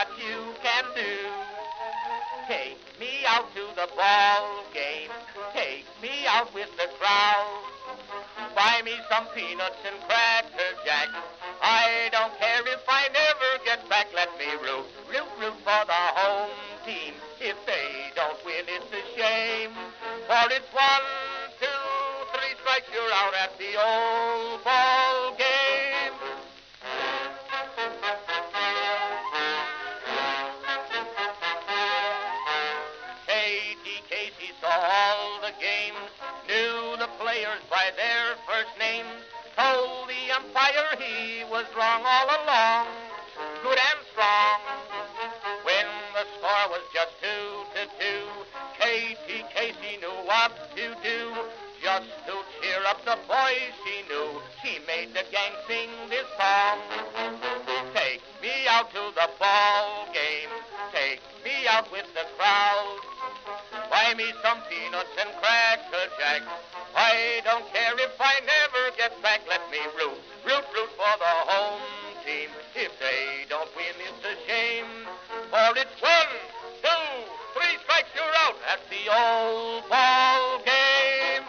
what you can do. Take me out to the ball game. Take me out with the crowd. Buy me some peanuts and cracker jack. I don't care if I never get back. Let me root for the home team. If they don't win, it's a shame. For it's 1, 2, 3 strikes, you're out at the old ball game. Katie Casey saw all the games, knew the players by their first names, told the umpire he was wrong all along, good and strong. When the score was just 2-2, Katie Casey knew what to do. Just to cheer up the boys she knew, she made the gang sing this song. Take me out to the ball game, take me out with the crowd. Buy me some peanuts and cracker jack. I don't care if I never get back. Let me root for the home team. If they don't win, it's a shame. For it's 1, 2, 3 strikes, you're out at the old ball game.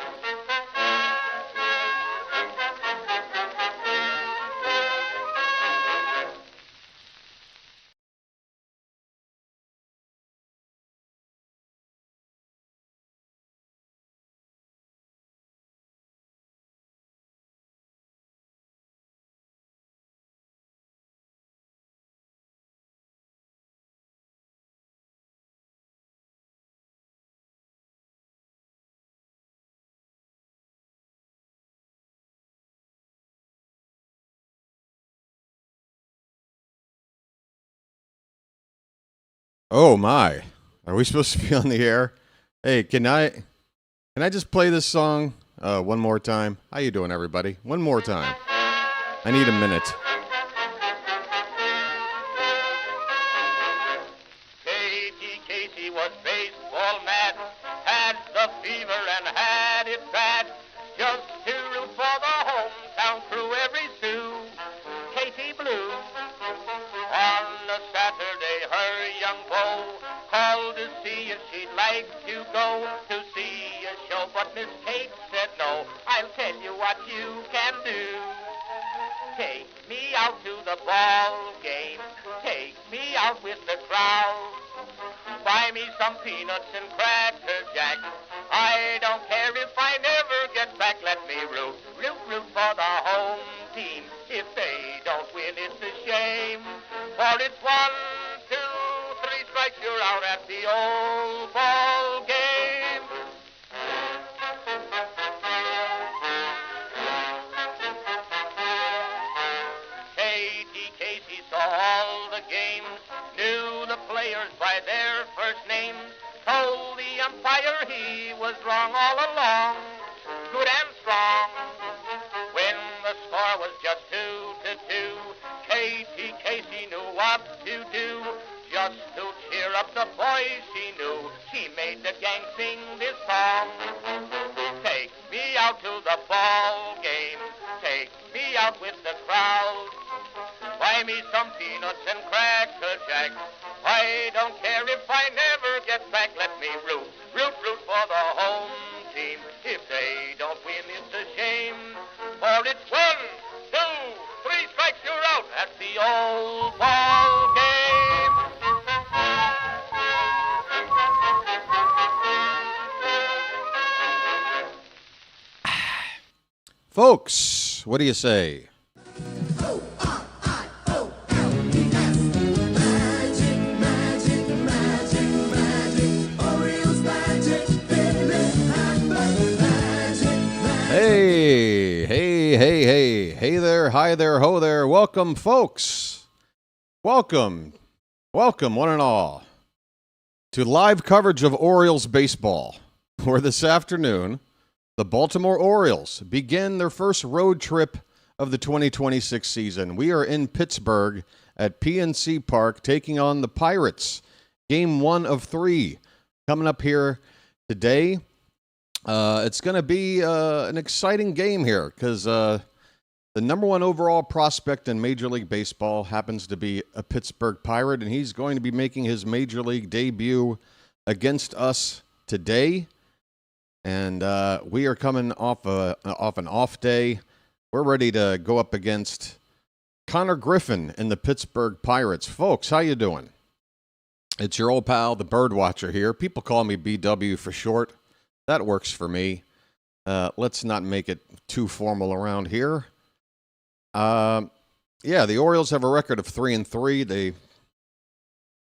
Oh my, are we supposed to be on the air? Hey, can I just play this song one more time? How you doing, everybody? One more time. I need a minute. Katie Casey was baseball mad, had the fever and had it bad, just to root for the hometown crew every Sue. Katie Blue. On a Saturday, her young beau called to see if she'd like to go to see a show, but Miss Kate said no. I'll tell you what you can do. Take me out to the ball game. Take me out with the crowd. Buy me some peanuts and cracker jack. I don't care if I never get back. Let me root for the home team. If they don't win, it's a shame. For it's 1, 2, 3 strikes, you're out at the old ball game. Katie Casey saw all the games, knew the players by their first names, told the umpire he was wrong all along, good and strong. When the score was just 2-2, Katie Casey knew what to do. Just to cheer up the boys she knew, she made the gang sing this song. Take me out to the ball game, take me out with the crowd. Buy me some peanuts and cracker jack. I don't care if I never get back. Let me root for the home team. If they don't win, it's a shame. For it's 1, 2, 3 strikes, you're out at the old ball game. Folks, what do you say? Hey there, hi there, ho there. Welcome, folks. Welcome, one and all, to live coverage of Orioles baseball, where this afternoon, the Baltimore Orioles begin their first road trip of the 2026 season. We are in Pittsburgh at PNC Park taking on the Pirates. Game 1 of 3 coming up here today. It's going to be an exciting game here because The number one overall prospect in Major League Baseball happens to be a Pittsburgh Pirate, and he's going to be making his Major League debut against us today. And we are coming off an off day. We're ready to go up against Konnor Griffin and the Pittsburgh Pirates. Folks, how you doing? It's your old pal, the BirdWatcher here. People call me BW for short. That works for me. Let's not make it too formal around here. The Orioles have a record of 3-3. They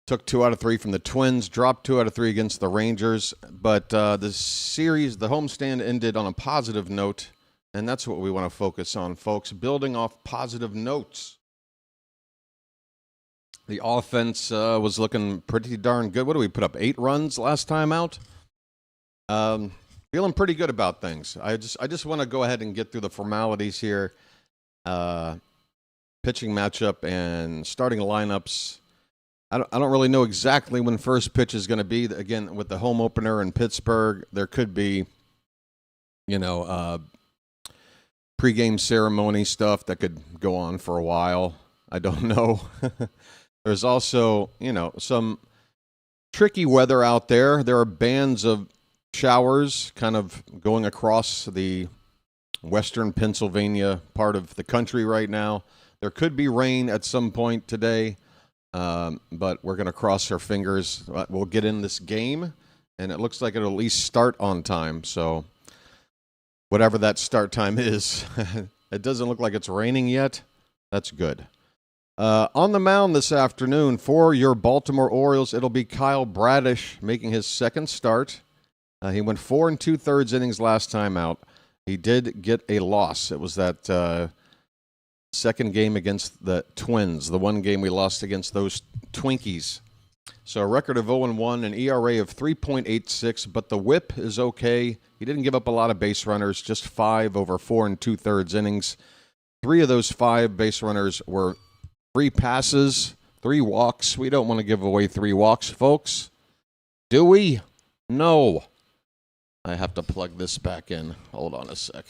took 2 out of 3 from the Twins, dropped 2 out of 3 against the Rangers. But the series, the homestand, ended on a positive note, and that's what we want to focus on, folks, building off positive notes. The offense was looking pretty darn good. What did we put up, 8 runs last time out? Feeling pretty good about things. I just want to go ahead and get through the formalities here. Pitching matchup and starting lineups. I don't really know exactly when first pitch is going to be. Again, with the home opener in Pittsburgh, there could be, pregame ceremony stuff that could go on for a while. I don't know. There's also, some tricky weather out there. There are bands of showers kind of going across the western Pennsylvania part of the country right now. There could be rain at some point today, but we're going to cross our fingers. We'll get in this game, and it looks like it'll at least start on time. So whatever that start time is, it doesn't look like it's raining yet. That's good. On the mound this afternoon for your Baltimore Orioles, it'll be Kyle Bradish making his second start. He went 4 2/3 innings last time out. He did get a loss. It was that second game against the Twins, the one game we lost against those Twinkies. So a record of 0-1, an ERA of 3.86, but the whip is okay. He didn't give up a lot of base runners, just 5 over 4 2/3 innings. 3 of those 5 base runners were free passes, 3 walks. We don't want to give away 3 walks, folks. Do we? No. I have to plug this back in. Hold on a sec.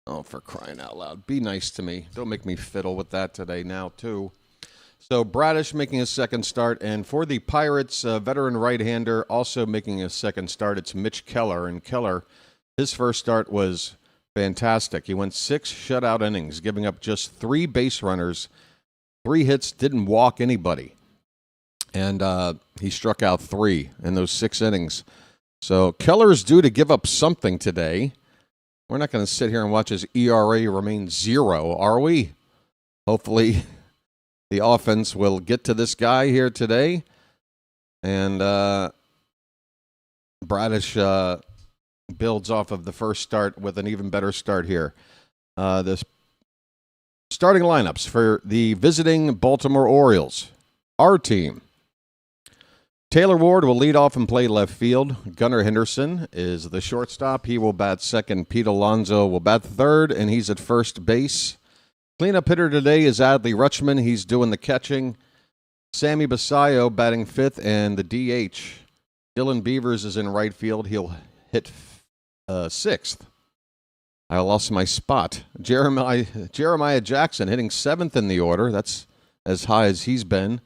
Oh, for crying out loud. Be nice to me. Don't make me fiddle with that today now, too. So Bradish making his second start. And for the Pirates, veteran right-hander also making his second start, it's Mitch Keller. And Keller, his first start was fantastic. He went 6 shutout innings, giving up just 3 base runners, 3 hits, didn't walk anybody. And he struck out 3 in those 6 innings. So Keller is due to give up something today. We're not going to sit here and watch his ERA remain 0, are we? Hopefully the offense will get to this guy here today. And Bradish builds off of the first start with an even better start here. The starting lineups for the visiting Baltimore Orioles. Our team. Taylor Ward will lead off and play left field. Gunnar Henderson is the shortstop. He will bat second. Pete Alonso will bat third, and he's at first base. Cleanup hitter today is Adley Rutschman. He's doing the catching. Sammy Basayo batting fifth, and the DH. Dylan Beavers is in right field. He'll hit sixth. I lost my spot. Jeremiah Jackson hitting seventh in the order. That's as high as he's been.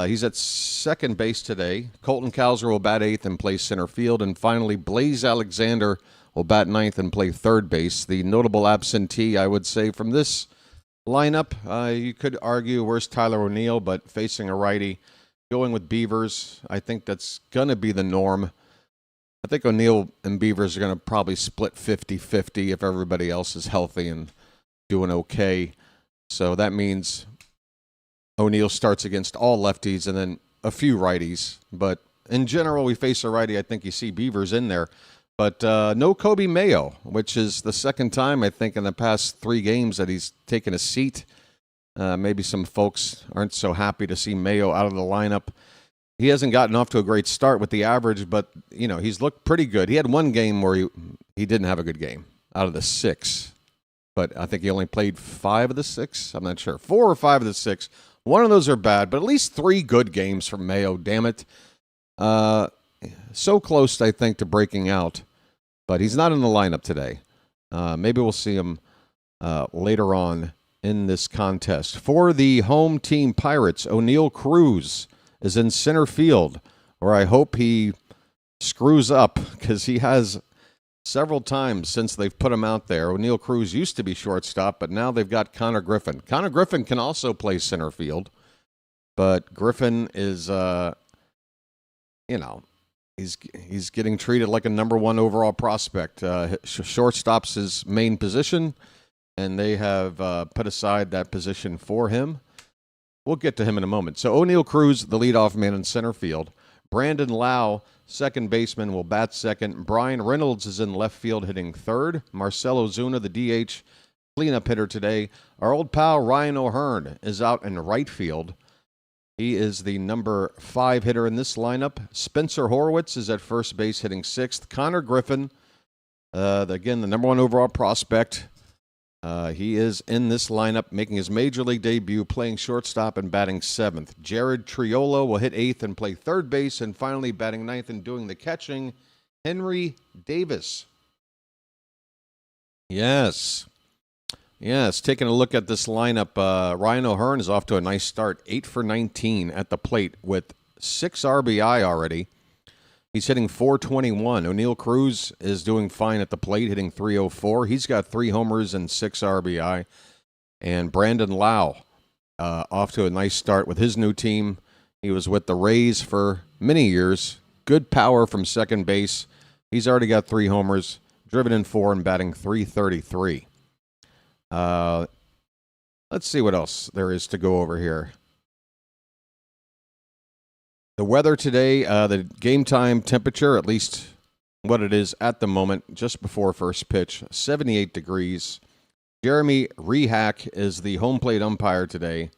He's at second base today. Colton Cowser will bat eighth and play center field. And finally, Blaze Alexander will bat ninth and play third base. The notable absentee, I would say, from this lineup, you could argue where's Tyler O'Neill, but facing a righty, going with Beavers, I think that's going to be the norm. I think O'Neill and Beavers are going to probably split 50-50 if everybody else is healthy and doing okay. So that means O'Neill starts against all lefties and then a few righties. But in general, we face a righty. I think you see Beavers in there. But no Kobe Mayo, which is the second time, I think, in the past 3 games that he's taken a seat. Maybe some folks aren't so happy to see Mayo out of the lineup. He hasn't gotten off to a great start with the average, but, you know, he's looked pretty good. He had one game where he didn't have a good game out of the 6. But I think he only played 5 of the 6. I'm not sure. 4 or 5 of the 6. One of those are bad, but at least 3 good games from Mayo, damn it. So close, I think, to breaking out. But he's not in the lineup today. Maybe we'll see him later on in this contest. For the home team Pirates, O'Neal Cruz is in center field, where I hope he screws up because he has several times since they've put him out there. O'Neal Cruz used to be shortstop, but now they've got Konnor Griffin. Konnor Griffin can also play center field, but Griffin is, he's getting treated like a number one overall prospect. Shortstop's his main position, and they have put aside that position for him. We'll get to him in a moment. So O'Neal Cruz, the leadoff man in center field. Brandon Lau, second baseman, will bat second. Brian Reynolds is in left field hitting third. Marcell Ozuna, the DH, cleanup hitter today. Our old pal Ryan O'Hearn is out in right field. He is the number 5 hitter in this lineup. Spencer Horwitz is at first base hitting sixth. Konnor Griffin, again, the number 1 overall prospect. He is in this lineup, making his major league debut, playing shortstop and batting 7th. Jared Triolo will hit 8th and play third base, and finally batting 9th and doing the catching, Henry Davis. Yes, taking a look at this lineup, Ryan O'Hearn is off to a nice start, 8 for 19 at the plate with 6 RBI already. He's hitting .421. O'Neal Cruz is doing fine at the plate, hitting .304. He's got 3 homers and 6 RBI. And Brandon Lau off to a nice start with his new team. He was with the Rays for many years. Good power from second base. He's already got 3 homers, driven in 4, and batting .333. Let's see what else there is to go over here. The weather today, the game time temperature, at least what it is at the moment, just before first pitch, 78 degrees. Jeremy Rehack is the home plate umpire today.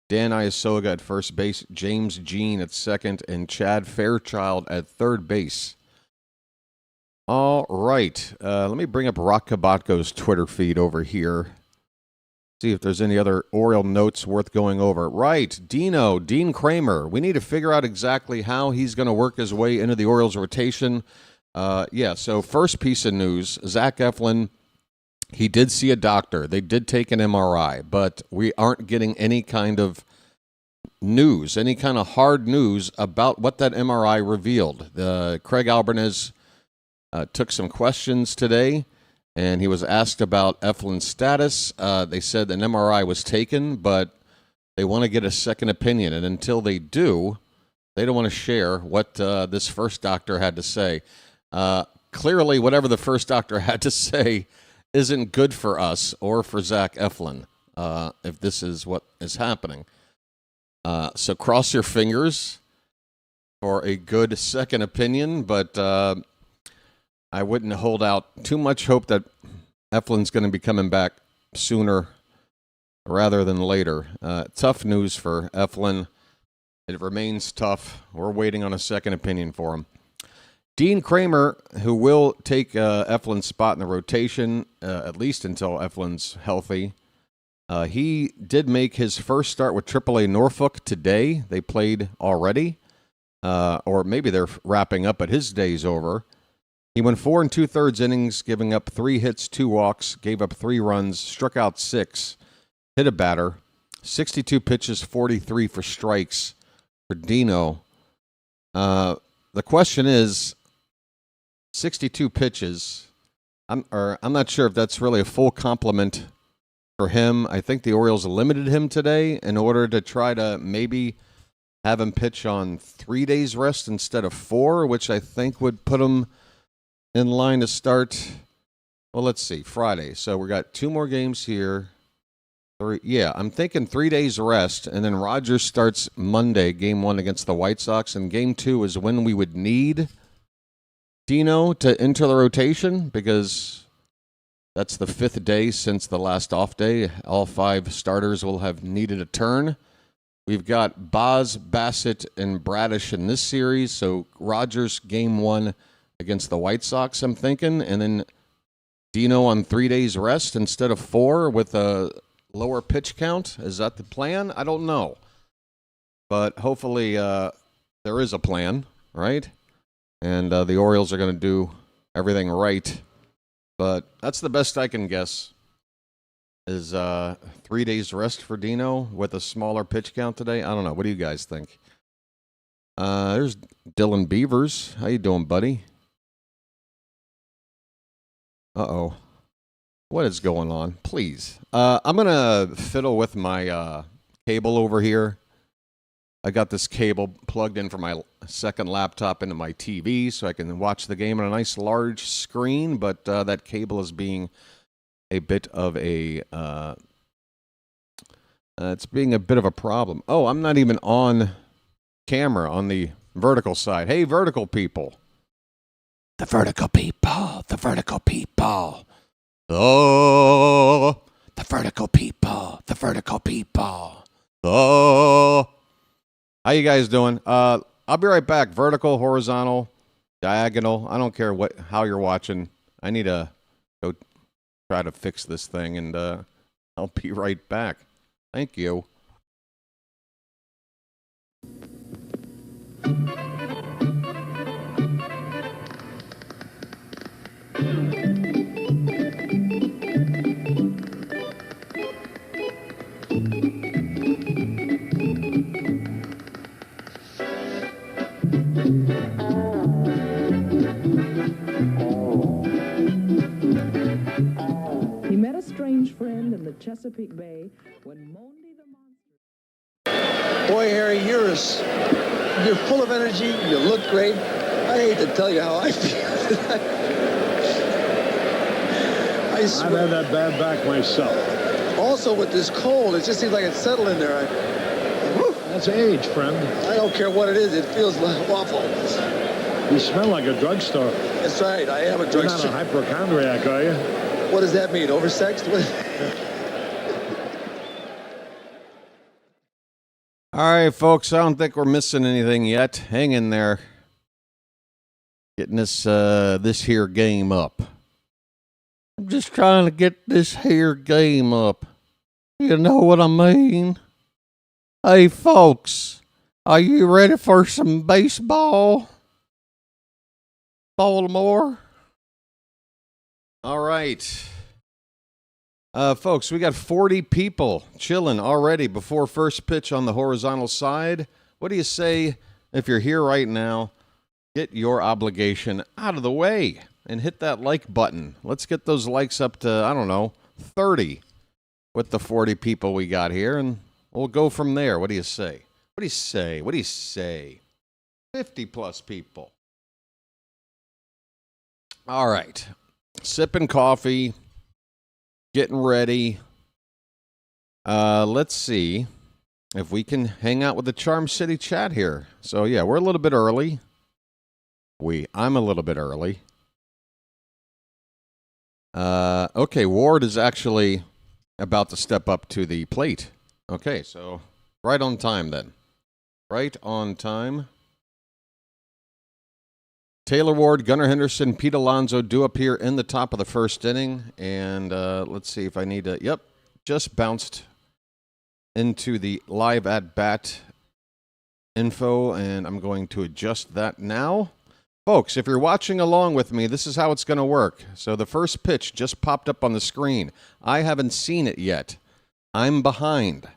Dan Iasoga at first base, James Jean at second, and Chad Fairchild at third base. All right, let me bring up Rock Kabatko's Twitter feed over here. See if there's any other Oriole notes worth going over. Right, Dean Kramer. We need to figure out exactly how he's going to work his way into the Orioles rotation. So first piece of news, Zach Eflin, he did see a doctor. They did take an MRI, but we aren't getting any kind of news, any kind of hard news about what that MRI revealed. Craig Albanese took some questions today, and he was asked about Eflin's status. They said an MRI was taken, but they want to get a second opinion. And until they do, they don't want to share what this first doctor had to say. Clearly, whatever the first doctor had to say isn't good for us or for Zach Eflin, if this is what is happening. So cross your fingers for a good second opinion, but I wouldn't hold out too much hope that Eflin's going to be coming back sooner rather than later. Tough news for Eflin. It remains tough. We're waiting on a second opinion for him. Dean Kramer, who will take Eflin's spot in the rotation, at least until Eflin's healthy. He did make his first start with AAA Norfolk today. They played already, or maybe they're wrapping up, but his day's over. He went 4 2/3 innings, giving up 3 hits, 2 walks, gave up 3 runs, struck out 6, hit a batter, 62 pitches, 43 for strikes for Dino. The question is, 62 pitches. I'm not sure if that's really a full complement for him. I think the Orioles limited him today in order to try to maybe have him pitch on 3 days rest instead of 4, which I think would put him in line to start, well, let's see, Friday. So we got 2 more games here. 3, I'm thinking 3 days rest, and then Rogers starts Monday, game 1 against the White Sox, and game 2 is when we would need Dino to enter the rotation, because that's the 5th day since the last off day. All 5 starters will have needed a turn. We've got Boz, Bassett, and Bradish in this series, so Rogers game 1 against the White Sox, I'm thinking, and then Dino on 3 days rest instead of 4 with a lower pitch count. Is that the plan? I don't know. But hopefully there is a plan, right? And the Orioles are going to do everything right. But that's the best I can guess. Is 3 days rest for Dino with a smaller pitch count today? I don't know. What do you guys think? There's Dylan Beavers. How you doing, buddy? Uh-oh. What is going on? Please. I'm going to fiddle with my cable over here. I got this cable plugged in from my second laptop into my TV so I can watch the game on a nice large screen, but that cable is being a bit of a it's being a bit of a problem. Oh, I'm not even on camera on the vertical side. Hey, vertical people. The vertical people. The vertical people. Oh, the vertical people. The vertical people. Oh. How you guys doing? I'll be right back. Vertical, horizontal, diagonal. I don't care how you're watching. I need to go try to fix this thing, and I'll be right back. Thank you. He met a strange friend in the Chesapeake Bay when Monday the Monster... Boy, Harry, you're full of energy. You look great. I hate to tell you how I feel. I I've swear. had that bad back myself. Also, with this cold, it just seems like it's settled in there. That's age, friend. I don't care what it is. It feels awful. You smell like a drugstore. That's right. I am a You're not a drugstore. hypochondriac, are you? What does that mean? Oversexed? All right, folks. I don't think we're missing anything yet. Hang in there. Getting this here game up. I'm just trying to get this here game up. You know what I mean? Hey, folks. Are you ready for some baseball? Baltimore? All right. Folks, we got 40 people chilling already before first pitch on the horizontal side. What do you say if you're here right now, get your obligation out of the way and hit that like button. Let's get those likes up to, I don't know, 30 with the 40 people we got here, and we'll go from there. What do you say? What do you say? What do you say? 50 plus people. All right. Sipping coffee. Getting ready. Let's see if we can hang out with the Charm City chat here. So, yeah, we're a little bit early. I'm a little bit early. Okay, Ward is actually about to step up to the plate. Okay, so right on time then. Right on time. Taylor Ward, Gunnar Henderson, Pete Alonso do appear in the top of the first inning. And let's see if I need to... Yep, just bounced into the live at-bat info, and I'm going to adjust that now. Folks, if you're watching along with me, this is how it's going to work. So the first pitch just popped up on the screen. I haven't seen it yet. I'm behind.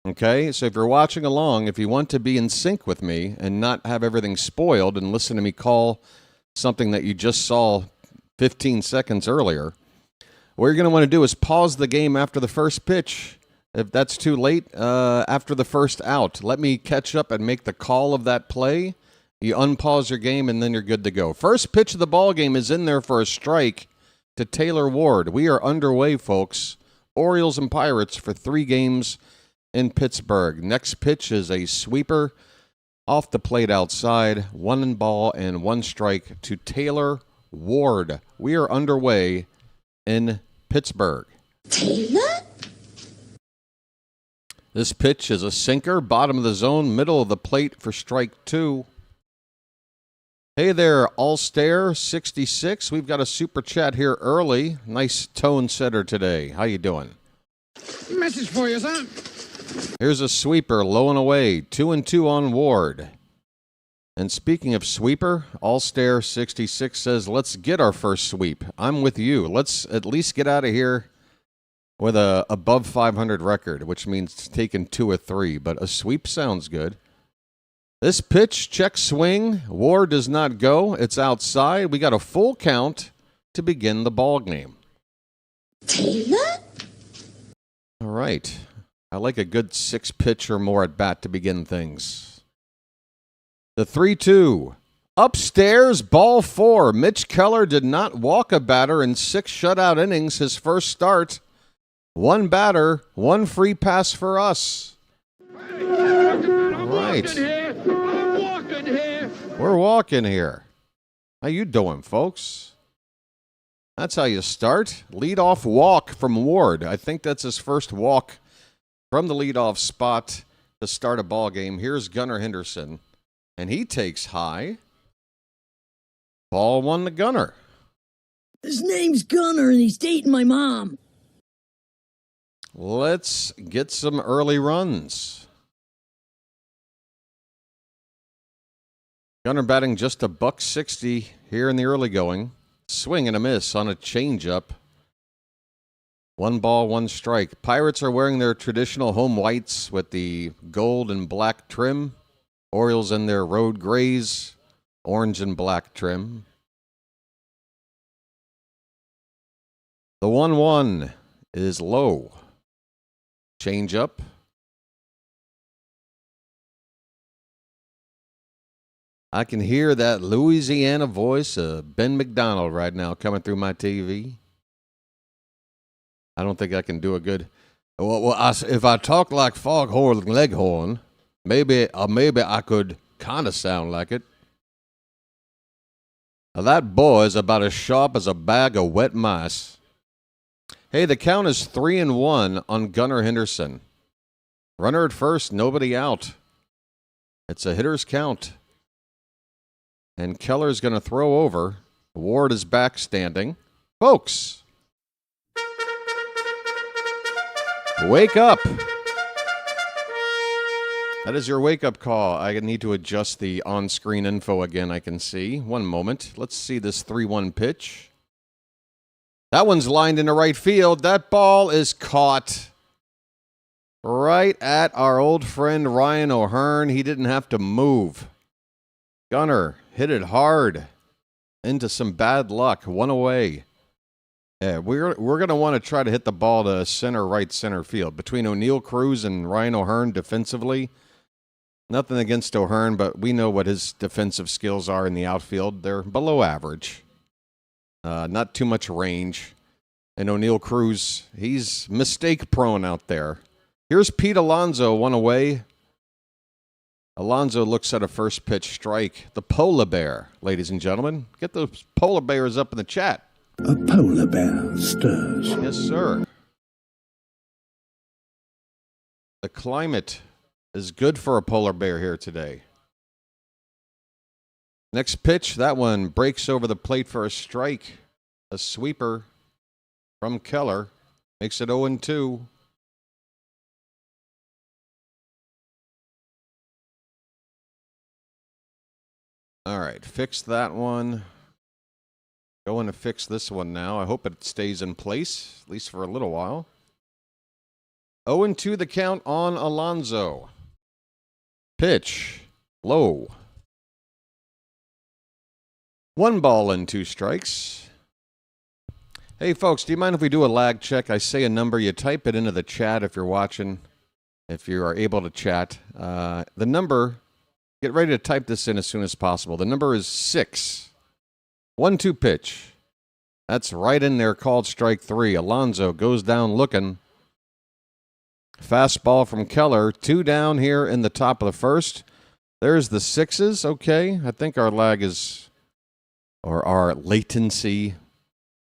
Okay, so if you're watching along, if you want to be in sync with me and not have everything spoiled and listen to me call something that you just saw 15 seconds earlier, what you're going to want to do is pause the game after the first pitch. If that's too late, after the first out, let me catch up and make the call of that play. You unpause your game, and then you're good to go. First pitch of the ball game is in there for a strike to Taylor Ward. We are underway, folks. Orioles and Pirates for 3 games in Pittsburgh. Next pitch is a sweeper off the plate outside. 1 ball and 1 strike to Taylor Ward. We are underway in Pittsburgh. Taylor? This pitch is a sinker, bottom of the zone, middle of the plate for strike 2. Hey there, Allstare 66. We've got a super chat here early. Nice tone setter today. How you doing? Message for you, son. Here's a sweeper, low and away. 2-2 on Ward. And speaking of sweeper, Allstare 66 says, let's get our first sweep. I'm with you. Let's at least get out of here with a above 500 record, which means taking 2 or 3, but a sweep sounds good. This pitch, check swing. Ward does not go. It's outside. We got a full count to begin the ball game. Taylor? All right. I like a good 6 pitch or more at bat to begin things. The 3-2. Upstairs, ball 4. Mitch Keller did not walk a batter in 6 shutout innings his first start. 1 batter, 1 free pass for us. All right. We're walking here. How you doing, folks? That's how you start. Leadoff walk from Ward. I think that's his first walk from the leadoff spot to start a ball game. Here's Gunnar Henderson, and he takes high. Ball 1 to Gunnar. His name's Gunnar, and he's dating my mom. Let's get some early runs. Gunnar batting just a $160 here in the early going. Swing and a miss on a changeup. 1 ball, 1 strike. Pirates are wearing their traditional home whites with the gold and black trim. Orioles in their road grays, orange and black trim. The 1-1 is low. Changeup. I can hear that Louisiana voice of Ben McDonald right now coming through my TV. I don't think I can do a good. If I talk like Foghorn Leghorn, maybe I could kind of sound like it. Now, that boy is about as sharp as a bag of wet mice. Hey, the count is 3-1 on Gunnar Henderson. Runner at first, nobody out. It's a hitter's count. And Keller's going to throw over. Ward is back standing. Folks, wake up. That is your wake-up call. I need to adjust the on-screen info again, I can see. One moment. Let's see this 3-1 pitch. That one's lined into right field. That ball is caught right at our old friend Ryan O'Hearn. He didn't have to move. Gunnar hit it hard into some bad luck. 1 away. Yeah, we're going to want to try to hit the ball to right center field. Between O'Neill Cruz and Ryan O'Hearn defensively, nothing against O'Hearn, but we know what his defensive skills are in the outfield. They're below average. Not too much range. And O'Neill Cruz, he's mistake-prone out there. Here's Pete Alonso, 1 away. Alonso looks at a first pitch strike. The polar bear, ladies and gentlemen. Get those polar bears up in the chat. A polar bear stirs. Yes, sir. The climate is good for a polar bear here today. Next pitch, that one breaks over the plate for a strike. A sweeper from Keller makes it 0-2. All right, fix that one. Going to fix this one now. I hope it stays in place, at least for a little while. 0-2 the count on Alonso. Pitch, low. 1 ball and 2 strikes. Hey, folks, do you mind if we do a lag check? I say a number, you type it into the chat if you're watching, if you are able to chat. The number, get ready to type this in as soon as possible. The number is 6. 1-2 pitch. That's right in there, called strike 3. Alonso goes down looking. Fastball from Keller. 2 down here in the top of the first. There's the 6s. Okay, I think our lag is, or our latency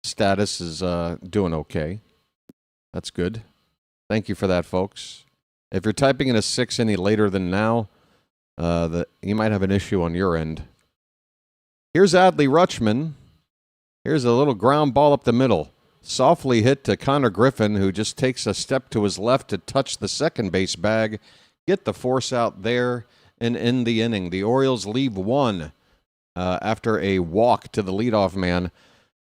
status is doing okay. That's good. Thank you for that, folks. If you're typing in a 6 any later than now, you might have an issue on your end. Here's Adley Rutschman. Here's a little ground ball up the middle. Softly hit to Konnor Griffin, who just takes a step to his left to touch the second base bag. Get the force out there and end the inning. The Orioles leave 1 after a walk to the leadoff man.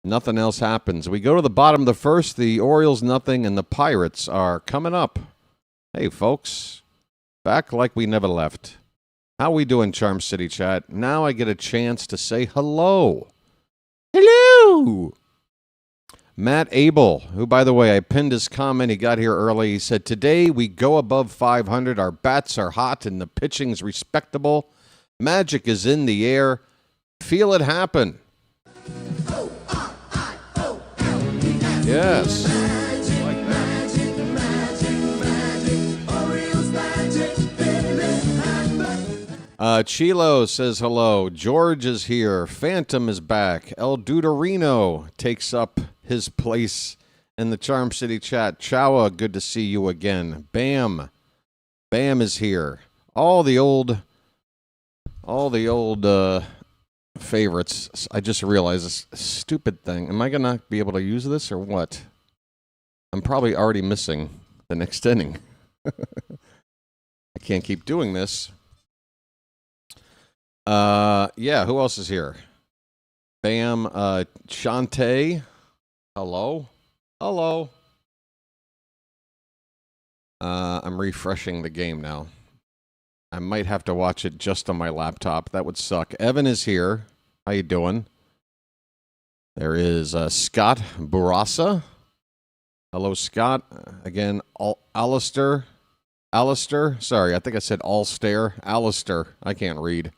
Nothing else happens. We go to the bottom of the first. The Orioles nothing, and the Pirates are coming up. Hey, folks. Back like we never left. How we doing, Charm City Chat? Now I get a chance to say hello. Hello! Matt Abel, who, by the way, I pinned his comment. He got here early. He said, today we go above 500. Our bats are hot and the pitching's respectable. Magic is in the air. Feel it happen. Yes. Like that. Chilo says hello. George is here. Phantom is back. El Duderino takes up his place in the Charm City Chat. Chowa, good to see you again. Bam. Bam is here. All the old favorites. I just realized this stupid thing. Am I going to be able to use this or what? I'm probably already missing the next inning. I can't keep doing this. Yeah, who else is here? Bam, Shantae. Hello? Hello? I'm refreshing the game now. I might have to watch it just on my laptop. That would suck. Evan is here. How you doing? There is Scott Burasa. Hello, Scott. Again, Alistair. Sorry, I think I said Allstair. Alistair. I can't read.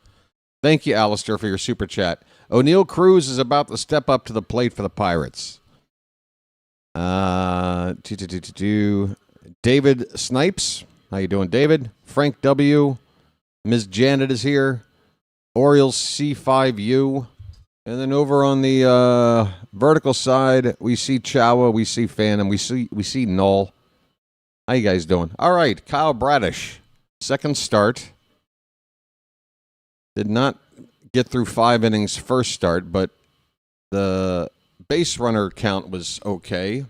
Thank you, Alistair, for your super chat. O'Neal Cruz is about to step up to the plate for the Pirates. David Snipes. How you doing, David? Frank W. Ms. Janet is here. Orioles C5U. And then over on the vertical side, we see Chowa, we see Phantom, we see Null. How you guys doing? All right, Kyle Bradish. Second start. Did not get through 5 innings first start, but the base runner count was okay.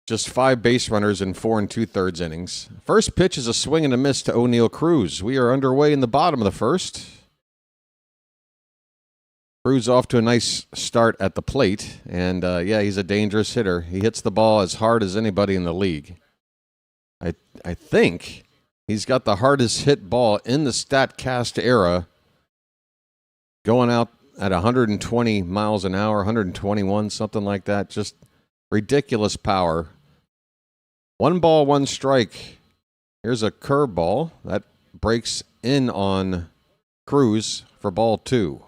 Just 5 base runners in 4 2/3 innings. First pitch is a swing and a miss to O'Neal Cruz. We are underway in the bottom of the first. Cruz off to a nice start at the plate, and yeah, he's a dangerous hitter. He hits the ball as hard as anybody in the league. I think he's got the hardest hit ball in the StatCast era, going out at 120 miles an hour, 121, something like that. Just ridiculous power. 1 ball, 1 strike. Here's a curveball that breaks in on Cruz for ball 2.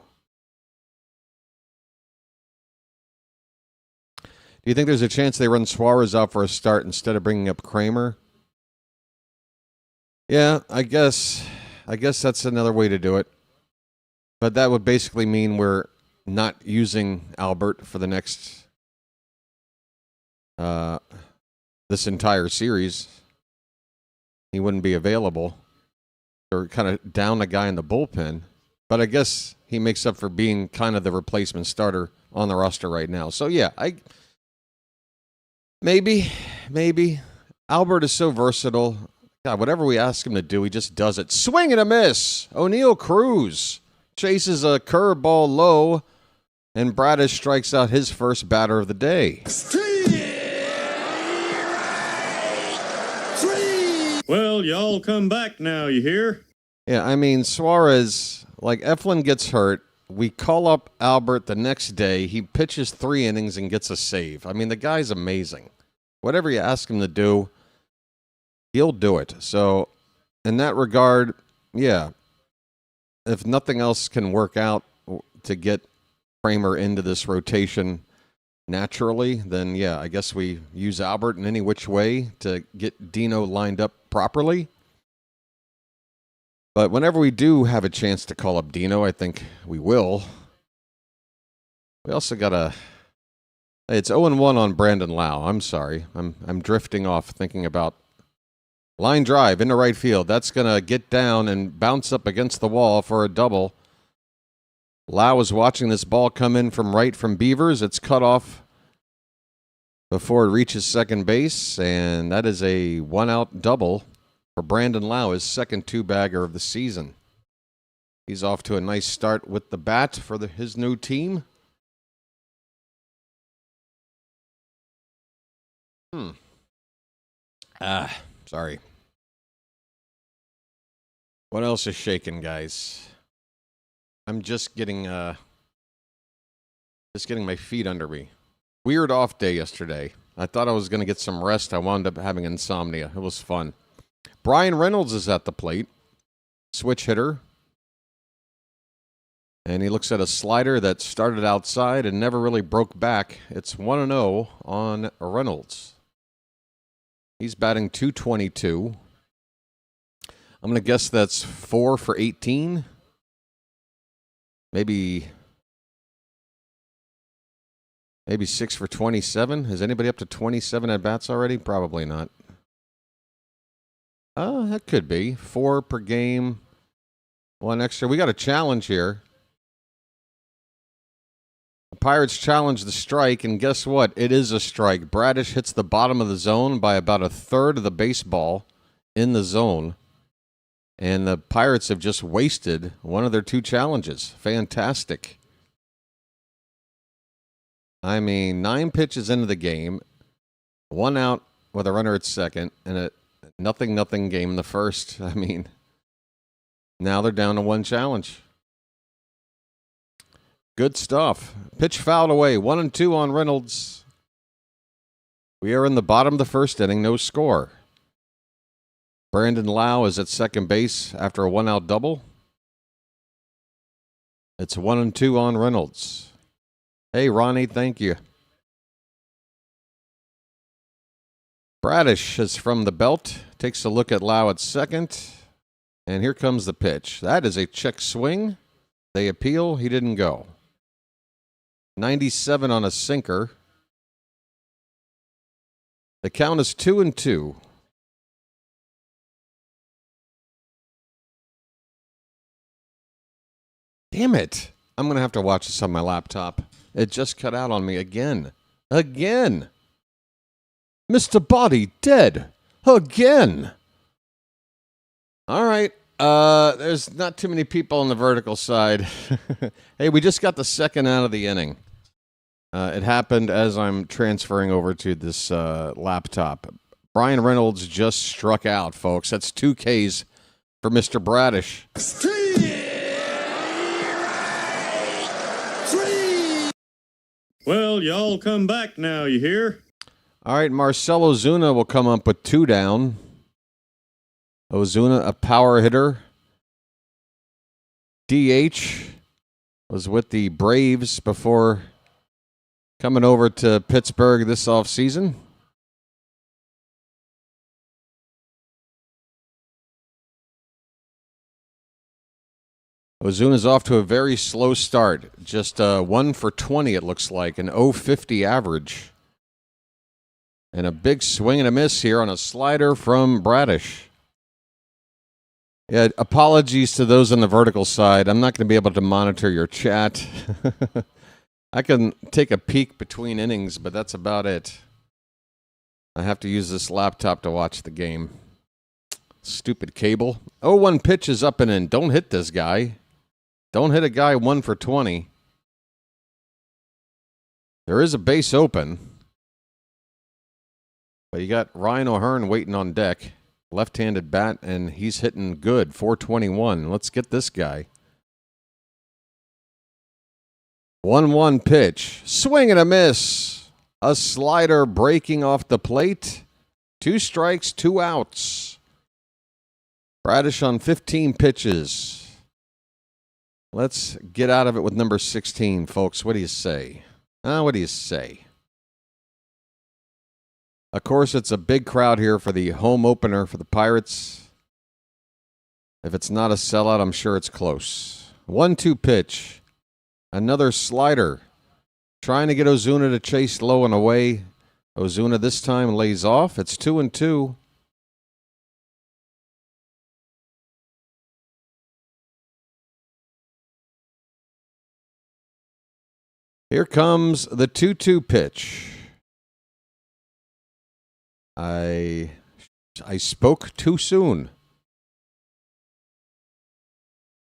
Do you think there's a chance they run Suarez out for a start instead of bringing up Kramer? Yeah, I guess that's another way to do it. But that would basically mean we're not using Albert for the next this entire series. He wouldn't be available. They're kind of down a guy in the bullpen. But I guess he makes up for being kind of the replacement starter on the roster right now. So yeah, maybe. Albert is so versatile. God, whatever we ask him to do, he just does it. Swing and a miss. O'Neal Cruz chases a curveball low, and Bradish strikes out his first batter of the day. Well, y'all come back now, you hear? Yeah, I mean, Suarez, like Eflin gets hurt. We call up Albert the next day. He pitches 3 innings and gets a save. I mean, the guy's amazing. Whatever you ask him to do, he'll do it. So, in that regard, yeah, if nothing else can work out to get Kramer into this rotation naturally, then yeah, I guess we use Albert in any which way to get Dino lined up properly. But whenever we do have a chance to call up Dino, I think we will. We also got it's 0-1 on Brandon Lau. I'm sorry. I'm drifting off thinking about line drive into right field. That's going to get down and bounce up against the wall for a double. Lau is watching this ball come in from right from Beavers. It's cut off before it reaches second base, and that is a 1-out double for Brandon Lau, his second 2-bagger of the season. He's off to a nice start with the bat for his new team. Sorry. What else is shaking, guys? I'm just getting my feet under me. Weird off day yesterday. I thought I was going to get some rest. I wound up having insomnia. It was fun. Brian Reynolds is at the plate. Switch hitter. And he looks at a slider that started outside and never really broke back. It's 1-0 on Reynolds. He's batting .222. I'm going to guess that's 4 for 18. Maybe 6 for 27. Is anybody up to 27 at-bats already? Probably not. That could be. 4 per game. 1 extra. We got a challenge here. The Pirates challenge the strike, and guess what? It is a strike. Bradish hits the bottom of the zone by about a third of the baseball in the zone. And the Pirates have just wasted one of their 2 challenges. Fantastic. I mean, 9 pitches into the game, 1 out with a runner at second, and a nothing game in the first. I mean, now they're down to 1 challenge. Good stuff. Pitch fouled away. 1-2 on Reynolds. We are in the bottom of the first inning. No score. Brandon Lau is at second base after a 1-out double. It's 1-2 on Reynolds. Hey, Ronnie, thank you. Bradish is from the belt. Takes a look at Lau at second. And here comes the pitch. That is a check swing. They appeal. He didn't go. 97 on a sinker. The count is 2-2. Damn it. I'm going to have to watch this on my laptop. It just cut out on me again. Again. Mr. Body dead. Again. All right. There's not too many people on the vertical side. Hey, we just got the second out of the inning. It happened as I'm transferring over to this laptop. Brian Reynolds just struck out, folks. That's 2 Ks for Mr. Bradish. Well, y'all come back now, you hear? All right, Marcell Ozuna will come up with 2 down. Ozuna, a power hitter. DH was with the Braves before coming over to Pittsburgh this offseason. Ozuna's off to a very slow start. Just 1 for 20, it looks like. An .050 average. And a big swing and a miss here on a slider from Bradish. Yeah, apologies to those on the vertical side. I'm not going to be able to monitor your chat. I can take a peek between innings, but that's about it. I have to use this laptop to watch the game. Stupid cable. 0-1 pitch is up and in. Don't hit this guy. Don't hit a guy 1 for 20. There is a base open. But you got Ryan O'Hearn waiting on deck. Left-handed bat, and he's hitting good. 421. Let's get this guy. 1-1 pitch. Swing and a miss. A slider breaking off the plate. 2 strikes, 2 outs. Bradish on 15 pitches. Let's get out of it with number 16, folks. What do you say? What do you say? Of course, it's a big crowd here for the home opener for the Pirates. If it's not a sellout, I'm sure it's close. 1-2 pitch. Another slider. Trying to get Ozuna to chase low and away. Ozuna this time lays off. It's 2-2. Here comes the 2-2 pitch. I spoke too soon.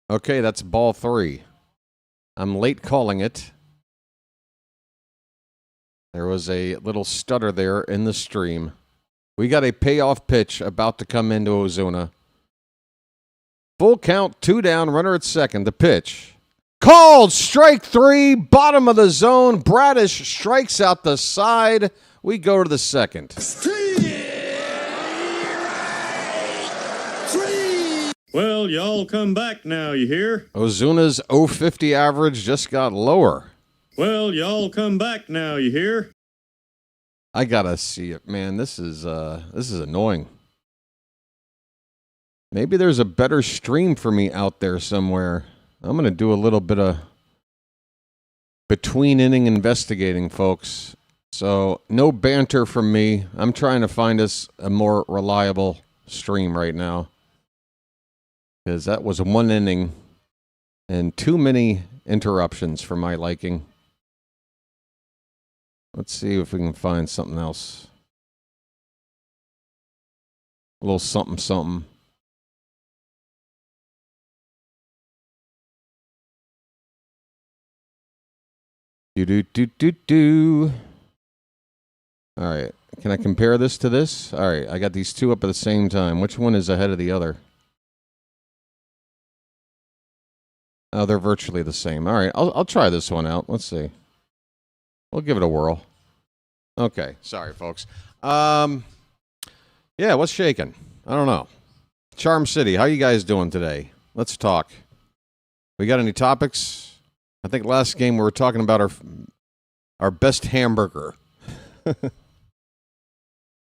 Okay, that's ball 3. I'm late calling it. There was a little stutter there in the stream. We got a payoff pitch about to come into Ozuna. Full count, 2 down, runner at second. The pitch. Called strike 3, bottom of the zone. Bradish strikes out the side. We go to the second. Well, y'all come back now, you hear? Ozuna's 050 average just got lower. Well, y'all come back now, you hear? I gotta see it, man. This is annoying. Maybe there's a better stream for me out there somewhere. I'm gonna do a little bit of between inning investigating, folks. So no banter from me. I'm trying to find us a more reliable stream right now, because that was 1 inning and too many interruptions for my liking. Let's see if we can find something else. A little something, something. Do. All right. Can I compare this to this? All right. I got these two up at the same time. Which one is ahead of the other? Oh, they're virtually the same. All right. I'll try this one out. Let's see. We'll give it a whirl. Okay. Sorry, folks. Yeah, what's shaking? I don't know. Charm City, how you guys doing today? Let's talk. We got any topics? I think last game we were talking about our best hamburger. I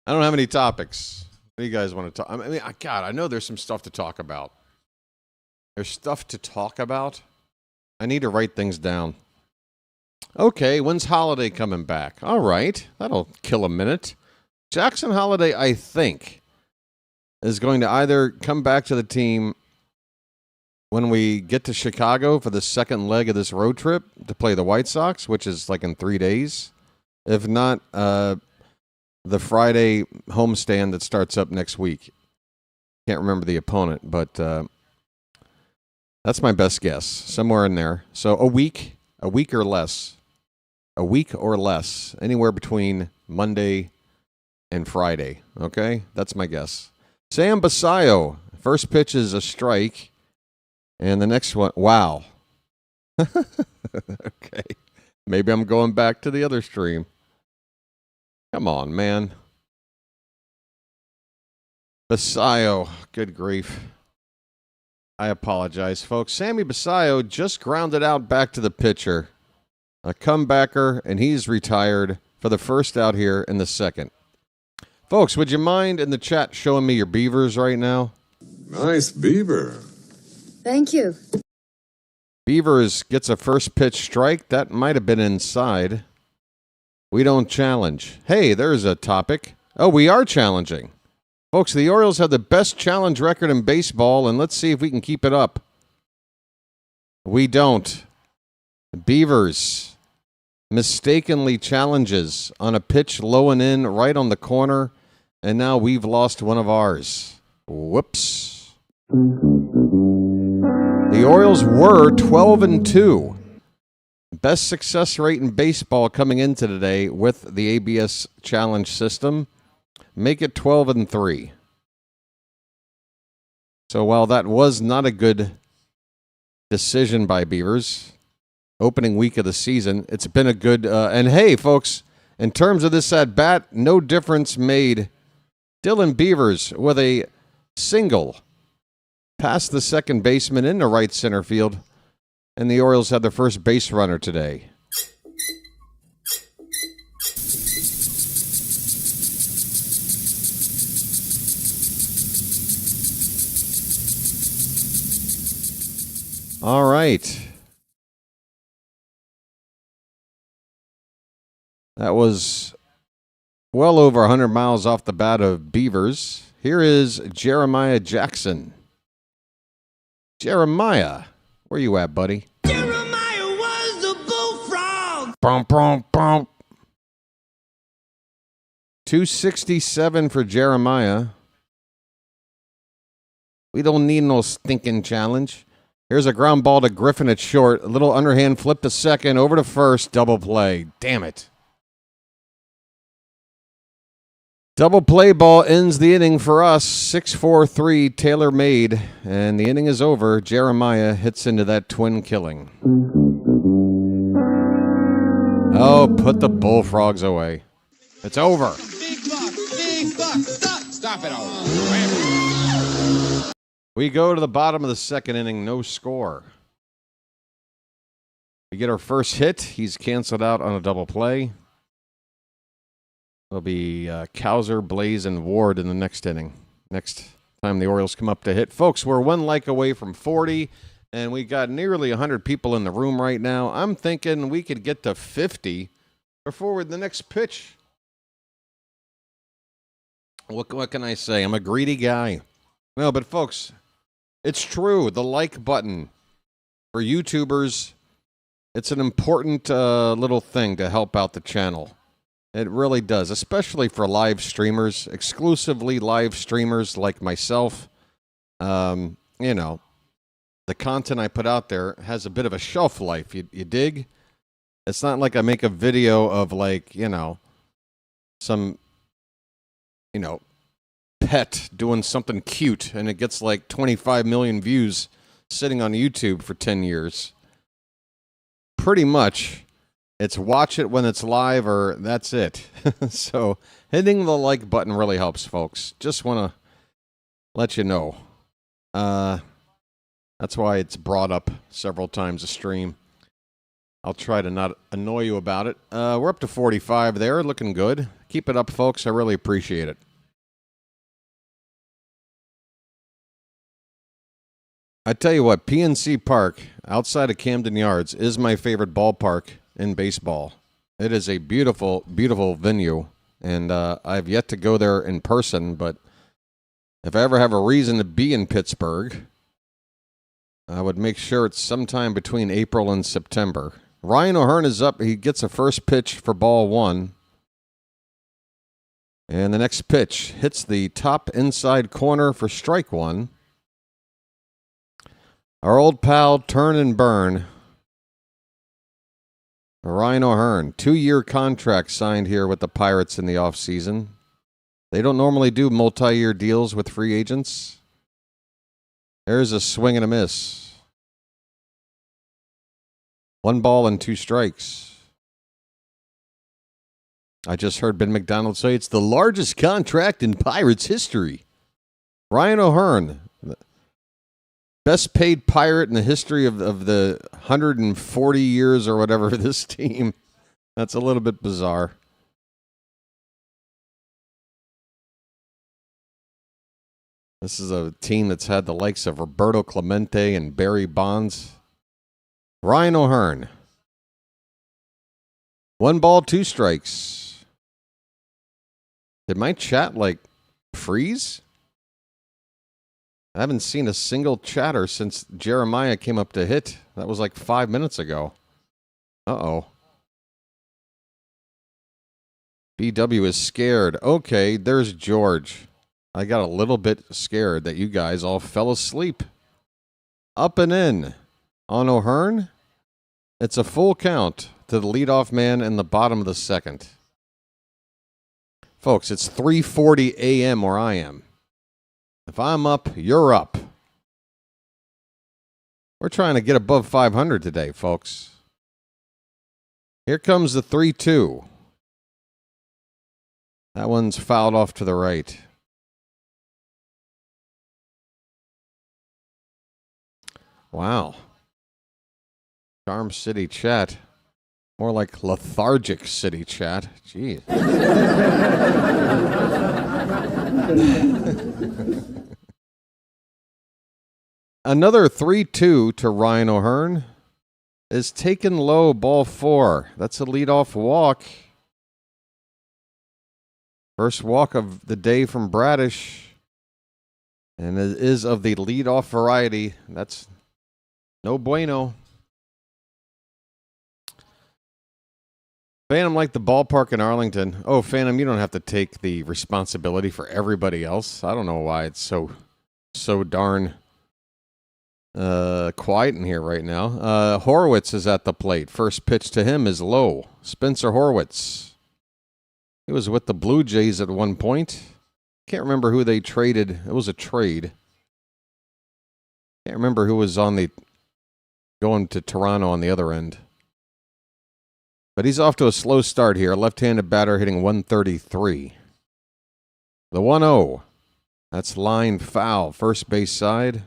don't have any topics. What do you guys want to talk? I mean, God, I know there's some stuff to talk about. There's stuff to talk about. I need to write things down. Okay, when's Holiday coming back? All right, that'll kill a minute. Jackson Holiday, I think, is going to either come back to the team when we get to Chicago for the second leg of this road trip to play the White Sox, which is like in 3 days. If not, the Friday homestand that starts up next week. Can't remember the opponent, but that's my best guess. Somewhere in there. So a week or less. A week or less. Anywhere between Monday and Friday. Okay? That's my guess. Sam Basayo. First pitch is a strike. And the next one, wow. Okay. Maybe I'm going back to the other stream. Come on, man. Basayo. Good grief. I apologize, folks. Sammy Basayo just grounded out back to the pitcher. A comebacker, and he's retired for the first out here in the second. Folks, would you mind in the chat showing me your beavers right now? Nice beaver. Thank you. Beavers gets a first pitch strike. That might have been inside. We don't challenge. Hey, there's a topic. Oh, we are challenging. Folks, the Orioles have the best challenge record in baseball, and let's see if we can keep it up. We don't. Beavers mistakenly challenges on a pitch low and in right on the corner, and now we've lost one of ours. Whoops. The Orioles were 12-2. Best success rate in baseball coming into today with the ABS challenge system. Make it 12-3. So while that was not a good decision by Beavers, opening week of the season, it's been a good... and hey, folks, in terms of this at-bat, no difference made. Dylan Beavers with a single past the second baseman into right center field, and the Orioles had their first base runner today. All right. That was well over 100 miles off the bat of Beavers. Here is Jeremiah Jackson. Jeremiah, where you at, buddy? Jeremiah was the bullfrog. Bum, bum, bum. 267 for Jeremiah. We don't need no stinking challenge. Here's a ground ball to Griffin at short. A little underhand flip to second, over to first, double play. Damn it. Double play ball ends the inning for us. 6-4-3 Taylor made, and the inning is over. Jeremiah hits into that twin killing. Oh, put the bullfrogs away. It's over. Big buck, stop it all. We go to the bottom of the second inning, no score. We get our first hit. He's canceled out on a double play. It'll be Cowser, Blaze, and Ward in the next inning. Next time the Orioles come up to hit. Folks, we're one like away from 40, and we got nearly 100 people in the room right now. I'm thinking we could get to 50 before the next pitch. What can I say? I'm a greedy guy. No, but folks, it's true. The like button for YouTubers, it's an important little thing to help out the channel. It really does, especially for live streamers, exclusively live streamers like myself. You know, the content I put out there has a bit of a shelf life. You dig? It's not like I make a video of like, you know, some, you know, pet doing something cute and it gets like 25 million views sitting on YouTube for 10 years. Pretty much. It's watch it when it's live or that's it. So hitting the like button really helps, folks. Just want to let you know. That's why it's brought up several times a stream. I'll try to not annoy you about it. We're up to 45 there. Looking good. Keep it up, folks. I really appreciate it. I tell you what, PNC Park, outside of Camden Yards, is my favorite ballpark in baseball. It is a beautiful, beautiful venue, and I've yet to go there in person, but if I ever have a reason to be in Pittsburgh, I would make sure it's sometime between April and September. Ryan O'Hearn is up. He gets a first pitch for ball one. And the next pitch hits the top inside corner for strike one. Our old pal, Turn and Burn. Ryan O'Hearn, 2-year contract signed here with the Pirates in the offseason. They don't normally do multi-year deals with free agents. There's a swing and a miss. 1 ball and 2 strikes. I just heard Ben McDonald say it's the largest contract in Pirates history. Ryan O'Hearn, best paid Pirate in the history of the 140 years or whatever of this team. That's a little bit bizarre. This is a team that's had the likes of Roberto Clemente and Barry Bonds. Ryan O'Hearn. 1 ball, 2 strikes. Did my chat, like, freeze? I haven't seen a single chatter since Jeremiah came up to hit. That was like 5 minutes ago. Uh-oh. BW is scared. Okay, there's George. I got a little bit scared that you guys all fell asleep. Up and in. On O'Hearn, it's a full count to the leadoff man in the bottom of the second. Folks, it's 3:40 a.m. where I am. If I'm up, you're up. We're trying to get above 500 today, folks. Here comes the 3-2. That one's fouled off to the right. Wow. Charm City chat. More like lethargic city chat. Jeez. Another 3-2 to Ryan O'Hearn is taken low, ball 4. That's a leadoff walk. First walk of the day from Bradish. And it is of the leadoff variety. That's no bueno. Phantom like the ballpark in Arlington. Oh, Phantom, you don't have to take the responsibility for everybody else. I don't know why it's so darn quiet in here right now. Horwitz is at the plate. First pitch to him is low. Spencer Horwitz. He was with the Blue Jays at one point. Can't remember who they traded. It was a trade. Can't remember who was going to Toronto on the other end. But he's off to a slow start here. Left-handed batter hitting 133. The 1-0. That's line foul. First base side.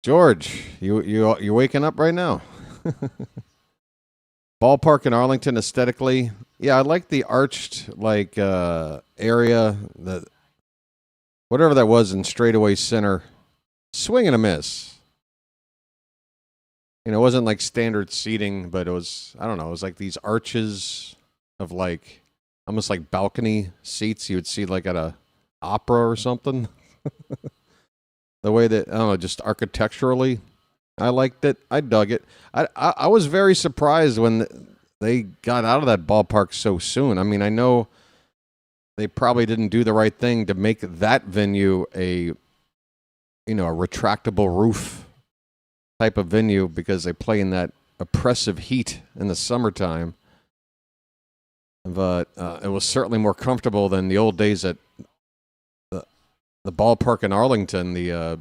George, you waking up right now? Ballpark in Arlington aesthetically. Yeah, I like the arched area, that whatever that was in straightaway center. Swing and a miss. You know, it wasn't like standard seating, but it was, I don't know, it was like these arches of like almost like balcony seats you would see like at a opera or something. The way that, I don't know, just architecturally, I liked it. I dug it. I was very surprised when they got out of that ballpark so soon. I mean, I know they probably didn't do the right thing to make that venue a retractable roof type of venue because they play in that oppressive heat in the summertime. But it was certainly more comfortable than the old days at the ballpark in Arlington, the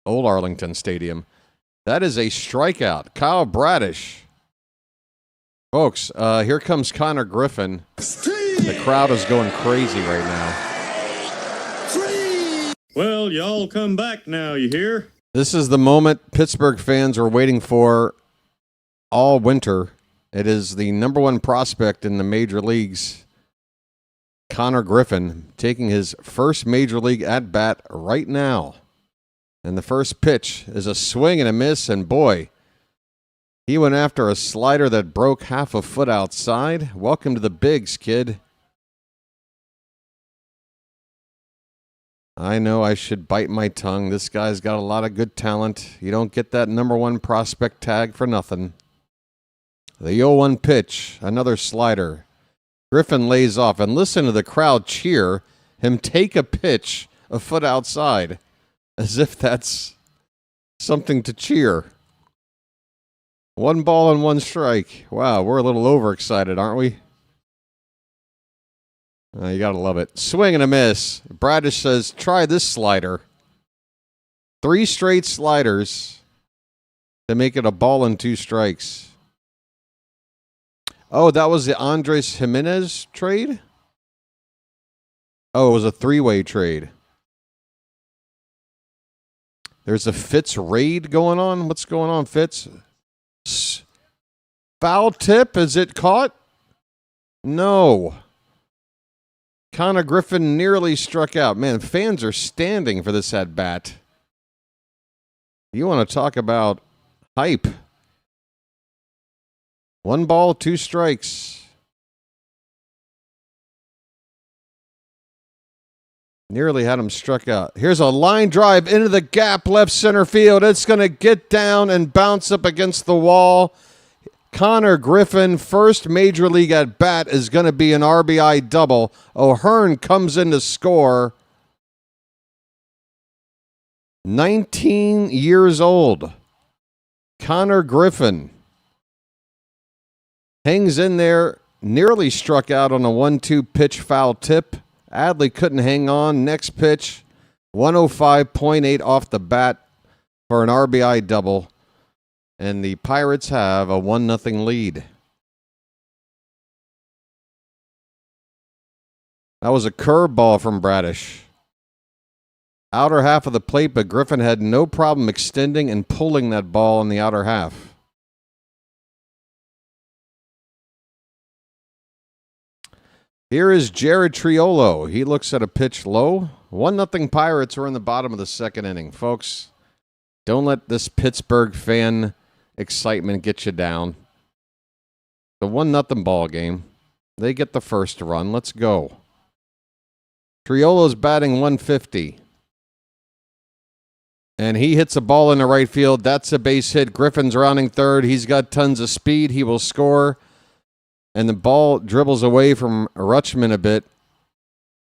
old Arlington Stadium. That is a strikeout. Kyle Bradish. Folks, here comes Konnor Griffin. The crowd is going crazy right now. Well, y'all come back now, you hear? This is the moment Pittsburgh fans are waiting for all winter. It is the number one prospect in the major leagues, Konnor Griffin, taking his first major league at-bat right now. And the first pitch is a swing and a miss, and boy, he went after a slider that broke half a foot outside. Welcome to the bigs, kid. I know I should bite my tongue. This guy's got a lot of good talent. You don't get that number one prospect tag for nothing. The 0-1 pitch, another slider. Griffin lays off, and listen to the crowd cheer him take a pitch a foot outside, as if that's something to cheer. 1 ball and 1 strike. Wow, we're a little overexcited, aren't we? You got to love it. Swing and a miss. Bradish says, try this slider. 3 straight sliders to make it a ball and 2 strikes. Oh, that was the Andres Jimenez trade? Oh, it was a 3-way trade. There's a Fitz raid going on. What's going on, Fitz? Foul tip? Is it caught? No. Konnor Griffin nearly struck out. Man, fans are standing for this at-bat. You want to talk about hype. 1 ball, 2 strikes. Nearly had him struck out. Here's a line drive into the gap, left center field. It's going to get down and bounce up against the wall. Konnor Griffin, first major league at bat, is going to be an RBI double. O'Hearn comes in to score. 19 years old. Konnor Griffin hangs in there, nearly struck out on a 1-2 pitch foul tip. Adley couldn't hang on. Next pitch, 105.8 off the bat for an RBI double. And the Pirates have a 1-0 lead. That was a curveball from Bradish. Outer half of the plate, but Griffin had no problem extending and pulling that ball in the outer half. Here is Jared Triolo. He looks at a pitch low. 1-0 Pirates are in the bottom of the second inning. Folks, don't let this Pittsburgh fan excitement get you down. The 1-0 ball game. They get the first run. Let's go. Triolo's batting 150. And he hits a ball in the right field. That's a base hit. Griffin's rounding third. He's got tons of speed. He will score. And the ball dribbles away from Rutschman a bit.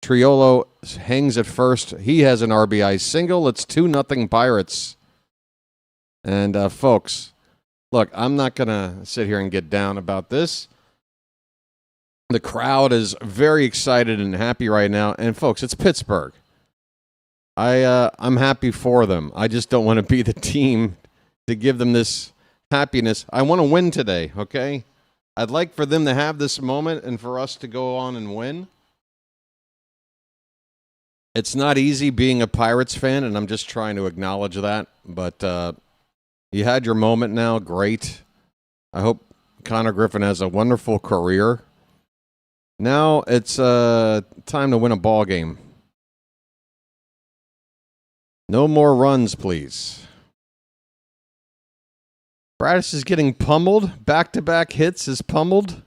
Triolo hangs at first. He has an RBI single. It's 2-0 Pirates. And, folks, look, I'm not going to sit here and get down about this. The crowd is very excited and happy right now. And, folks, it's Pittsburgh. I'm happy for them. I just don't want to be the team to give them this happiness. I want to win today, okay? I'd like for them to have this moment and for us to go on and win. It's not easy being a Pirates fan, and I'm just trying to acknowledge that. But you had your moment now. Great. I hope Konnor Griffin has a wonderful career. Now it's time to win a ball game. No more runs, please. Bradish is getting pummeled. Back-to-back hits is pummeled.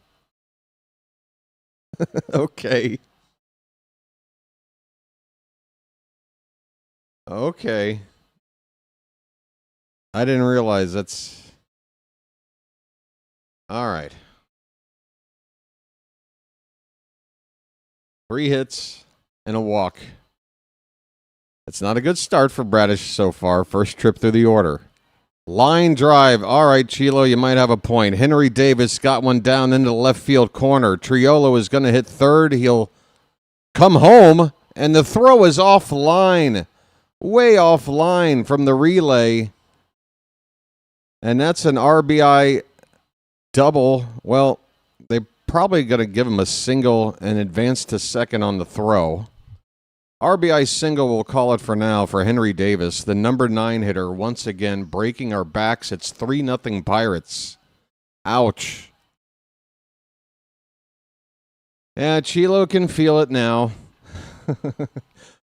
Okay. Okay. I didn't realize that's... All right. 3 hits and a walk. It's not a good start for Bradish so far. First trip through the order. Line drive. All right, Chilo, you might have a point. Henry Davis got one down into the left field corner. Triolo is going to hit third. He'll come home, and the throw is offline. Way offline from the relay. And that's an RBI double. Well, they're probably going to give him a single and advance to second on the throw. RBI single, we'll call it for now, for Henry Davis, the number 9 hitter, once again breaking our backs. It's 3-0 Pirates. Ouch. Yeah, Chilo can feel it now.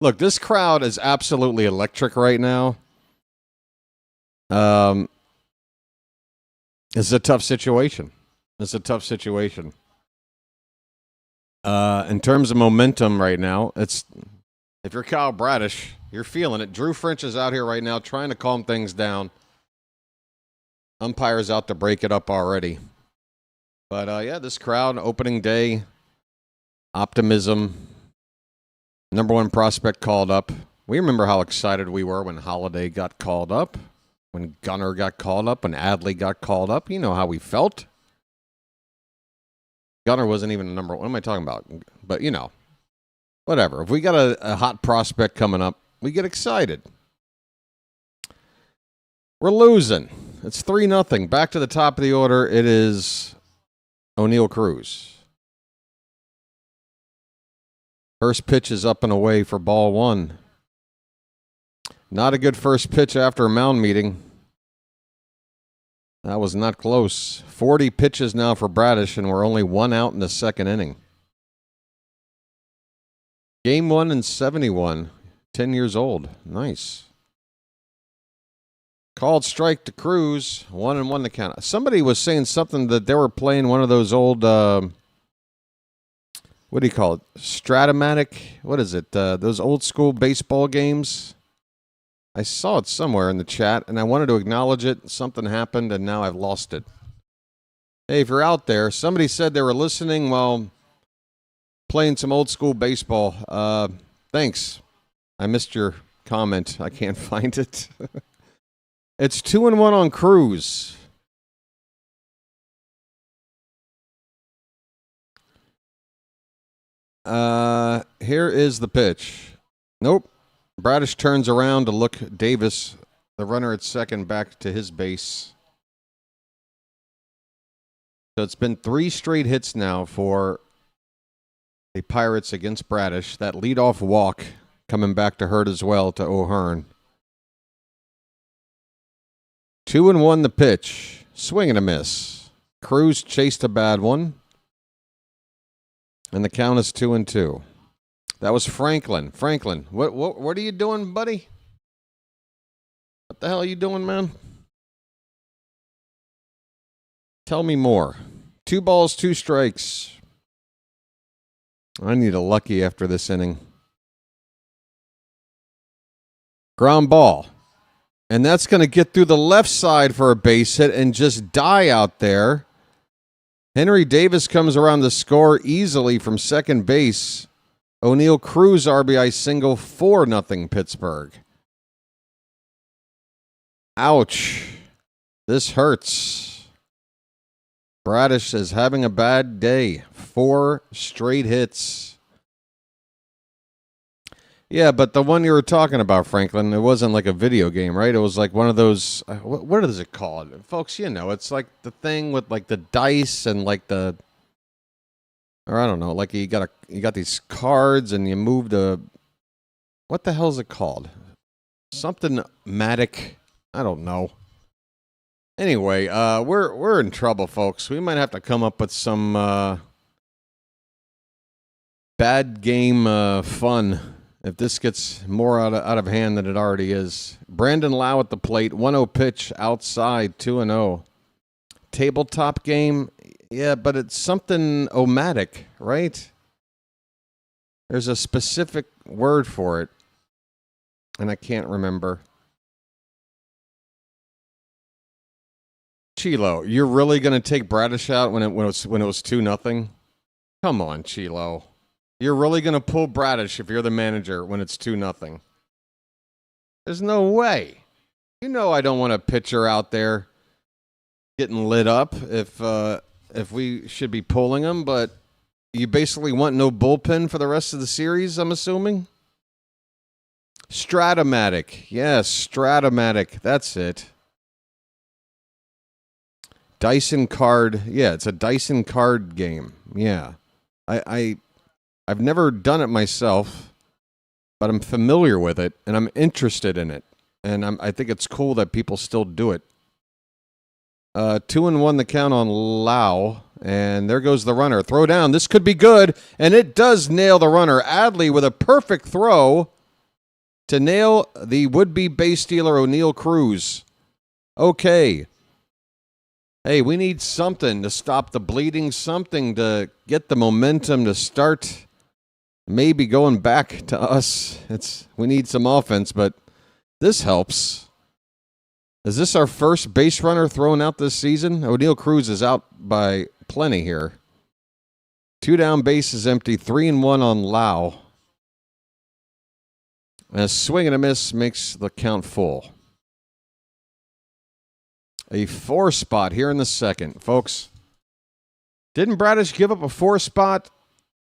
Look, this crowd is absolutely electric right now. It's a tough situation. In terms of momentum right now, if you're Kyle Bradish, you're feeling it. Drew French is out here right now trying to calm things down. Umpire's out to break it up already. But, yeah, this crowd, opening day, optimism, number 1 prospect called up. We remember how excited we were when Holiday got called up, when Gunnar got called up, when Adley got called up. You know how we felt. Gunnar wasn't even a number 1. What am I talking about? But, you know. Whatever. If we got a hot prospect coming up, we get excited. We're losing. It's 3-0. Back to the top of the order. It is Oneil Cruz. First pitch is up and away for ball 1. Not a good first pitch after a mound meeting. That was not close. 40 pitches now for Bradish, and we're only 1 out in the second inning. Game 1 and 71. 10 years old. Nice. Called strike to Cruz. 1-1 to count. Somebody was saying something that they were playing one of those old, what do you call it? Stratomatic? What is it? Those old school baseball games? I saw it somewhere in the chat, and I wanted to acknowledge it. Something happened, and now I've lost it. Hey, if you're out there, somebody said they were listening while playing some old school baseball. Thanks. I missed your comment. I can't find it. It's 2-1 on Cruz. Here is the pitch. Nope. Bradish turns around to look Davis, the runner at second, back to his base. So it's been 3 straight hits now for the Pirates against Bradish. That leadoff walk coming back to hurt as well to O'Hearn. 2-1 the pitch. Swing and a miss. Cruz chased a bad one. And the count is 2-2. That was Franklin. Franklin, what are you doing, buddy? What the hell are you doing, man? Tell me more. 2 balls, 2 strikes. I need a lucky after this inning. Ground ball. And that's going to get through the left side for a base hit and just die out there. Henry Davis comes around the score easily from second base. Oneil Cruz RBI single, 4-0 Pittsburgh. Ouch. This hurts. Bradish is having a bad day. 4 straight hits. Yeah, but the one you were talking about, Franklin, it wasn't like a video game, right? It was like one of those, what is it called? Folks, you know, it's like the thing with like the dice and like the, or I don't know, like you got these cards and you move the, what the hell is it called? Something Matic. I don't know. Anyway, we're in trouble, folks. We might have to come up with some bad game fun if this gets more out of hand than it already is. Brandon Lau at the plate, 1-0 pitch outside, 2-0. Tabletop game, yeah, but it's something omatic, right? There's a specific word for it, and I can't remember. Chilo, you're really going to take Bradish out when it was 2-0? Come on, Chilo. You're really going to pull Bradish if you're the manager when it's 2-0? There's no way. You know I don't want a pitcher out there getting lit up if we should be pulling him, but you basically want no bullpen for the rest of the series, I'm assuming? Stratomatic. Yes, Stratomatic. That's it. Dyson card. Yeah, it's a Dyson card game. Yeah. I've never done it myself, but I'm familiar with it, and I'm interested in it. And I think it's cool that people still do it. 2-1 the count on Lau, and there goes the runner. Throw down. This could be good, and it does nail the runner. Adley with a perfect throw to nail the would-be base stealer O'Neal Cruz. Okay. Hey, we need something to stop the bleeding, something to get the momentum to start maybe going back to us. We need some offense, but this helps. Is this our first base runner thrown out this season? O'Neal Cruz is out by plenty here. 2 down, base is empty, 3-1 on Lau. And a swing and a miss makes the count full. A 4 spot here in the second, folks. Didn't Bradish give up a 4 spot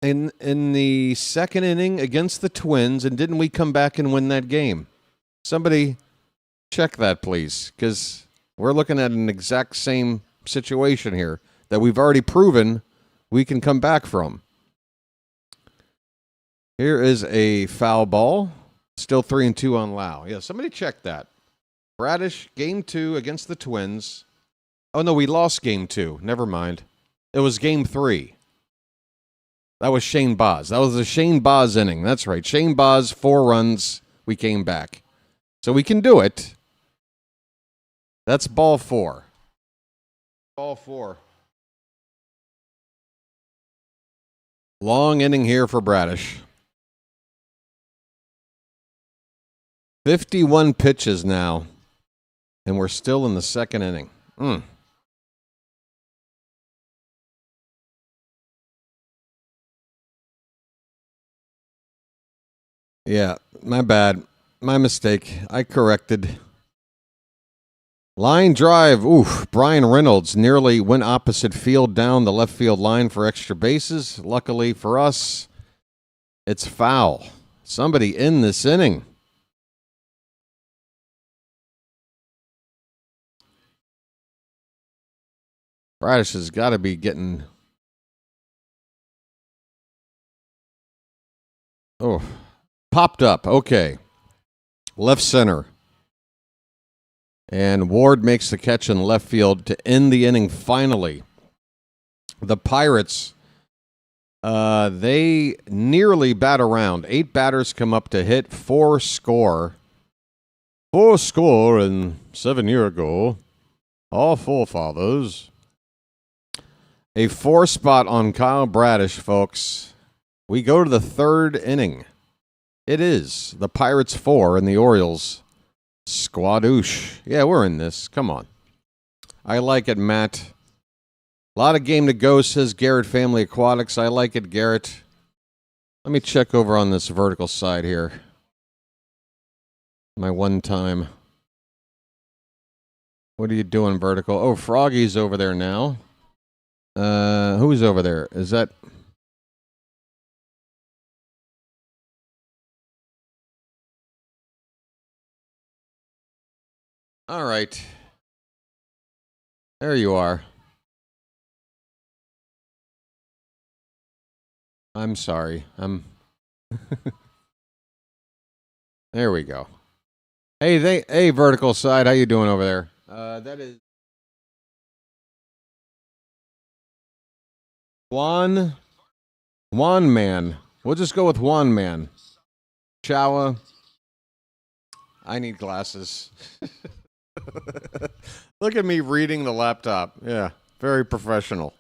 in the second inning against the Twins, and didn't we come back and win that game? Somebody check that, please, because we're looking at an exact same situation here that we've already proven we can come back from. Here is a foul ball. Still 3-2 on Lau. Yeah, somebody check that. Bradish, game 2 against the Twins. Oh, no, we lost game 2. Never mind. It was game 3. That was Shane Baz. That was the Shane Baz inning. That's right. Shane Baz, 4 runs. We came back. So we can do it. That's ball 4. Ball 4. Long inning here for Bradish. 51 pitches now. And we're still in the second inning. Yeah, my bad. My mistake. I corrected. Line drive. Oof. Brian Reynolds nearly went opposite field down the left field line for extra bases. Luckily for us, it's foul. Somebody in this inning. Bradish has got to be getting... Oh, popped up. Okay. Left center. And Ward makes the catch in left field to end the inning finally. The Pirates, they nearly bat around. 8 batters come up to hit, 4 score. 4 score and 7 years ago. All forefathers. A 4 spot on Kyle Bradish, folks. We go to the 3rd inning. It is the Pirates 4 and the Orioles squadoosh. Yeah, we're in this. Come on. I like it, Matt. A lot of game to go, says Garrett Family Aquatics. I like it, Garrett. Let me check over on this vertical side here. My one time. What are you doing, Vertical? Oh, Froggy's over there now. Who's over there? Is that... All right. There you are. I'm sorry. There we go. Hey, Vertical Side, how you doing over there? That is Juan Man. We'll just go with Juan Man. Chawa. I need glasses. Look at me reading the laptop. Yeah, very professional.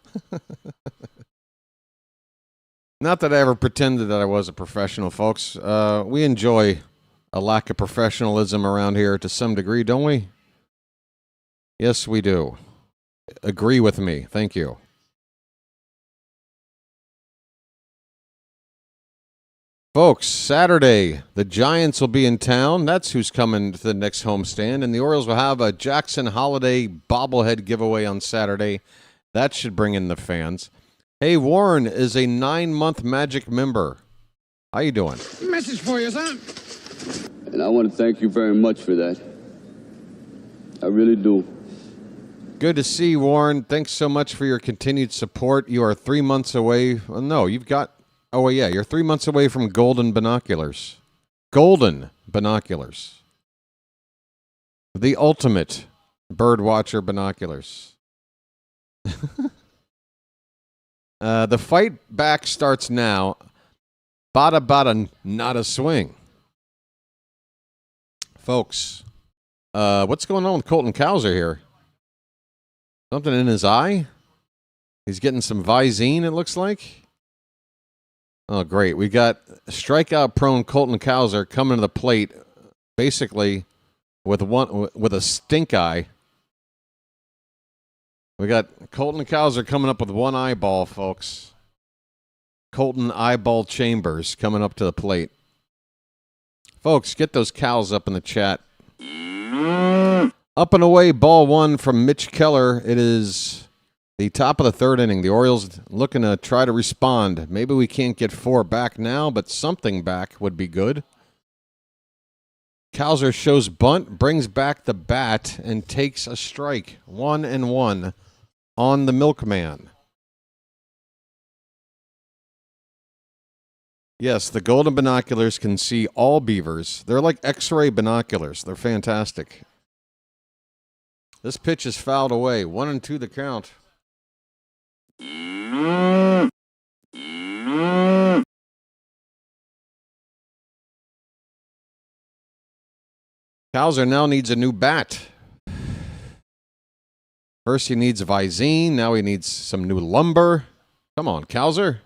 Not that I ever pretended that I was a professional, folks. We enjoy a lack of professionalism around here to some degree, don't we? Yes, we do. Agree with me. Thank you. Folks, Saturday, the Giants will be in town. That's who's coming to the next homestand. And the Orioles will have a Jackson Holiday bobblehead giveaway on Saturday. That should bring in the fans. Hey, Warren is a 9-month Magic member. How you doing? Message for you, son. And I want to thank you very much for that. I really do. Good to see you, Warren. Thanks so much for your continued support. You are 3 months away. Well, no, you've got... Oh, yeah, you're 3 months away from golden binoculars. Golden binoculars. The ultimate birdwatcher binoculars. The fight back starts now. Bada bada, not a swing. Folks, what's going on with Colton Cowser here? Something in his eye? He's getting some Visine, it looks like. Oh, great. We got strikeout-prone Colton Cowser coming to the plate, basically with a stink eye. We got Colton Cowser coming up with one eyeball, folks. Colton Eyeball Chambers coming up to the plate. Folks, get those cows up in the chat. Up and away, ball one from Mitch Keller. It is the top of the third inning. The Orioles looking to try to respond. Maybe we can't get 4 back now, but something back would be good. Cowser shows bunt, brings back the bat, and takes a strike. 1-1 on the Milkman. Yes, the golden binoculars can see all beavers. They're like X-ray binoculars. They're fantastic. This pitch is fouled away. 1-2 the count. Cowser now needs a new bat. First he needs Visine. Now he needs some new lumber. Come on, Cowser.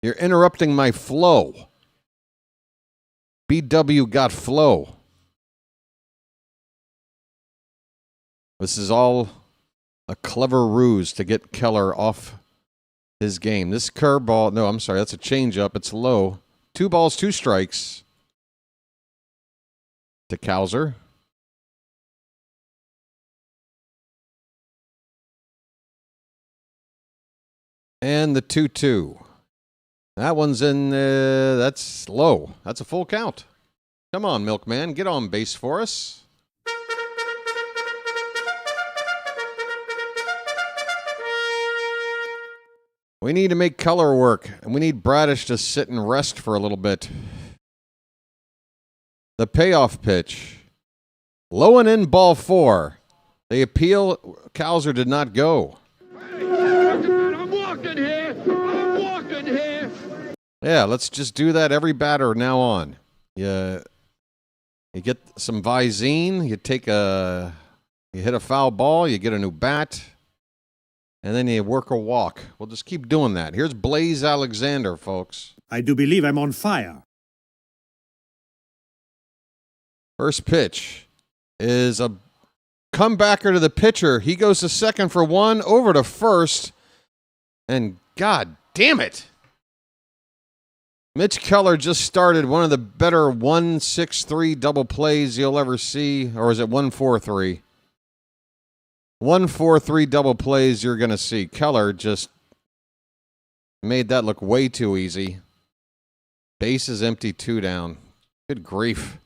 You're interrupting my flow. BW got flow. This is all a clever ruse to get Keller off his game. This curveball, no, I'm sorry, that's a changeup. It's low. 2 balls, 2 strikes to Cowser. And the 2-2. That one's in, that's low. That's a full count. Come on, Milkman, get on base for us. We need to make color work, and we need Bradish to sit and rest for a little bit. The payoff pitch. Low and in, ball 4. The appeal, Cowser did not go. I'm walking here. I'm walking here. Yeah, let's just do that every batter now on. You get some Visine, you hit a foul ball, you get a new bat, and then you work a walk. We'll just keep doing that. Here's Blaze Alexander, folks. I do believe I'm on fire. First pitch is a comebacker to the pitcher. He goes to second for 1, over to first, and God damn it. Mitch Keller just started one of the better 1-6-3 double plays you'll ever see, or is it 1-4-3? 1-4-3 double plays you're going to see. Keller just made that look way too easy. Base is empty, 2 down. Good grief.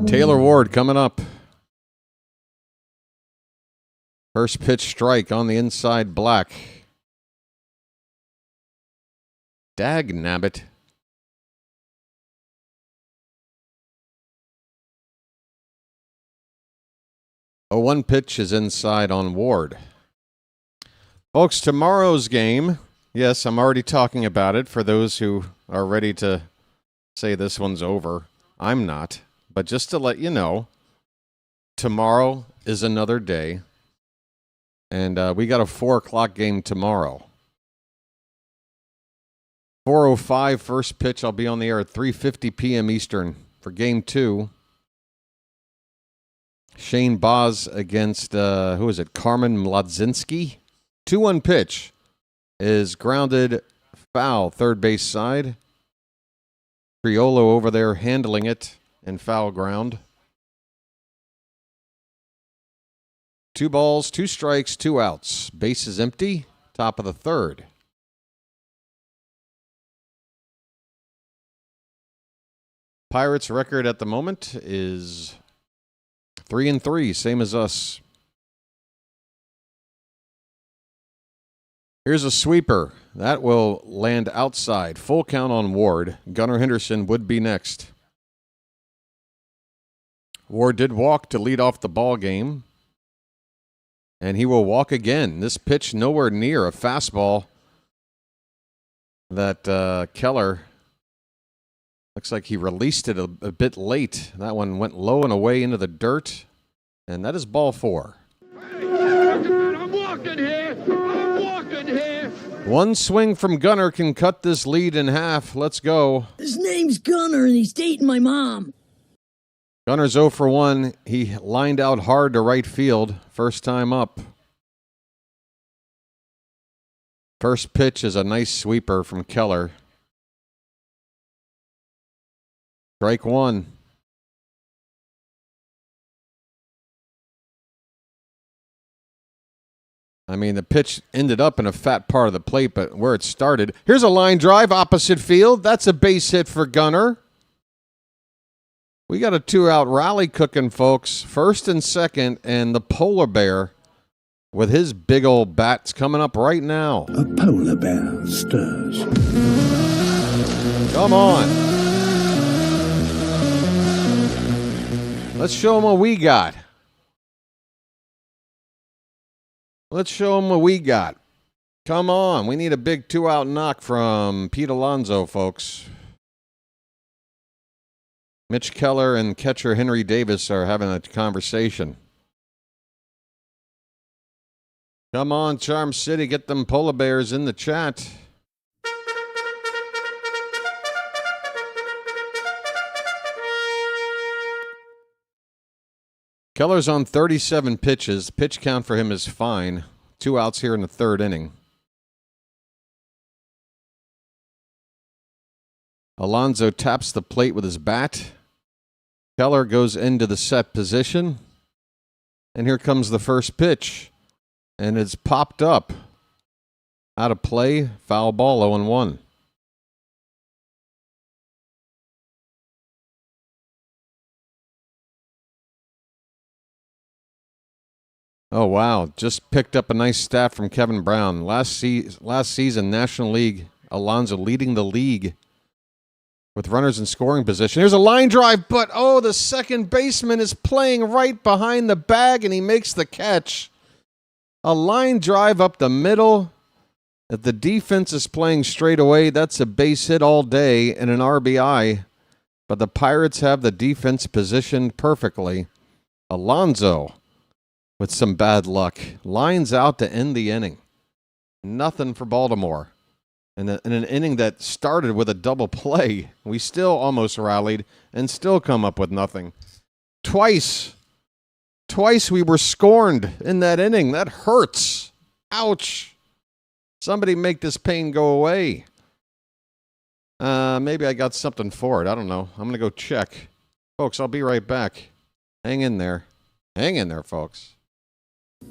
Taylor Ward coming up. First pitch strike on the inside black. Dag nabbit. 0-1 pitch is inside on Ward. Folks, tomorrow's game, yes, I'm already talking about it for those who are ready to say this one's over. I'm not. But just to let you know, tomorrow is another day. And we got a 4 o'clock game tomorrow. 4:05 first pitch. I'll be on the air at 3:50 p.m. Eastern for Game 2. Shane Boz against, who is it, Carmen Mladzinski? 2-1 pitch is grounded foul, third base side. Triolo over there handling it in foul ground. 2 balls, 2 strikes, 2 outs. Base is empty, top of the third. Pirates' record at the moment is 3-3, same as us. Here's a sweeper. That will land outside. Full count on Ward. Gunnar Henderson would be next. Ward did walk to lead off the ball game. And he will walk again. This pitch nowhere near a fastball that Keller, looks like he released it a bit late. That one went low and away into the dirt. And that is ball 4. I'm walking here. I'm walking here. One swing from Gunnar can cut this lead in half. Let's go. His name's Gunnar, and he's dating my mom. Gunnar's 0 for 1. He lined out hard to right field. First time up. First pitch is a nice sweeper from Keller. Strike 1. I mean, the pitch ended up in a fat part of the plate, but where it started. Here's a line drive opposite field. That's a base hit for Gunnar. We got a 2-out rally cooking, folks. First and second, and the polar bear with his big old bats coming up right now. A polar bear stirs. Come on. Let's show them what we got. Let's show them what we got. Come on. We need a big 2-out knock from Pete Alonso, folks. Mitch Keller and catcher Henry Davis are having a conversation. Come on, Charm City. Get them polar bears in the chat. Keller's on 37 pitches. Pitch count for him is fine. 2 outs here in the third inning. Alonso taps the plate with his bat. Keller goes into the set position. And here comes the first pitch. And it's popped up. Out of play. Foul ball, 0-1. Oh, wow. Just picked up a nice stat from Kevin Brown. Last season, National League, Alonso leading the league with runners in scoring position. Here's a line drive, but, oh, the second baseman is playing right behind the bag, and he makes the catch. A line drive up the middle. If the defense is playing straight away, that's a base hit all day and an RBI. But the Pirates have the defense positioned perfectly. Alonso, with some bad luck, lines out to end the inning. Nothing for Baltimore. And in an inning that started with a double play, we still almost rallied and still come up with nothing. Twice we were scorned in that inning. That hurts. Ouch. Somebody make this pain go away. Maybe I got something for it. I don't know. I'm going to go check. Folks, I'll be right back. Hang in there. Hang in there, folks. He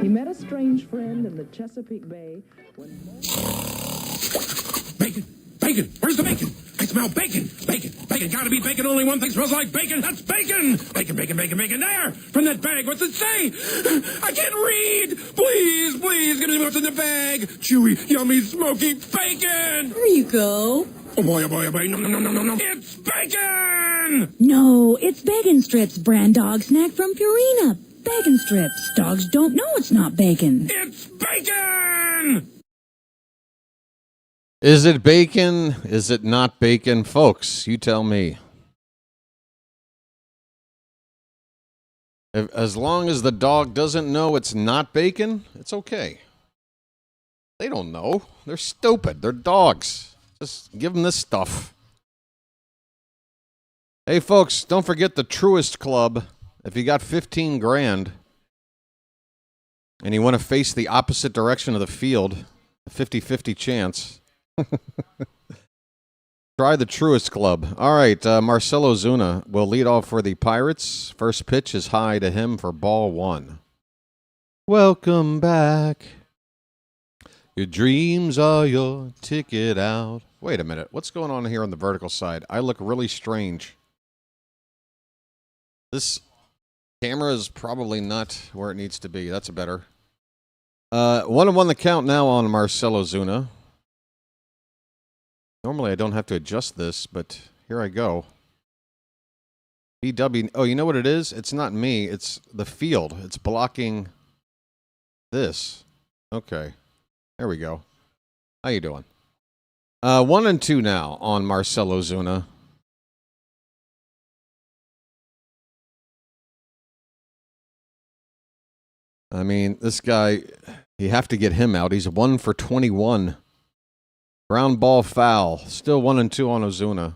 met a strange friend in the Chesapeake Bay when Bacon! Bacon! Where's the bacon? I smell bacon! Bacon! Bacon! Gotta be bacon! Only one thing smells like bacon! That's bacon! Bacon, bacon, bacon, bacon! There! From that bag! What's it say? I can't read! Please, please, give me what's in the bag! Chewy, yummy, smoky bacon! There you go. Oh boy, oh boy, oh boy! No, no, no, no, no, no! It's bacon! No, it's Bacon Strips, brand dog snack from Purina. Bacon Strips. Dogs don't know it's not bacon. It's bacon! Is it bacon? Is it not bacon? Folks, you tell me. As long as the dog doesn't know it's not bacon, it's okay. They don't know. They're stupid. They're dogs. Just give them this stuff. Hey, folks, don't forget the Truist Club. If you got 15 grand and you want to face the opposite direction of the field, a 50-50 chance. Try the Truist Club. All right, Marcell Ozuna will lead off for the Pirates. First pitch is high to him for ball one. Welcome back. Your dreams are your ticket out. Wait a minute. What's going on here on the vertical side? I look really strange. This camera is probably not where it needs to be. That's better. 1-1 the count now on Marcell Ozuna. Normally I don't have to adjust this, but here I go. BW. Oh, you know what it is? It's not me. It's the field. It's blocking this. Okay. There we go. How you doing? 1-2 now on Marcell Ozuna. I mean, this guy, you have to get him out. He's 1 for 21. Ground ball foul. Still 1-2 on Ozuna.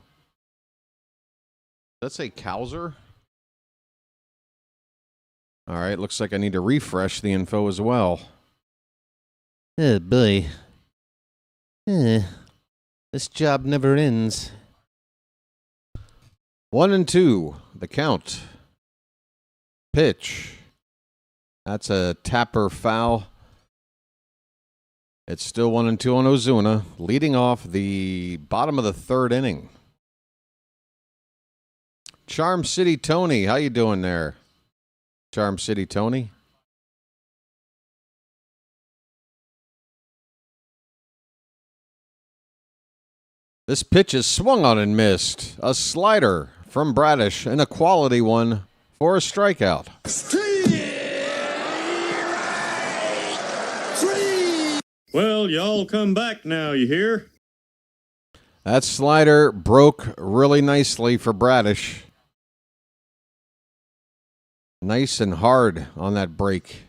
Does that say Cowser? All right, looks like I need to refresh the info as well. Oh, boy. This job never ends. 1-2, the count. Pitch. That's a tapper foul. It's still 1-2 on Ozuna, leading off the bottom of the third inning. Charm City Tony, how you doing there? Charm City Tony. This pitch is swung on and missed. A slider from Bradish, and a quality one for a strikeout. Well, y'all come back now, you hear? That slider broke really nicely for Bradish. Nice and hard on that break.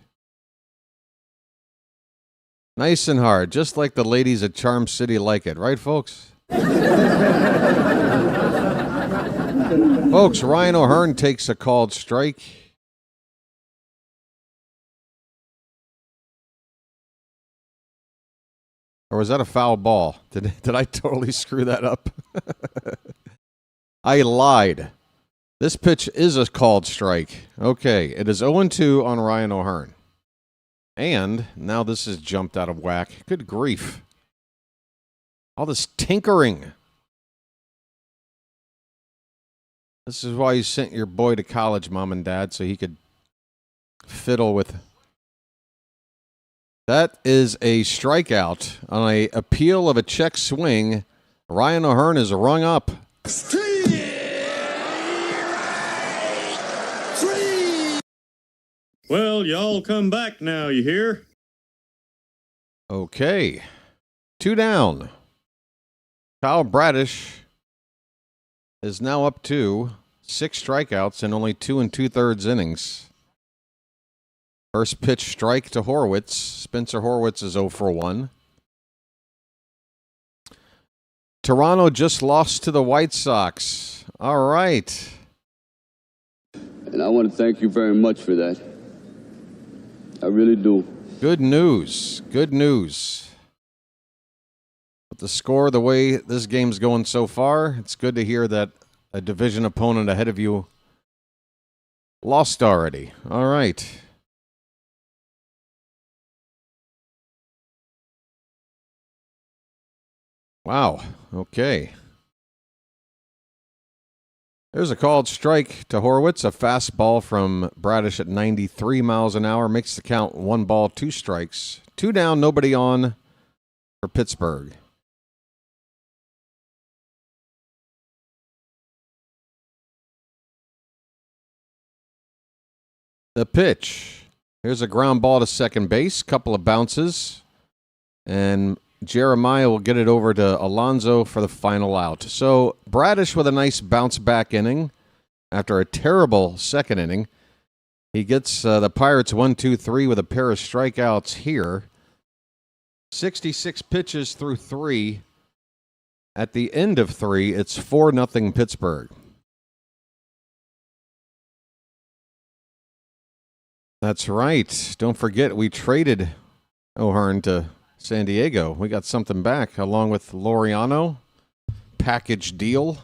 Nice and hard, just like the ladies at Charm City like it. Right, folks? Folks, Ryan O'Hearn takes a called strike. Or was that a foul ball? Did I totally screw that up? I lied. This pitch is a called strike. Okay, it is 0-2 on Ryan O'Hearn. And now this is jumped out of whack. Good grief. All this tinkering. This is why you sent your boy to college, Mom and Dad, so he could fiddle with. That is a strikeout on an appeal of a check swing. Ryan O'Hearn is rung up. Well, y'all come back now, you hear? Okay. 2 down. Kyle Bradish is now up to 6 strikeouts in only 2 2/3 innings. First pitch strike to Horwitz. Spencer Horwitz is 0 for 1. Toronto just lost to the White Sox. All right. And I want to thank you very much for that. I really do. Good news. Good news. But the score, the way this game's going so far, it's good to hear that a division opponent ahead of you lost already. All right. Wow. Okay. There's a called strike to Horwitz. A fastball from Bradish at 93 miles an hour makes the count 1 ball, 2 strikes. 2 down, nobody on for Pittsburgh. The pitch. Here's a ground ball to second base. Couple of bounces. And Jeremiah will get it over to Alonso for the final out. So Bradish with a nice bounce-back inning after a terrible second inning. He gets the Pirates 1-2-3 with a pair of strikeouts here. 66 pitches through 3. At the end of 3, it's 4-0 Pittsburgh. That's right. Don't forget, we traded O'Hearn to San Diego. We got something back along with Laureano. Package deal.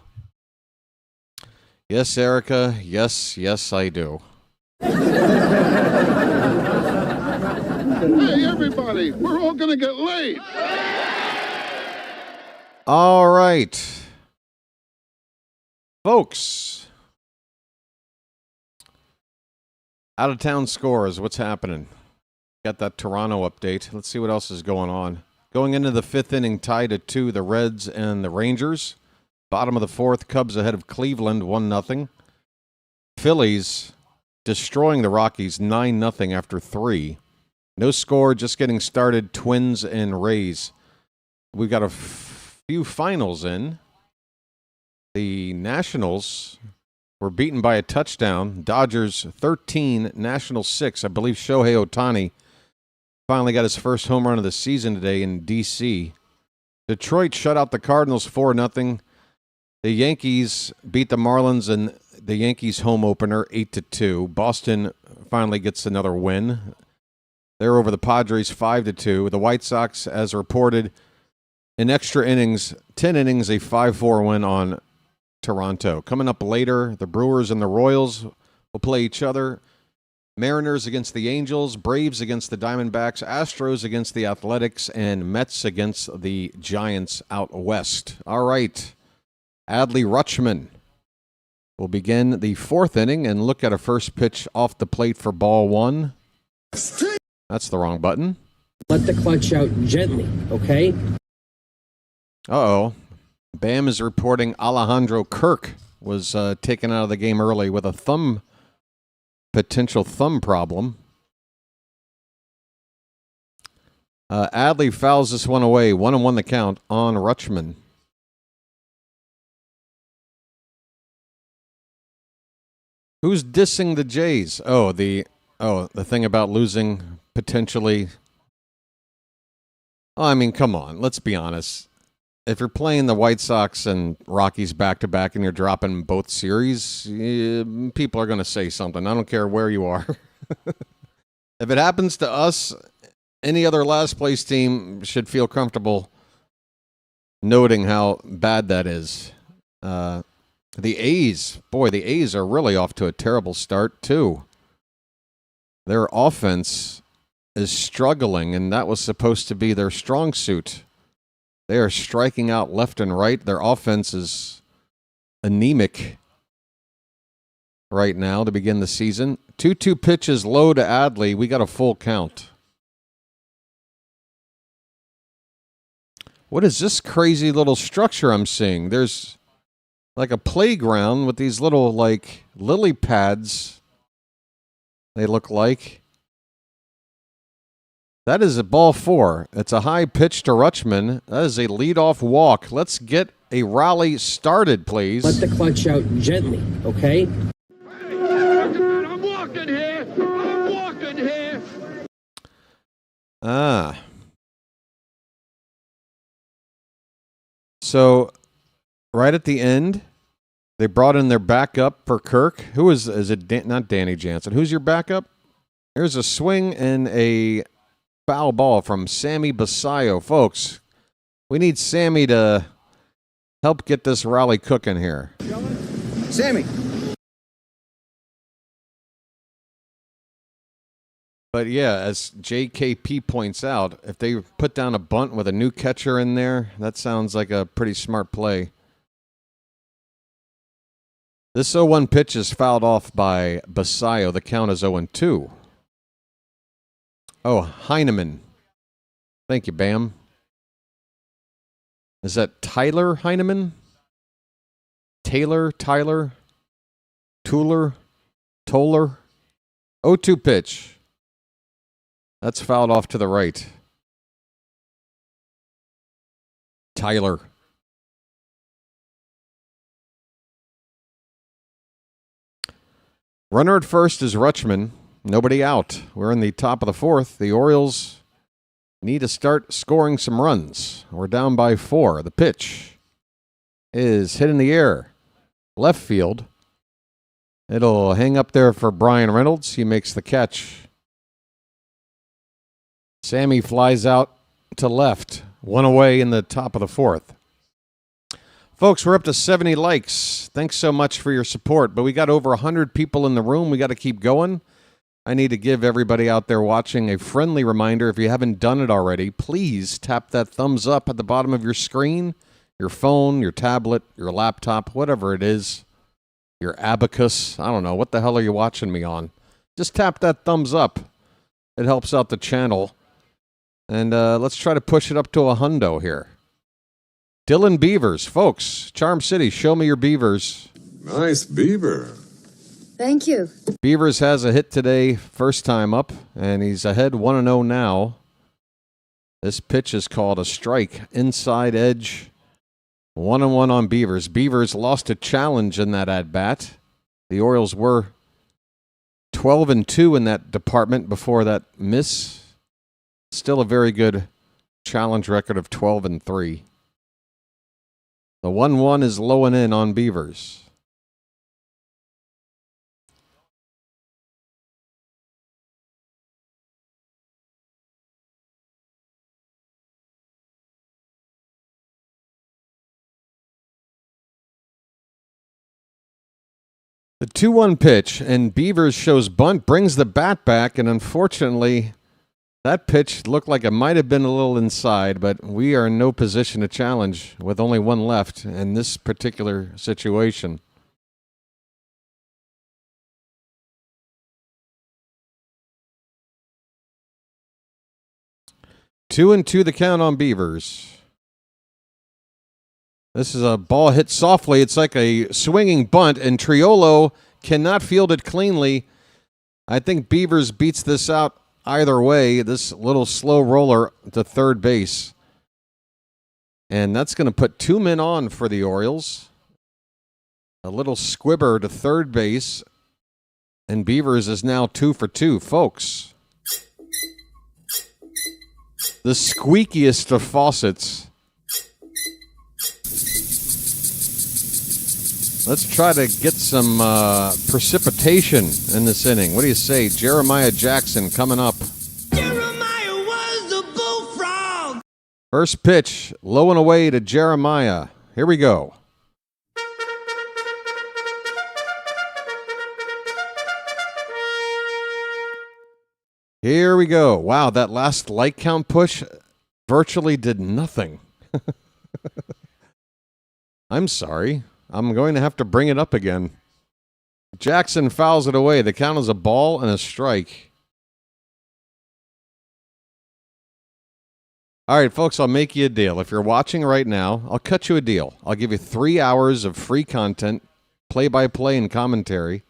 Yes, Erica. Yes, I do. Hey, everybody. We're all going to get laid. All right. Folks. Out-of-town scores. What's happening? Got that Toronto update. Let's see what else is going on. Going into the 5th inning, tied at 2, the Reds and the Rangers. Bottom of the 4th, Cubs ahead of Cleveland, 1-0. Phillies destroying the Rockies, 9-0 after 3. No score, just getting started, Twins and Rays. We've got a few finals in. The Nationals were beaten by a touchdown. Dodgers 13, Nationals 6. I believe Shohei Ohtani finally got his first home run of the season today in D.C. Detroit shut out the Cardinals 4-0. The Yankees beat the Marlins in the Yankees home opener 8-2. Boston finally gets another win. They're over the Padres 5-2. The White Sox, as reported, in extra innings, 10 innings, a 5-4 win on Toronto. Coming up later, the Brewers and the Royals will play each other. Mariners against the Angels, Braves against the Diamondbacks, Astros against the Athletics, and Mets against the Giants out west. All right. Adley Rutschman will begin the 4th inning and look at a first pitch off the plate for ball 1. That's the wrong button. Let the clutch out gently, okay? Uh-oh. Bam is reporting Alejandro Kirk was taken out of the game early with a potential thumb problem. Adley fouls this one away. 1-1 the count on Rutschman. Who's dissing the Jays? The thing about losing potentially. Oh, I mean, come on. Let's be honest. If you're playing the White Sox and Rockies back-to-back and you're dropping both series, people are going to say something. I don't care where you are. If it happens to us, any other last-place team should feel comfortable noting how bad that is. The A's, the A's are really off to a terrible start, too. Their offense is struggling, and that was supposed to be their strong suit. They are striking out left and right. Their offense is anemic right now to begin the season. 2-2 pitches low to Adley. We got a full count. What is this crazy little structure I'm seeing? There's like a playground with these little, like, lily pads, they look like. That is a ball 4. It's a high pitch to Rutschman. That is a leadoff walk. Let's get a rally started, please. Let the clutch out gently, okay? I'm walking here. I'm walking here. So right at the end, they brought in their backup for Kirk. Who is it? Not Danny Jansen. Who's your backup? Here's a swing and a foul ball from Sammy Basayo. Folks, we need Sammy to help get this rally cooking here. Sammy. But yeah, as JKP points out, if they put down a bunt with a new catcher in there, that sounds like a pretty smart play. This 0-1 pitch is fouled off by Basayo. The count is 0-2. Oh, Heineman. Thank you, Bam. Is that Tyler Heineman? Tyler? Toller? 0-2 pitch. That's fouled off to the right. Tyler. Runner at first is Rutschman. Nobody out. We're in the top of the fourth. The Orioles need to start scoring some runs. We're down by 4. The pitch is hit in the air. Left field. It'll hang up there for Brian Reynolds. He makes the catch. Sammy flies out to left. One away in the top of the fourth. Folks, we're up to 70 likes. Thanks so much for your support. But we got over 100 people in the room. We got to keep going. I need to give everybody out there watching a friendly reminder. If you haven't done it already, please tap that thumbs up at the bottom of your screen, your phone, your tablet, your laptop, whatever it is, your abacus. I don't know. What the hell are you watching me on? Just tap that thumbs up. It helps out the channel. And let's try to push it up to a hundo here. Dylan Beavers. Folks, Charm City, show me your Beavers. Nice beaver. Thank you. Beavers has a hit today, first time up, and he's ahead 1-0 now. This pitch is called a strike. Inside edge. 1-1 on Beavers. Beavers lost a challenge in that at-bat. The Orioles were 12-2 in that department before that miss. Still a very good challenge record of 12-3. The 1-1 is low and in on Beavers. The 2-1 pitch, and Beavers shows bunt, brings the bat back, and unfortunately, that pitch looked like it might have been a little inside, but we are in no position to challenge with only one left in this particular situation. Two and two the count on Beavers. This is a ball hit softly. It's like a swinging bunt, and Triolo cannot field it cleanly. I think Beavers beats this out either way. This little slow roller to third base. And that's going to put 2 men on for the Orioles. A little squibber to third base. And Beavers is now 2 for 2, folks. The squeakiest of faucets. Let's try to get some precipitation in this inning. What do you say? Jeremiah Jackson coming up. Jeremiah was the bullfrog. First pitch, low and away to Jeremiah. Here we go. Here we go. Wow, that last light count push virtually did nothing. I'm sorry. I'm going to have to bring it up again. Jackson fouls it away. The count is a ball and a strike. All right, folks, I'll make you a deal. If you're watching right now, I'll cut you a deal. I'll give you 3 hours of free content, play-by-play and commentary.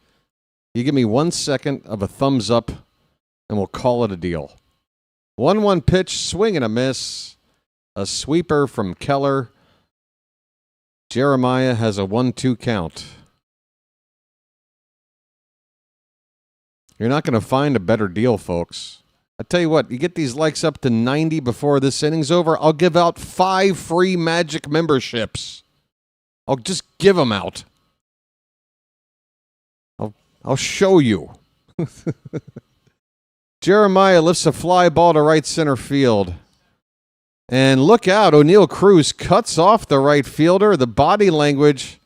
You give me 1 second of a thumbs up, and we'll call it a deal. 1-1 pitch, swing and a miss. A sweeper from Keller. Jeremiah has a 1-2 count. You're not going to find a better deal, folks. I tell you what, you get these likes up to 90 before this inning's over, I'll give out 5 free Magic memberships. I'll just give them out. I'll show you. Jeremiah lifts a fly ball to right center field. And look out, O'Neal Cruz cuts off the right fielder. The body language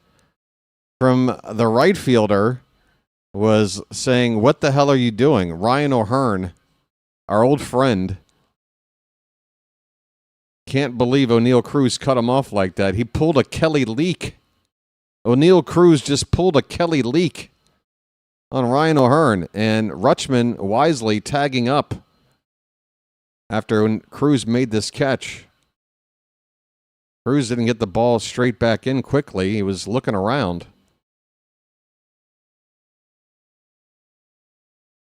from the right fielder was saying, "What the hell are you doing?" Ryan O'Hearn, our old friend, can't believe O'Neal Cruz cut him off like that. He pulled a Kelly leak. O'Neal Cruz just pulled a Kelly leak on Ryan O'Hearn, and Rutschman wisely tagging up after Cruz made this catch. Cruz didn't get the ball straight back in quickly. He was looking around.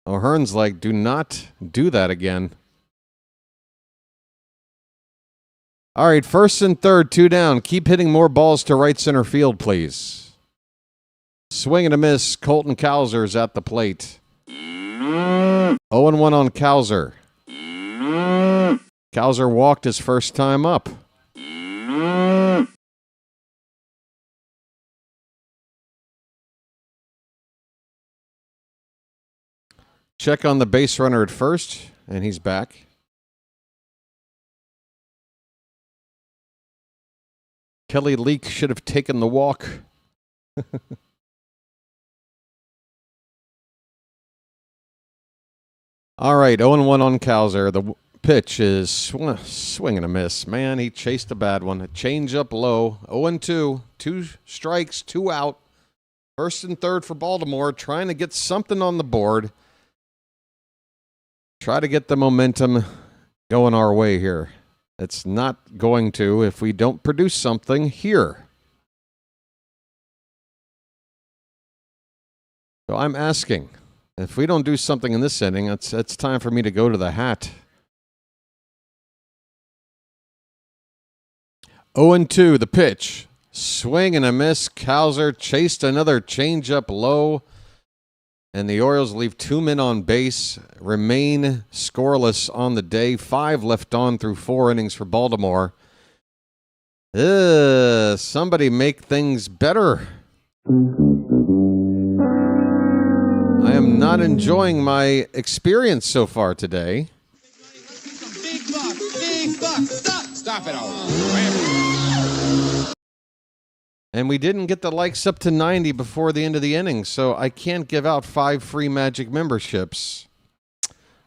O'Hearn's like, do not do that again. All right, first and third, 2 down. Keep hitting more balls to right center field, please. Swing and a miss. Colton Cowser's at the plate. 0-1 on Cowser. Cowser walked his first time up. Check on the base runner at first, and he's back. Kelly Leak should have taken the walk. All right, 0-1 on Cowser. The pitch is swing and a miss. Man, he chased a bad one. A change up low. 0-2. 2 strikes, 2 out. First and third for Baltimore, trying to get something on the board. Try to get the momentum going our way here. It's not going to if we don't produce something here. So I'm asking, if we don't do something in this inning, it's time for me to go to the hat. 0-2, the pitch. Swing and a miss. Cowser chased another changeup low. And the Orioles leave 2 men on base, remain scoreless on the day. 5 left on through 4 innings for Baltimore. Somebody make things better. I am not enjoying my experience so far today. Big buck, stop it all. And we didn't get the likes up to 90 before the end of the inning, so I can't give out 5 free Magic memberships.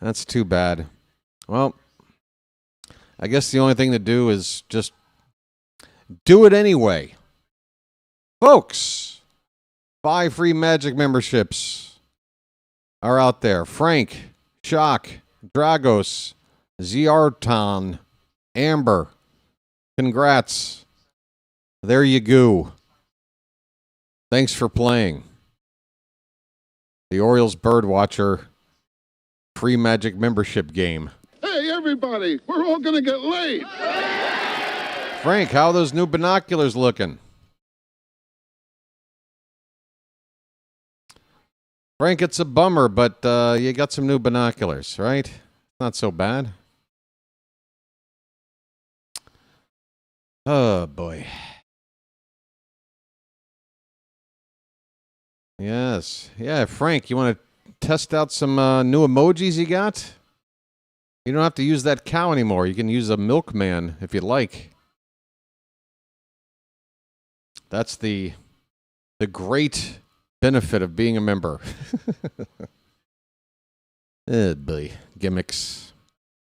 That's too bad. Well, I guess the only thing to do is just do it anyway. Folks, 5 free Magic memberships are out there. Frank, Shock, Dragos, Ziarton, Amber. Congrats. There you go. Thanks for playing. The Orioles BirdWatcher free Magic membership game. Hey, everybody, we're all going to get laid. Frank, how are those new binoculars looking? Frank, it's a bummer, but you got some new binoculars, right? Not so bad. Oh, boy. Yes. Yeah, Frank, you want to test out some new emojis you got? You don't have to use that cow anymore. You can use a milkman if you like. That's the great benefit of being a member. Boy, gimmicks.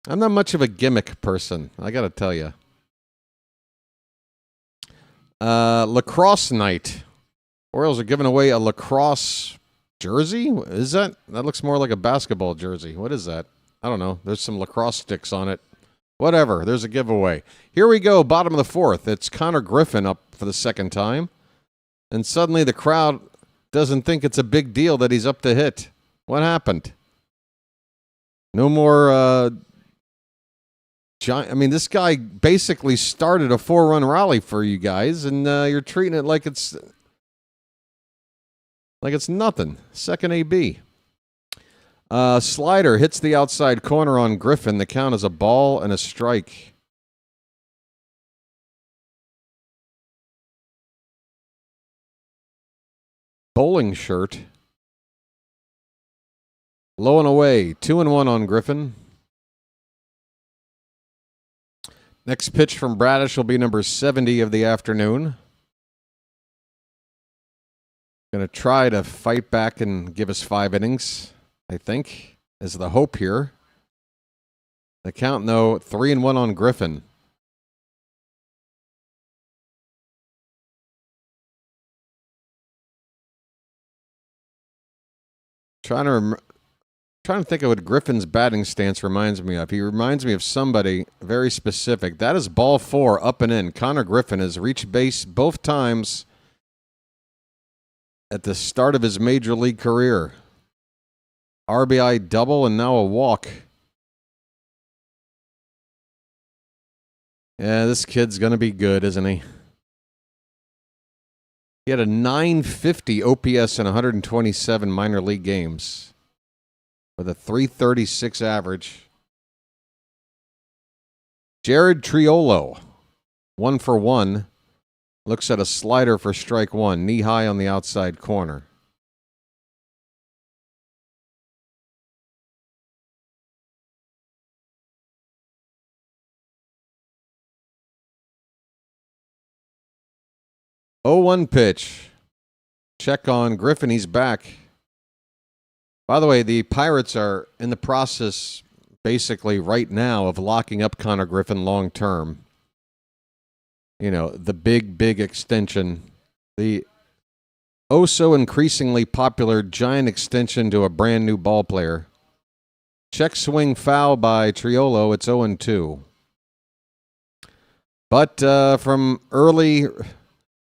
I'm not much of a gimmick person, I got to tell you. Lacrosse night. Orioles are giving away a lacrosse jersey? Is that? That looks more like a basketball jersey. What is that? I don't know. There's some lacrosse sticks on it. Whatever. There's a giveaway. Here we go. Bottom of the 4th. It's Konnor Griffin up for the second time. And suddenly the crowd doesn't think it's a big deal that he's up to hit. What happened? No more... I mean, this guy basically started a 4-run rally for you guys, and you're treating it like it's nothing. Second AB. Slider hits the outside corner on Griffin. The count is a ball and a strike. Bowling shirt. Low and away. 2-1 on Griffin. Next pitch from Bradish will be number 70 of the afternoon. Going to try to fight back and give us 5 innings, I think, is the hope here. The count, though, 3-1 on Griffin. Trying to think of what Griffin's batting stance reminds me of. He reminds me of somebody very specific. That is ball 4, up and in. Konnor Griffin has reached base both times at the start of his major league career. RBI double and now a walk. Yeah, this kid's going to be good, isn't he? He had a .950 OPS in 127 minor league games with a .336 average. Jared Triolo, 1-for-1. Looks at a slider for strike 1, knee high on the outside corner. Oh, 1 pitch. Check on Griffin. He's back. By the way, the Pirates are in the process, basically right now, of locking up Konnor Griffin long term. You know, the big extension. The so increasingly popular giant extension to a brand new ball player. Check swing foul by Triolo. It's 0-2. But from early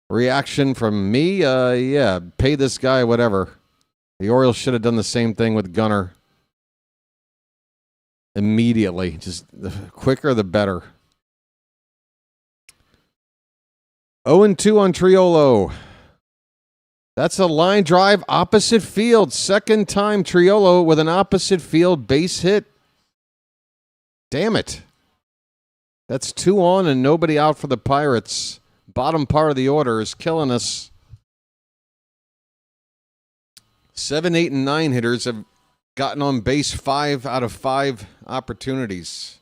reaction from me, yeah, pay this guy whatever. The Orioles should have done the same thing with Gunnar immediately. Just the quicker, the better. 0-2 on Triolo. That's a line drive opposite field. Second time Triolo with an opposite field base hit. Damn it. That's 2 on and nobody out for the Pirates. Bottom part of the order is killing us. 7, 8, and 9 hitters have gotten on base 5 out of 5 opportunities.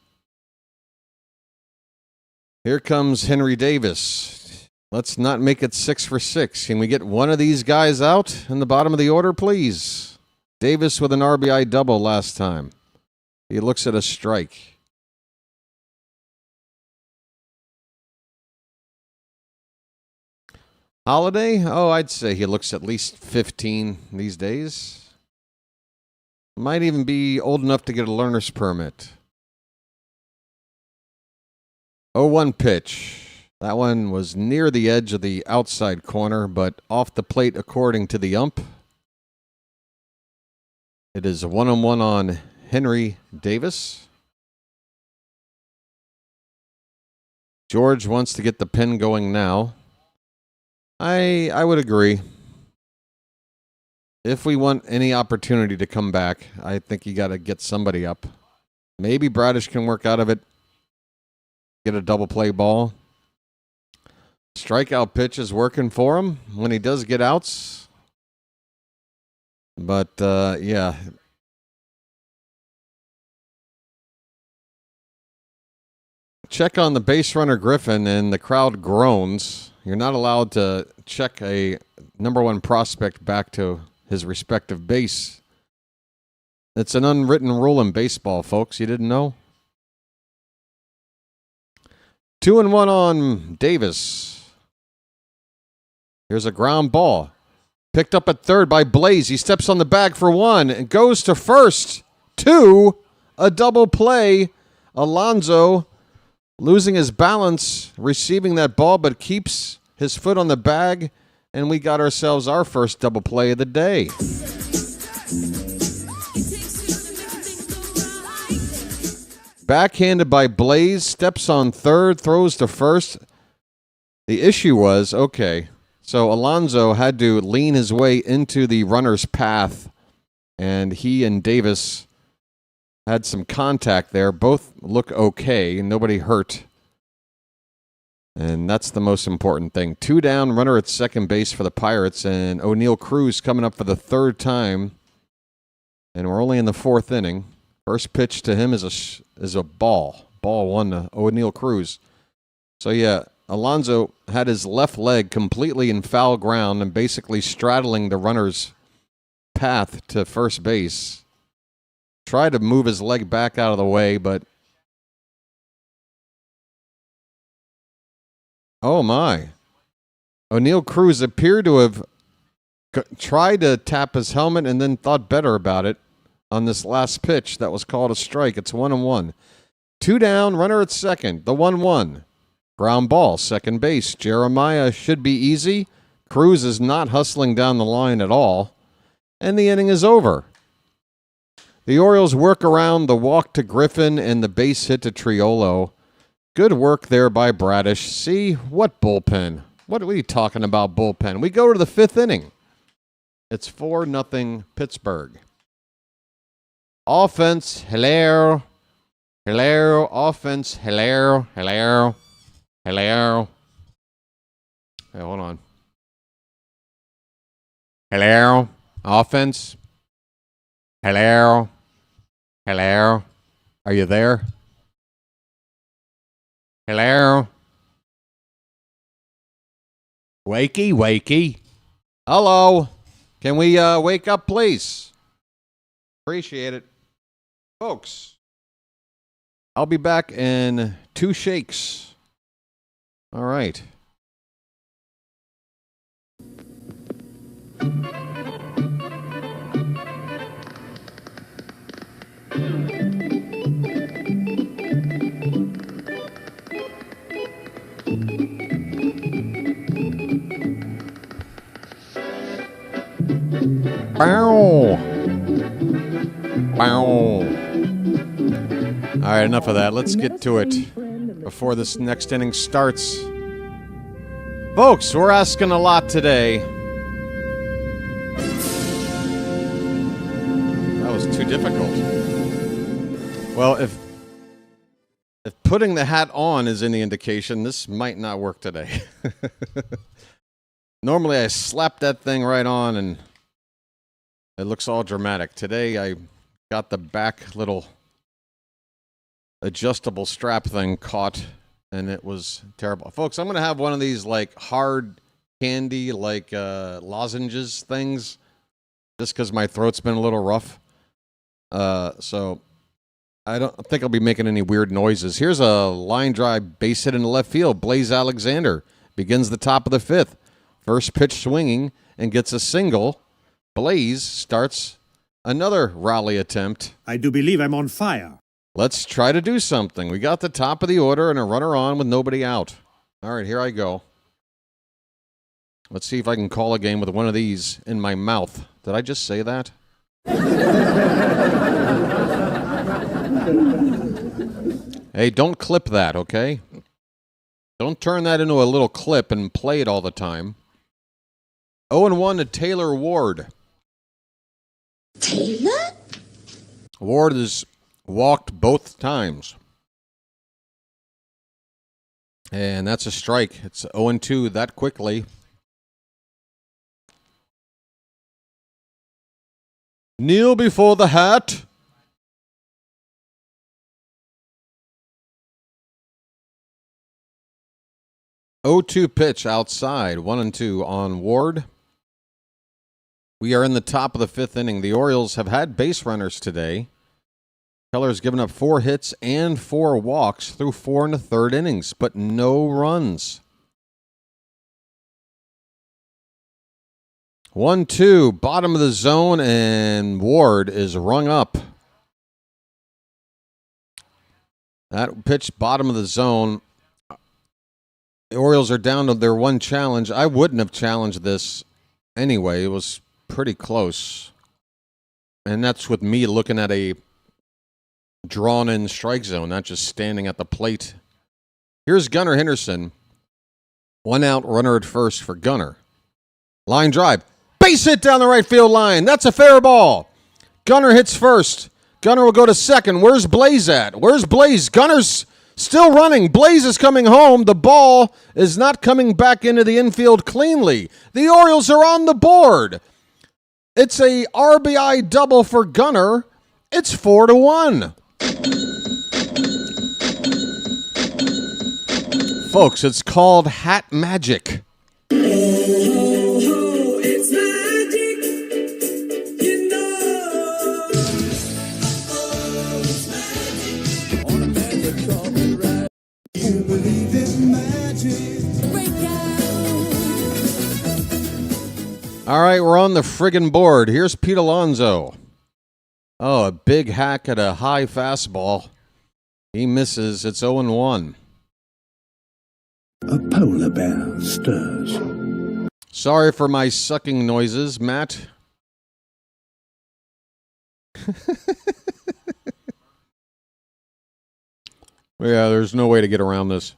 Here comes Henry Davis. Let's not make it 6 for 6. Can we get one of these guys out in the bottom of the order, please? Davis with an RBI double last time. He looks at a strike. Holiday? Oh, I'd say he looks at least 15 these days. Might even be old enough to get a learner's permit. 0-1 pitch. That one was near the edge of the outside corner, but off the plate according to the ump. It is 1-1 on Henry Davis. George wants to get the pen going now. I would agree. If we want any opportunity to come back, I think you got to get somebody up. Maybe Bradish can work out of it. Get a double play ball. Strikeout pitch is working for him when he does get outs. But, yeah. Check on the base runner Griffin, and the crowd groans. You're not allowed to check a number 1 prospect back to his respective base. It's an unwritten rule in baseball, folks. You didn't know? 2-1 on Davis. Here's a ground ball. Picked up at third by Blaze. He steps on the bag for 1 and goes to first. 2, a double play. Alonso losing his balance, receiving that ball, but keeps his foot on the bag, and we got ourselves our first double play of the day. Backhanded by Blaze, steps on third, throws to first. The issue was, okay, so Alonso had to lean his way into the runner's path and he and Davis had some contact there. Both look okay. Nobody hurt. And that's the most important thing. 2 down, runner at second base for the Pirates, and O'Neal Cruz coming up for the 3rd time. And we're only in the 4th inning. First pitch to him is a ball. Ball 1 to O'Neal Cruz. So, yeah, Alonso had his left leg completely in foul ground and basically straddling the runner's path to first base. Tried to move his leg back out of the way, but oh my. O'Neal Cruz appeared to have tried to tap his helmet and then thought better about it on this last pitch that was called a strike. It's 1-1. 2 down, runner at second, the 1-1. Ground ball, second base. Jeremiah should be easy. Cruz is not hustling down the line at all. And the inning is over. The Orioles work around the walk to Griffin and the base hit to Triolo. Good work there by Bradish. See, what bullpen? What are you talking about, bullpen? We go to the 5th inning. It's 4-0 Pittsburgh. Offense, hello. Hello. Offense, hello. Hello. Hello. Hey, hold on. Hello. Offense. Hello. Hello. Are you there? Hello. Wakey, wakey. Hello. Can we wake up, please? Appreciate it. Folks, I'll be back in 2 shakes. All right. Bow. Bow. All right, enough of that. Let's get to it before this next inning starts. Folks, we're asking a lot today. That was too difficult. Well, if putting the hat on is any indication, this might not work today. Normally I slap that thing right on and it looks all dramatic. Today I got the back little adjustable strap thing caught and it was terrible. Folks, I'm going to have one of these like hard candy, like lozenges things, just because my throat's been a little rough. So I don't think I'll be making any weird noises. Here's a line drive base hit in the left field. Blaze Alexander begins the top of the 5th. First pitch swinging and gets a single. Blaze starts another rally attempt. I do believe I'm on fire. Let's try to do something. We got the top of the order and a runner on with nobody out. All right, here I go. Let's see if I can call a game with one of these in my mouth. Did I just say that? Hey, don't clip that, okay? Don't turn that into a little clip and play it all the time. 0-1 to Taylor Ward. Taylor? Ward has walked both times. And that's a strike. It's 0-2 that quickly. Kneel before the hat. (0-2) pitch outside. 1-2 on Ward. We are in the top of the 5th inning. The Orioles have had base runners today. Keller's given up 4 hits and 4 walks through 4 1/3 innings, but no runs. 1-2, bottom of the zone, and Ward is rung up. That pitch, bottom of the zone. The Orioles are down to their one challenge. I wouldn't have challenged this anyway. It was pretty close. And that's with me looking at a drawn-in strike zone, not just standing at the plate. Here's Gunnar Henderson. 1 out, runner at first for Gunnar. Line drive. Base hit down the right field line. That's a fair ball. Gunnar hits first. Gunnar will go to second. Where's Blaze at? Where's Blaze? Gunner's still running. Blaze is coming home. The ball is not coming back into the infield cleanly. The Orioles are on the board. It's a RBI double for Gunnar. It's 4-1. Folks, it's called hat magic. It's magic, you know. You believe in magic. All right, we're on the friggin' board. Here's Pete Alonso. Oh, a big hack at a high fastball. He misses. It's 0-1. A polar bear stirs. Sorry for my sucking noises, Matt. Yeah, there's no way to get around this.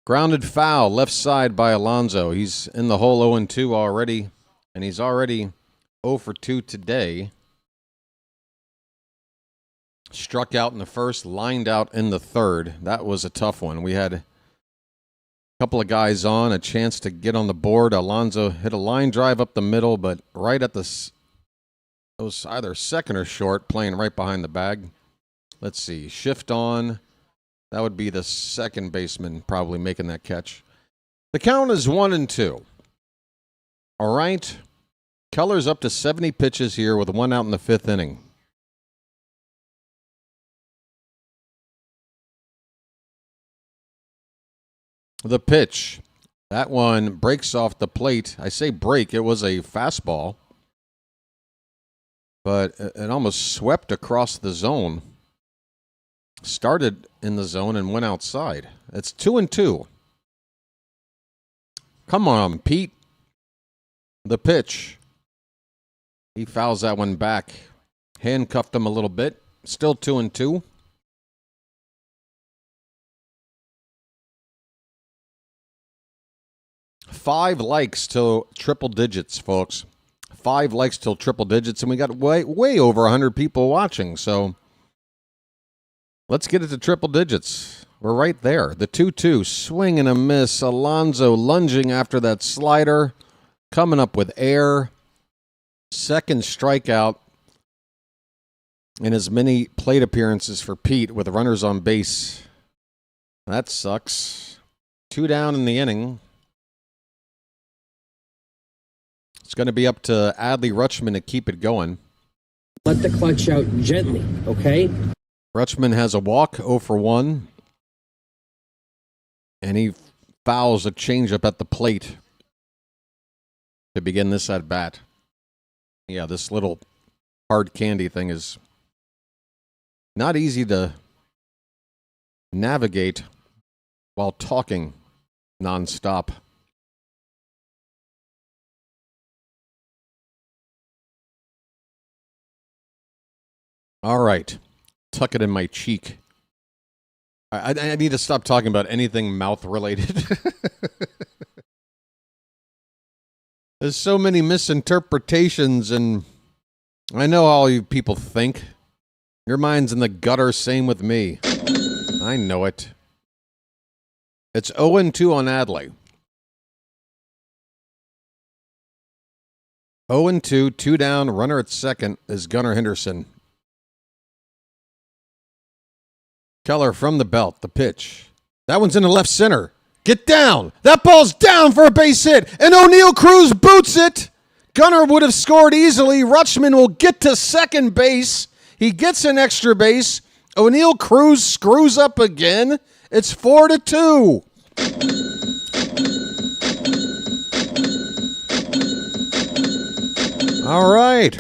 Grounded foul, left side by Alonso. He's in the hole 0-2 already, and he's already 0 for 2 today. Struck out in the first, lined out in the third. That was a tough one. We had a couple of guys on, a chance to get on the board. Alonso hit a line drive up the middle, but right at it was either second or short, playing right behind the bag. Let's see, shift on. That would be the second baseman probably making that catch. The count is 1-2. All right. Keller's up to 70 pitches here with 1 out in the 5th inning. The pitch. That one breaks off the plate. I say break. It was a fastball. But it almost swept across the zone. Started in the zone and went outside. It's 2-2. Come on, Pete. The pitch. He fouls that one back. Handcuffed him a little bit. Still 2-2. Five likes till triple digits, folks. 5 likes till triple digits, and we got way over 100 people watching, so let's get it to triple digits. We're right there. The 2-2, swing and a miss. Alonso lunging after that slider, coming up with air. Second strikeout in as many plate appearances for Pete with runners on base. That sucks. 2 down in the inning. It's going to be up to Adley Rutschman to keep it going. Let the clutch out gently, okay? Rutschman has a walk, 0 for 1. And he fouls a changeup at the plate to begin this at bat. Yeah, this little hard candy thing is not easy to navigate while talking nonstop. All right. Tuck it in my cheek. I need to stop talking about anything mouth-related. There's so many misinterpretations, and I know all you people think. Your mind's in the gutter, same with me. I know it. It's 0-2 on Adley. 0-2, 2 down, runner at second is Gunnar Henderson. Keller from the belt, the pitch. That one's in the left center. Get down. That ball's down for a base hit. And O'Neill Cruz boots it. Gunnar would have scored easily. Rutschman will get to second base. He gets an extra base. O'Neill Cruz screws up again. It's 4-2. All right.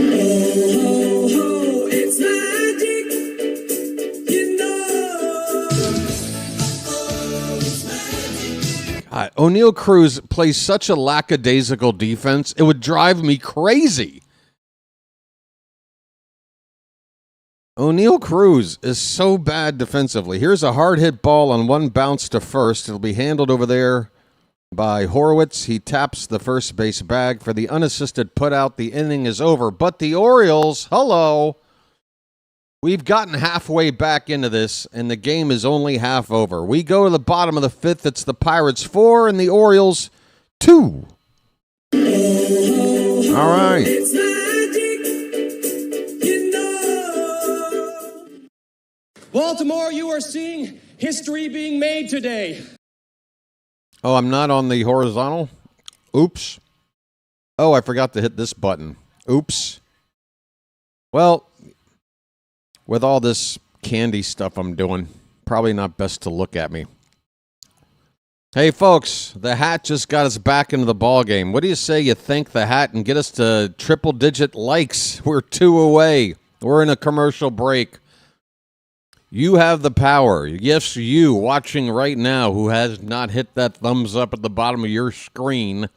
It's magic, you know. God, O'Neill Cruz plays such a lackadaisical defense. It would drive me crazy. O'Neill Cruz is so bad defensively. Here's a hard hit ball on one bounce to first. It'll be handled over there by Horwitz. He taps the first base bag for the unassisted putout. The inning is over. But the Orioles, hello, We've gotten halfway back into this, and the game is only half over. We go to the bottom of the fifth. It's the Pirates 4 and the Orioles 2. All right. Baltimore, you are seeing history being made today. Oh, I'm not on the horizontal? Oops. Oh, I forgot to hit this button. Oops. Well, with all this candy stuff I'm doing, probably not best to look at me. Hey, folks, the hat just got us back into the ball game. What do you say you thank the hat and get us to triple-digit likes? We're 2 away. We're in a commercial break. You have the power. Yes, you watching right now who has not hit that thumbs up at the bottom of your screen.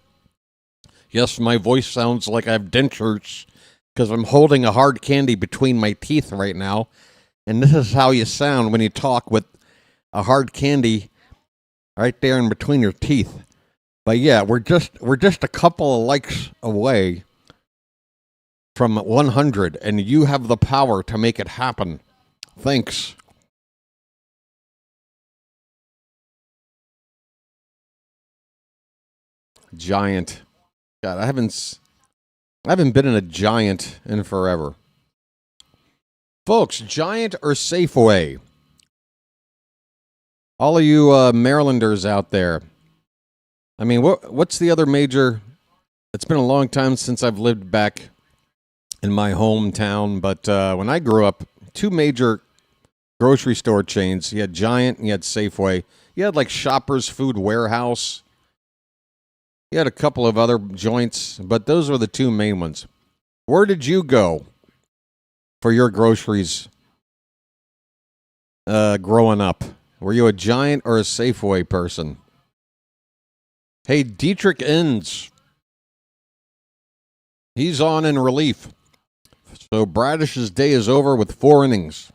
Yes, my voice sounds like I have dentures because I'm holding a hard candy between my teeth right now. And this is how you sound when you talk with a hard candy right there in between your teeth. But yeah, we're just a couple of likes away from 100, and you have the power to make it happen. Thanks. Giant. God, I haven't been in a Giant in forever. Folks, Giant or Safeway? All of you Marylanders out there. I mean, what's the other major? It's been a long time since I've lived back in my hometown, but when I grew up, 2 major grocery store chains. You had Giant and you had Safeway. You had like Shoppers Food Warehouse. You had a couple of other joints, but those were the 2 main ones. Where did you go for your groceries growing up? Were you a Giant or a Safeway person? Hey, Dietrich Inns. He's on in relief. So Bradish's day is over with 4 innings.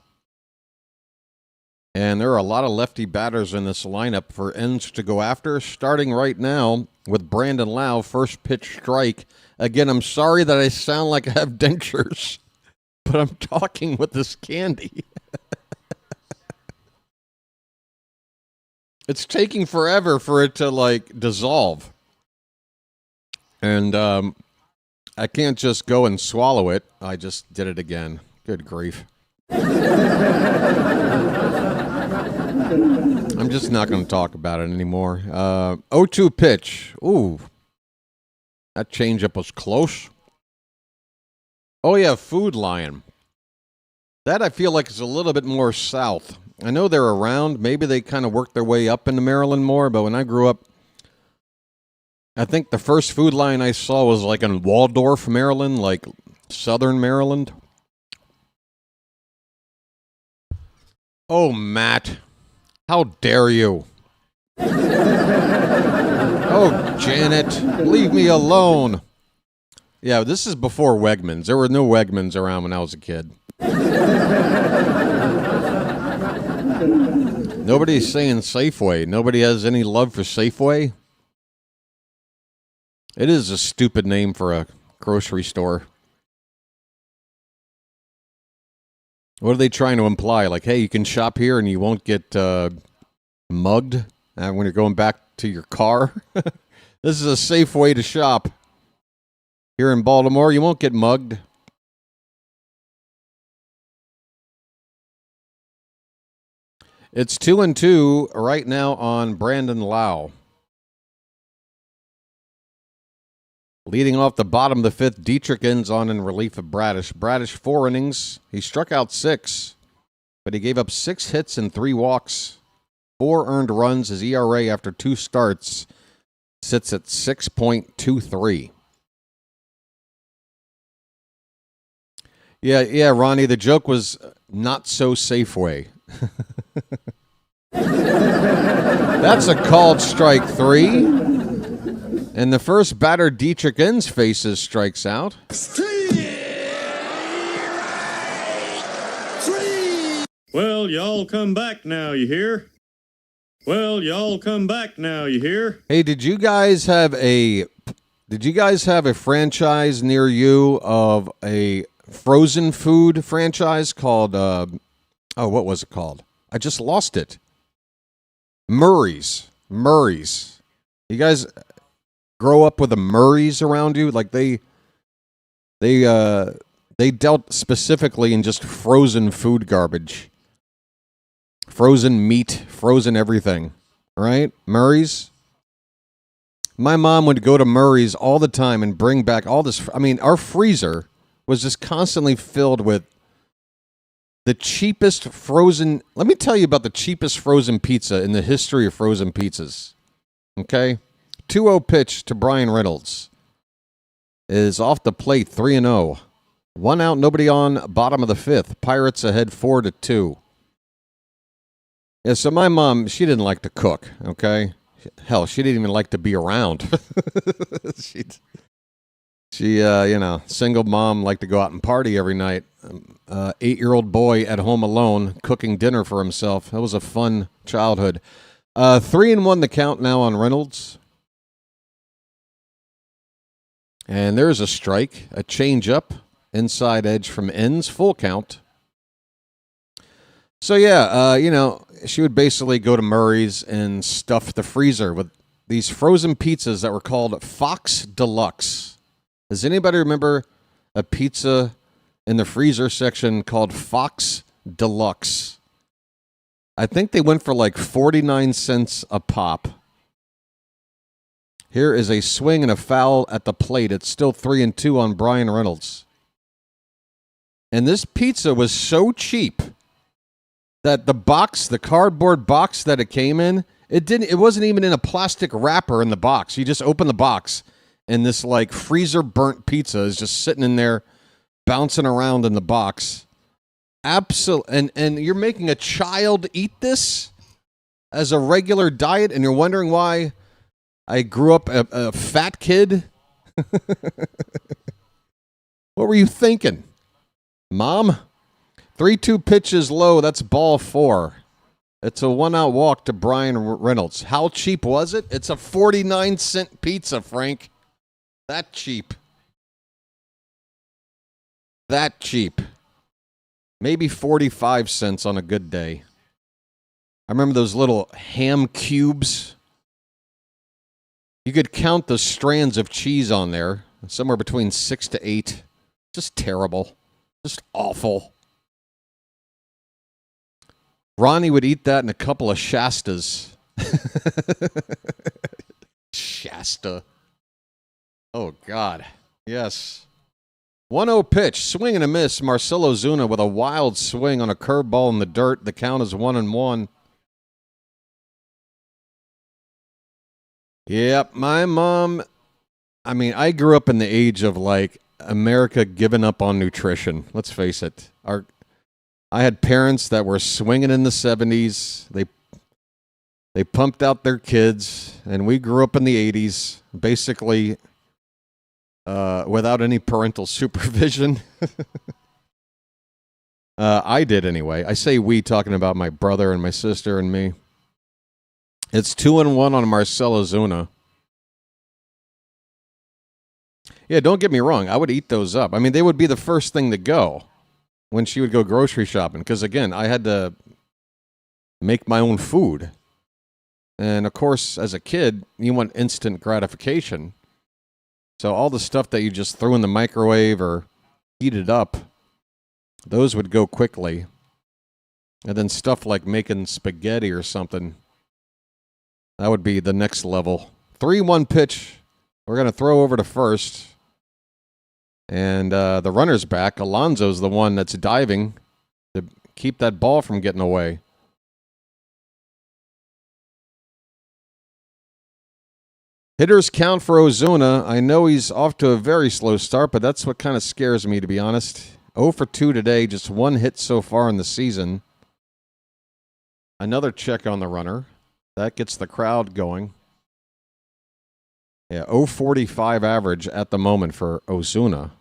And there are a lot of lefty batters in this lineup for Inns to go after, starting right now with Brandon Lau, first pitch strike. Again, I'm sorry that I sound like I have dentures, but I'm talking with this candy. It's taking forever for it to, like, dissolve. And I can't just go and swallow it. I just did it again. Good grief. I'm just not going to talk about it anymore. 0-2 pitch. Ooh. That changeup was close. Oh, yeah, Food Lion. That I feel like is a little bit more south. I know they're around. Maybe they kind of worked their way up into Maryland more, but when I grew up, I think the first Food Lion I saw was like in Waldorf, Maryland, like southern Maryland. Oh, Matt. How dare you? Oh, Janet, leave me alone. Yeah, this is before Wegmans. There were no Wegmans around when I was a kid. Nobody's saying Safeway. Nobody has any love for Safeway. It is a stupid name for a grocery store. What are they trying to imply? Like, hey, you can shop here and you won't get mugged when you're going back to your car? This is a safe way to shop. Here in Baltimore, you won't get mugged. It's 2-2 right now on Brandon Lau. Leading off the bottom of the fifth, Dietrich ends on in relief of Bradish. Bradish, 4 innings. He struck out 6, but he gave up 6 hits and 3 walks, 4 earned runs. His ERA after 2 starts sits at 6.23. Yeah, Ronnie, the joke was not so Safeway. That's a called strike 3. And the first batter Dietrich Inns faces strikes out. Well, y'all come back now, you hear? Well, y'all come back now, you hear? Hey, did you guys have a franchise near you of a frozen food franchise called, what was it called? I just lost it. Murray's. You guys grow up with the Murrays around you? Like they dealt specifically in just frozen food garbage. Frozen meat, frozen everything. Right? Murray's. My mom would go to Murray's all the time and bring back all this. I mean, our freezer was just constantly filled with the cheapest frozen. Let me tell you about the cheapest frozen pizza in the history of frozen pizzas. Okay? 2-0 pitch to Brian Reynolds is off the plate, 3-0. 1 out, nobody on, bottom of the 5th. Pirates ahead 4-2. Yeah, so my mom, she didn't like to cook, okay? Hell, she didn't even like to be around. she, single mom, liked to go out and party every night. 8-year-old boy at home alone, cooking dinner for himself. That was a fun childhood. 3-1 the count now on Reynolds. And there's a strike, a change-up, inside edge from ends, full count. So, yeah, she would basically go to Murray's and stuff the freezer with these frozen pizzas that were called Fox Deluxe. Does anybody remember a pizza in the freezer section called Fox Deluxe? I think they went for like 49 cents a pop. Here is a swing and a foul at the plate. It's still 3-2 on Brian Reynolds. And this pizza was so cheap that the cardboard box that it came in, it wasn't even in a plastic wrapper in the box. You just open the box and this like freezer burnt pizza is just sitting in there bouncing around in the box. Absolutely. And you're making a child eat this as a regular diet and you're wondering why I grew up a fat kid? What were you thinking, Mom? 3-2 pitch is low. That's ball 4. It's a 1-out walk to Brian Reynolds. How cheap was it? It's a 49-cent pizza, Frank. That cheap. That cheap. Maybe 45 cents on a good day. I remember those little ham cubes. You could count the strands of cheese on there. Somewhere between 6 to 8. Just terrible. Just awful. Ronnie would eat that in a couple of Shastas. Shasta. Oh, God. Yes. 1-0 pitch. Swing and a miss. Marcell Ozuna with a wild swing on a curveball in the dirt. The count is 1-1. Yep. My mom, I grew up in the age of, like, America giving up on nutrition. Let's face it. I had parents that were swinging in the 70s. They pumped out their kids, and we grew up in the 80s, basically without any parental supervision. I did anyway. I say we, talking about my brother and my sister and me. It's 2-1 on Marcell Ozuna. Yeah, don't get me wrong. I would eat those up. They would be the first thing to go when she would go grocery shopping. Because, again, I had to make my own food. And, of course, as a kid, you want instant gratification. So all the stuff that you just threw in the microwave or heated up, those would go quickly. And then stuff like making spaghetti or something, that would be the next level. 3-1 pitch. We're going to throw over to first. And the runner's back. Alonso's the one that's diving to keep that ball from getting away. Hitters count for Ozuna. I know he's off to a very slow start, but that's what kind of scares me, to be honest. 0 for 2 today, just 1 hit so far in the season. Another check on the runner. That gets the crowd going. Yeah, 0.45 average at the moment for Ozuna.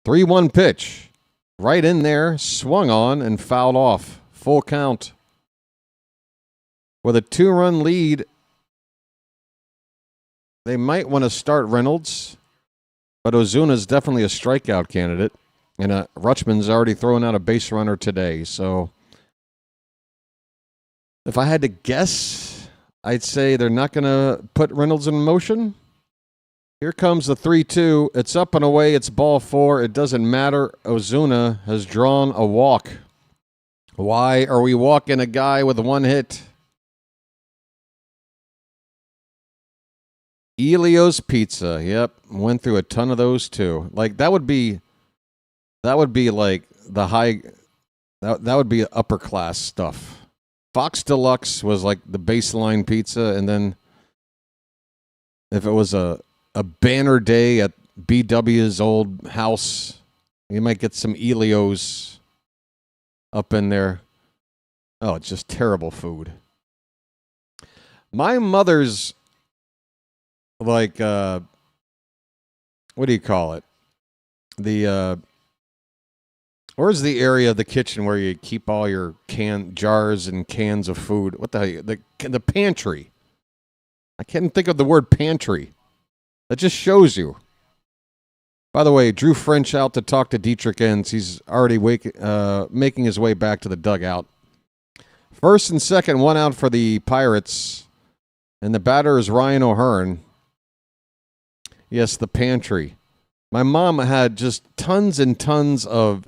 3-1 pitch. Right in there, swung on and fouled off. Full count. With a 2-run lead, they might want to start Reynolds. But Ozuna's definitely a strikeout candidate. And Rutschman's already thrown out a base runner today. So if I had to guess, I'd say they're not going to put Reynolds in motion. Here comes the 3-2. It's up and away. It's ball 4. It doesn't matter. Ozuna has drawn a walk. Why are we walking a guy with one hit? Elio's Pizza. Yep, went through a ton of those too. Like that would be like the high. That would be upper class stuff. Fox Deluxe was like the baseline pizza, and then if it was a banner day at BW's old house, you might get some Elio's up in there. Oh, it's just terrible food. My mother's like what do you call it? The where's the area of the kitchen where you keep all your jars and cans of food? What the hell? The pantry. I can't think of the word pantry. That just shows you. By the way, Drew French out to talk to Dietrich Enns. He's already making his way back to the dugout. First and second, one out for the Pirates. And the batter is Ryan O'Hearn. Yes, the pantry. My mom had just tons and tons of...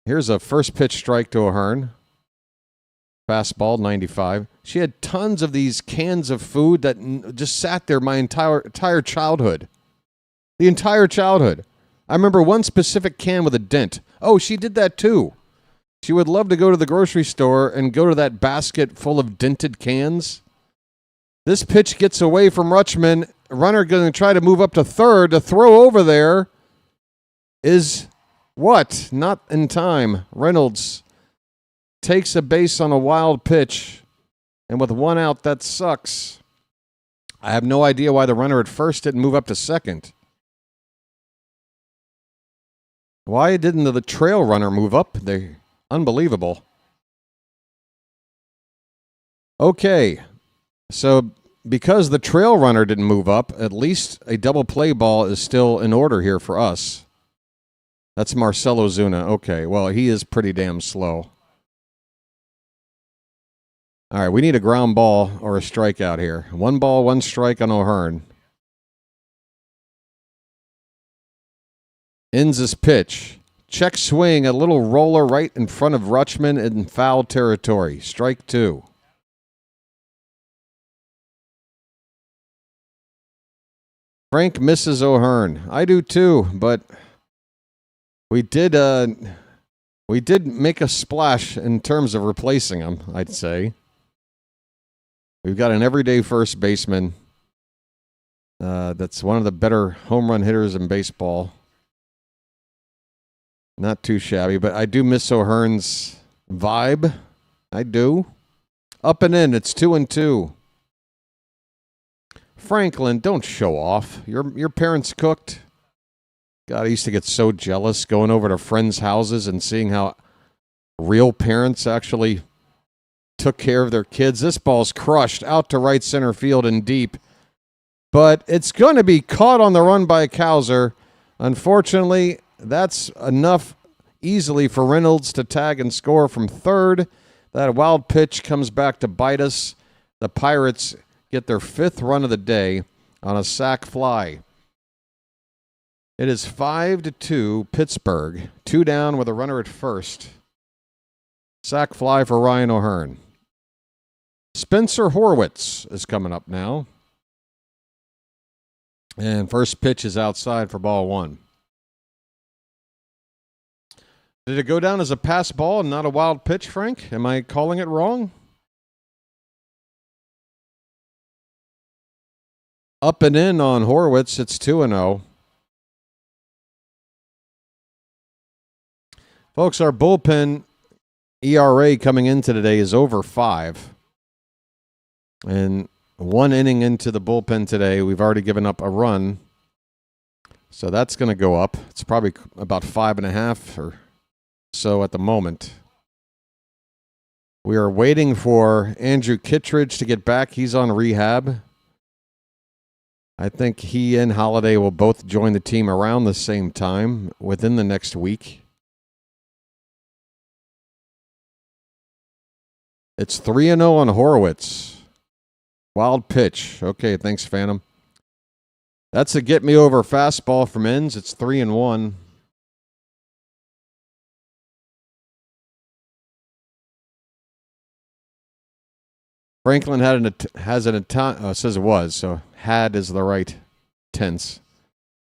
Here's a first pitch strike to O'Hearn. Fastball, 95. She had tons of these cans of food that just sat there my entire childhood. The entire childhood. I remember one specific can with a dent. Oh, she did that too. She would love to go to the grocery store and go to that basket full of dented cans. This pitch gets away from Rutschman. Runner going to try to move up to third. To throw over there is what? Not in time. Reynolds takes a base on a wild pitch. And with one out, that sucks. I have no idea why the runner at first didn't move up to second. Why didn't the trail runner move up? They're unbelievable. Okay. So because the trail runner didn't move up, at least a double play ball is still in order here for us. That's Marcell Ozuna. Okay, well, he is pretty damn slow. All right, we need a ground ball or a strikeout here. 1 ball, 1 strike on O'Hearn. Enns' pitch. Check swing, a little roller right in front of Rutschman in foul territory. Strike 2. Frank misses O'Hearn. I do too, but we did make a splash in terms of replacing him, I'd say. We've got an everyday first baseman that's one of the better home run hitters in baseball. Not too shabby, but I do miss O'Hearn's vibe. I do. Up and in, it's 2-2. Franklin, don't show off. Your parents cooked. God, I used to get so jealous going over to friends' houses and seeing how real parents actually took care of their kids. This ball's crushed out to right center field and deep. But it's going to be caught on the run by Cowser. Unfortunately, that's enough easily for Reynolds to tag and score from third. That wild pitch comes back to bite us. The Pirates get their 5th run of the day on a sac fly. It is 5-2 Pittsburgh. 2 down with a runner at first. Sac fly for Ryan O'Hearn. Spencer Horwitz is coming up now. And first pitch is outside for ball 1. Did it go down as a pass ball and not a wild pitch, Frank? Am I calling it wrong? Up and in on Horwitz. It's 2-0. Folks, our bullpen ERA coming into today is over 5. And 1 inning into the bullpen today, we've already given up a run. So that's going to go up. It's probably about 5.5 or so at the moment. We are waiting for Andrew Kittredge to get back. He's on rehab. I think he and Holiday will both join the team around the same time within the next week. It's 3-0 on Horowitz. Wild pitch. Okay, thanks, Phantom. That's a get-me-over fastball from Inns. It's 3-1. Franklin has an Italian, says it was, so had is the right tense.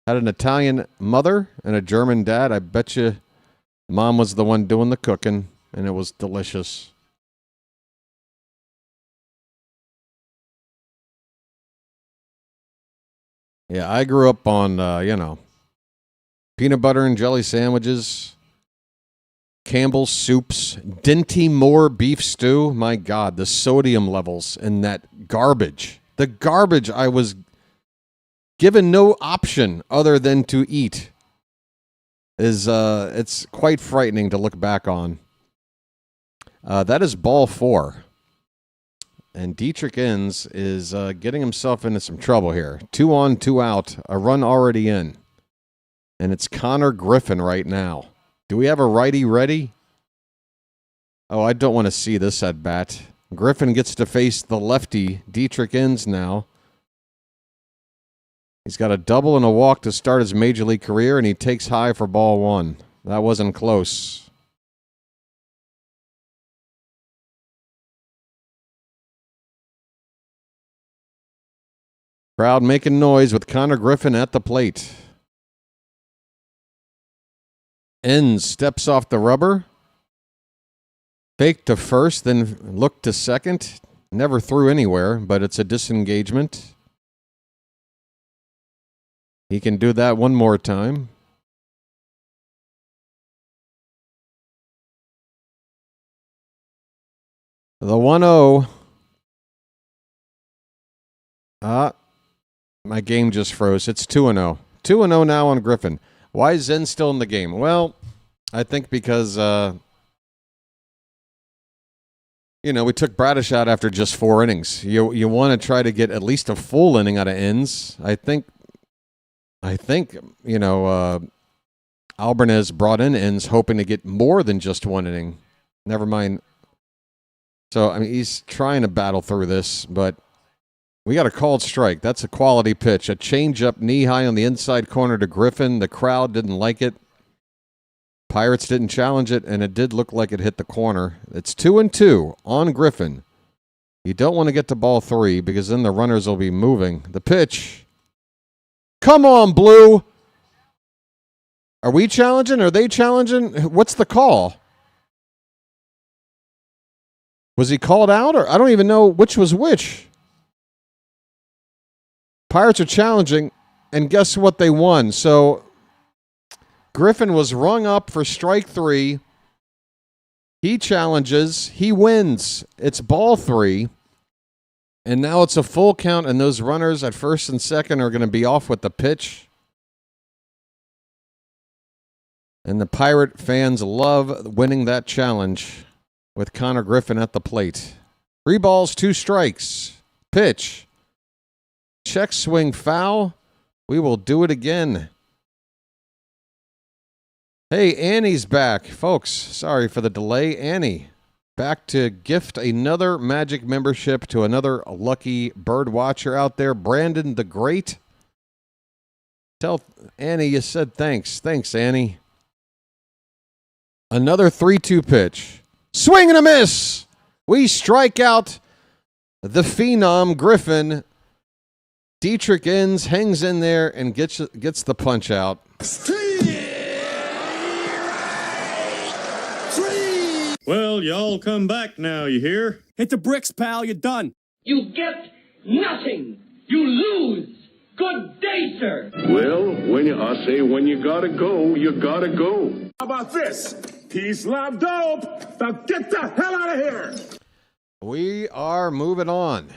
Had an Italian mother and a German dad. I bet you mom was the one doing the cooking, and it was delicious. Yeah, I grew up on, peanut butter and jelly sandwiches, Campbell's soups, Dinty Moore beef stew. My God, the sodium levels in that garbage. The garbage I was given no option other than to eat is, it's quite frightening to look back on. That is ball 4. And Dietrich Inns is getting himself into some trouble here. 2 on, 2 out, a run already in. And it's Konnor Griffin right now. Do we have a righty ready? Oh, I don't want to see this at bat. Griffin gets to face the lefty, Dietrich Inns now. He's got a double and a walk to start his major league career, and he takes high for ball 1. That wasn't close. Crowd making noise with Konnor Griffin at the plate. Inns steps off the rubber. Fake to first, then look to second. Never threw anywhere, but it's a disengagement. He can do that one more time. The 1-0. My game just froze. It's 2-0. 2-0 now on Griffin. Why is Zen still in the game? Well, I think because, we took Bradish out after just 4 innings. You want to try to get at least a full inning out of Inns. I think, Albarnez brought in Inns hoping to get more than just 1 inning. Never mind. So, he's trying to battle through this, but we got a called strike. That's a quality pitch. A changeup knee-high on the inside corner to Griffin. The crowd didn't like it. Pirates didn't challenge it, and it did look like it hit the corner. It's 2-2 on Griffin. You don't want to get to ball 3 because then the runners will be moving. The pitch. Come on, Blue. Are we challenging? Are they challenging? What's the call? Was he called out? Or I don't even know which was which. Pirates are challenging, and guess what? They won. So Griffin was rung up for strike 3. He challenges. He wins. It's ball 3. And now it's a full count, and those runners at first and second are going to be off with the pitch. And the Pirate fans love winning that challenge with Konnor Griffin at the plate. 3 balls, 2 strikes. Pitch. Check swing foul. We will do it again. Hey, Annie's back. Folks, sorry for the delay. Annie, back to gift another Magic membership to another lucky bird watcher out there. Brandon the Great. Tell Annie you said thanks. Thanks, Annie. Another 3-2 pitch. Swing and a miss. We strike out the phenom Griffin. Dietrich Inns hangs in there and gets the punch out. Well, y'all come back now, you hear? Hit the bricks, pal. You're done. You get nothing. You lose. Good day, sir. Well, when you gotta go, you gotta go. How about this? Peace, love, dope. Now get the hell out of here. We are moving on.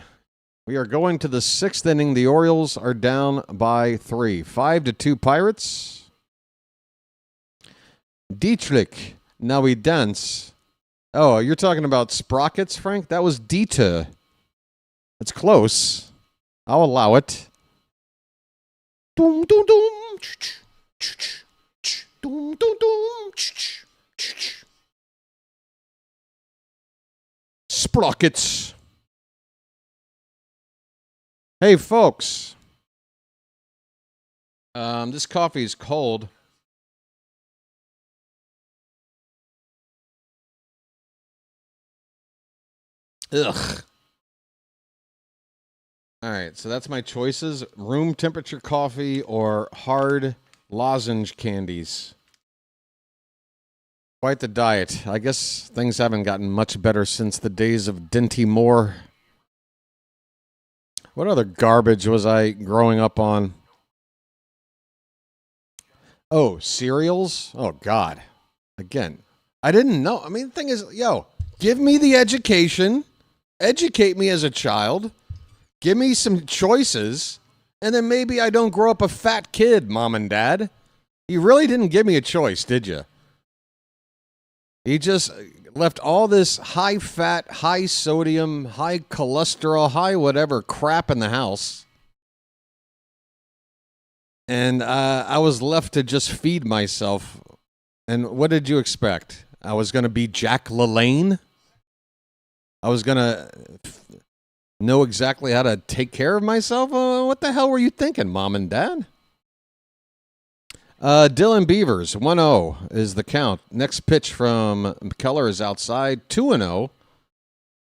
We are going to the 6th inning. The Orioles are down by 3. 5-2 Pirates. Dietrich, now we dance. Oh, you're talking about sprockets, Frank? That was Dieter. It's close. I'll allow it. Doom, doom, doom. Doom, doom, doom. Sprockets. Hey, folks. This coffee is cold. Ugh. All right, so that's my choices. Room temperature coffee or hard lozenge candies. Quite the diet. I guess things haven't gotten much better since the days of Dinty Moore. What other garbage was I growing up on? Oh, cereals? Oh, God. Again, I didn't know. I mean, the thing is, give me the education. Educate me as a child. Give me some choices. And then maybe I don't grow up a fat kid, Mom and Dad. You really didn't give me a choice, did you? You just left all this high fat, high sodium, high cholesterol, high whatever crap in the house. And I was left to just feed myself. And what did you expect? I was going to be Jack LaLanne? I was going to know exactly how to take care of myself? What the hell were you thinking, Mom and Dad? Dylan Beavers, 1-0 is the count. Next pitch from Keller is outside, 2-0.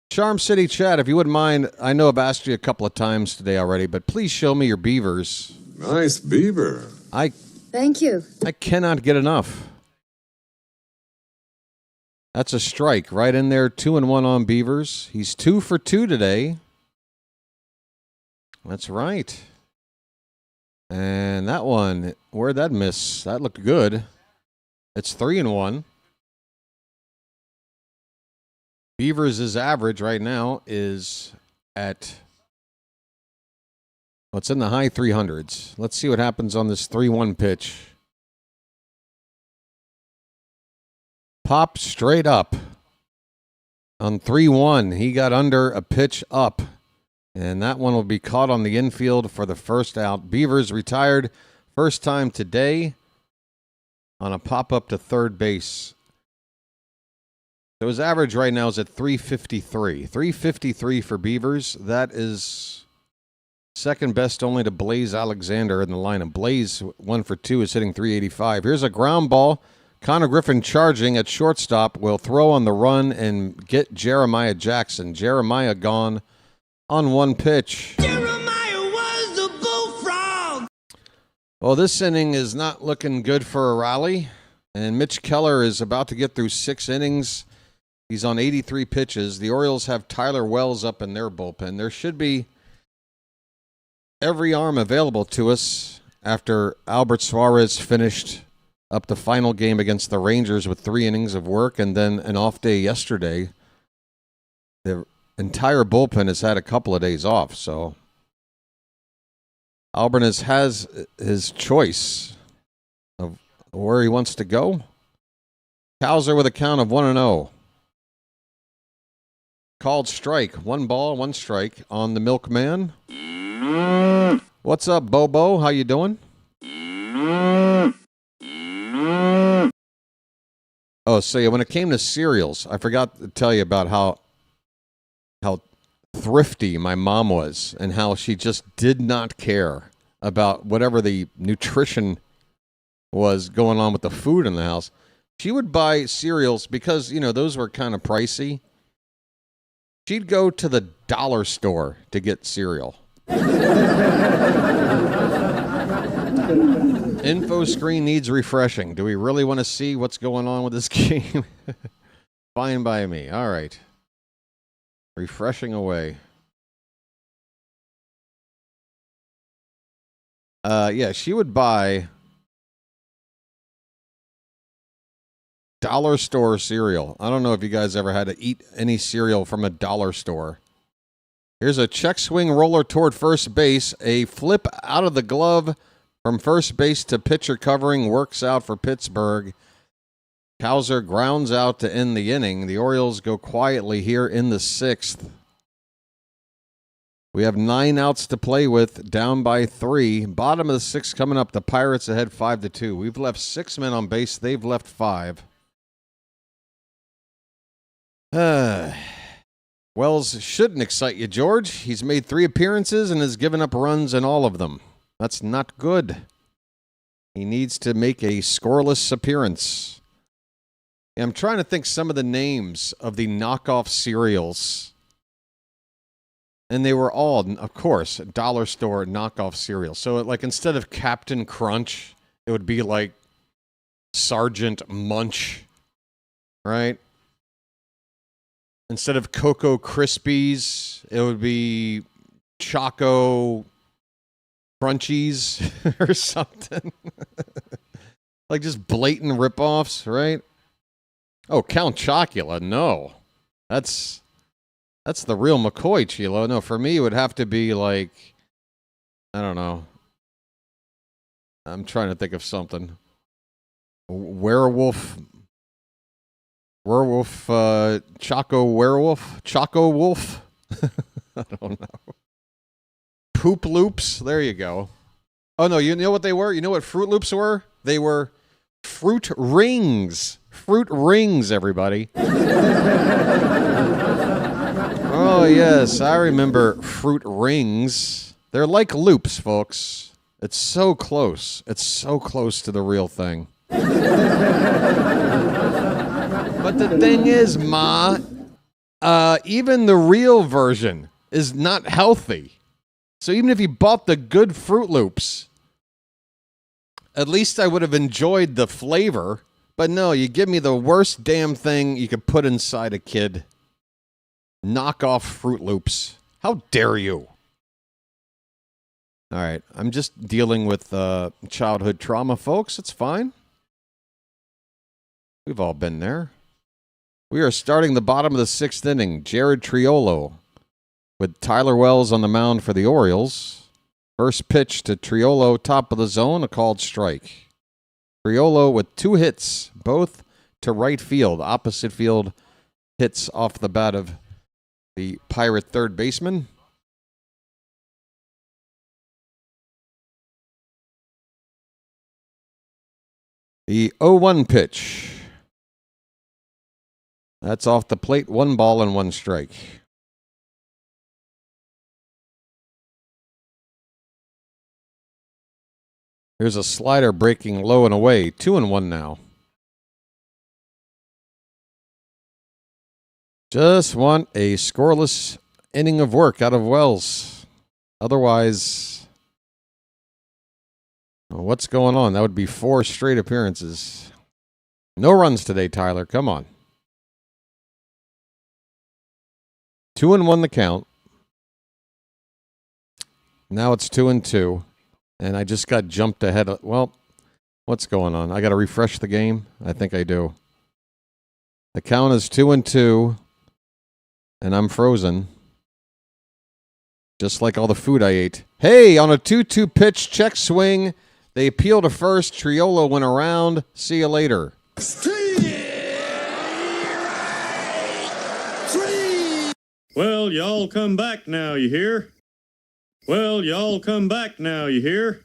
Charm City Chat, if you wouldn't mind, I know I've asked you a couple of times today already, but please show me your beavers. Nice beaver. Thank you. I cannot get enough. That's a strike right in there, 2-1 on Beavers. He's 2 for 2 today. That's right. And that one, where'd that miss? That looked good. It's 3-1. Beavers' average right now is at, it's in the high 300s. Let's see what happens on this 3-1 pitch. Pop straight up. On 3-1, he got under a pitch up. And that one will be caught on the infield for the first out. Beavers retired first time today on a pop-up to third base. So his average right now is at 353. 353 for Beavers. That is second best only to Blaze Alexander in the lineup. Blaze, 1 for 2, is hitting 385. Here's a ground ball. Konnor Griffin charging at shortstop will throw on the run and get Jeremiah Jackson. Jeremiah gone on one pitch. Jeremiah was a bullfrog. Well, this inning is not looking good for a rally. And Mitch Keller is about to get through 6 innings. He's on 83 pitches. The Orioles have Tyler Wells up in their bullpen. There should be every arm available to us after Albert Suarez finished up the final game against the Rangers with 3 innings of work and then an off day yesterday. The entire bullpen has had a couple of days off, so Albernes has his choice of where he wants to go. Hauser with a count of 1-0. Called strike. 1 ball, 1 strike on the Milkman. What's up, Bobo? How you doing? Oh, so yeah, when it came to cereals, I forgot to tell you about how thrifty my mom was and how she just did not care about whatever the nutrition was going on with the food in the house. She would buy cereals because, those were kind of pricey. She'd go to the dollar store to get cereal. Info screen needs refreshing. Do we really want to see what's going on with this game? Fine by me. All right. Refreshing away. Yeah, she would buy dollar store cereal. I don't know if you guys ever had to eat any cereal from a dollar store. Here's a check swing roller toward first base. A flip out of the glove from first base to pitcher covering works out for Pittsburgh. Hauser grounds out to end the inning. The Orioles go quietly here in the 6th. We have 9 outs to play with, down by 3. Bottom of the 6th coming up. The Pirates ahead 5-2. We've left 6 men on base. They've left 5. Wells shouldn't excite you, George. He's made 3 appearances and has given up runs in all of them. That's not good. He needs to make a scoreless appearance. I'm trying to think some of the names of the knockoff cereals. And they were all, of course, dollar store knockoff cereals. So, like, instead of Captain Crunch, it would be like Sergeant Munch, right? Instead of Cocoa Krispies, it would be Choco Crunchies or something. Like just blatant ripoffs, right? Oh, Count Chocula, no. That's the real McCoy, Chilo. No, for me, it would have to be like, I don't know. I'm trying to think of something. Choco Wolf. Choco Wolf. I don't know. Poop Loops. There you go. Oh, no, you know what they were? You know what Fruit Loops were? They were Fruit Rings. Fruit Rings, everybody. Oh, yes, I remember Fruit Rings. They're like loops, folks. It's so close. It's so close to the real thing. But the thing is, Ma, even the real version is not healthy. So even if you bought the good Fruit Loops, at least I would have enjoyed the flavor. But no, you give me the worst damn thing you could put inside a kid. Knockoff Fruit Loops. How dare you? All right, I'm just dealing with childhood trauma, folks. It's fine. We've all been there. We are starting the bottom of the 6th inning. Jared Triolo with Tyler Wells on the mound for the Orioles. First pitch to Triolo, top of the zone, a called strike. Triolo with 2 hits, both to right field. Opposite field hits off the bat of the Pirate third baseman. The 0-1 pitch. That's off the plate. 1 ball and 1 strike. Here's a slider breaking low and away. 2-1 now. Just want a scoreless inning of work out of Wells. Otherwise, what's going on? That would be 4 straight appearances. No runs today, Tyler. Come on. 2-1 the count. Now it's 2-2. And I just got jumped ahead of, well, what's going on? I got to refresh the game? I think I do. The count is 2-2, and I'm frozen. Just like all the food I ate. Hey, on a 2-2 pitch, check swing. They appeal to first. Triolo went around. See you later. Well, y'all come back now, you hear? Well, y'all come back now, you hear?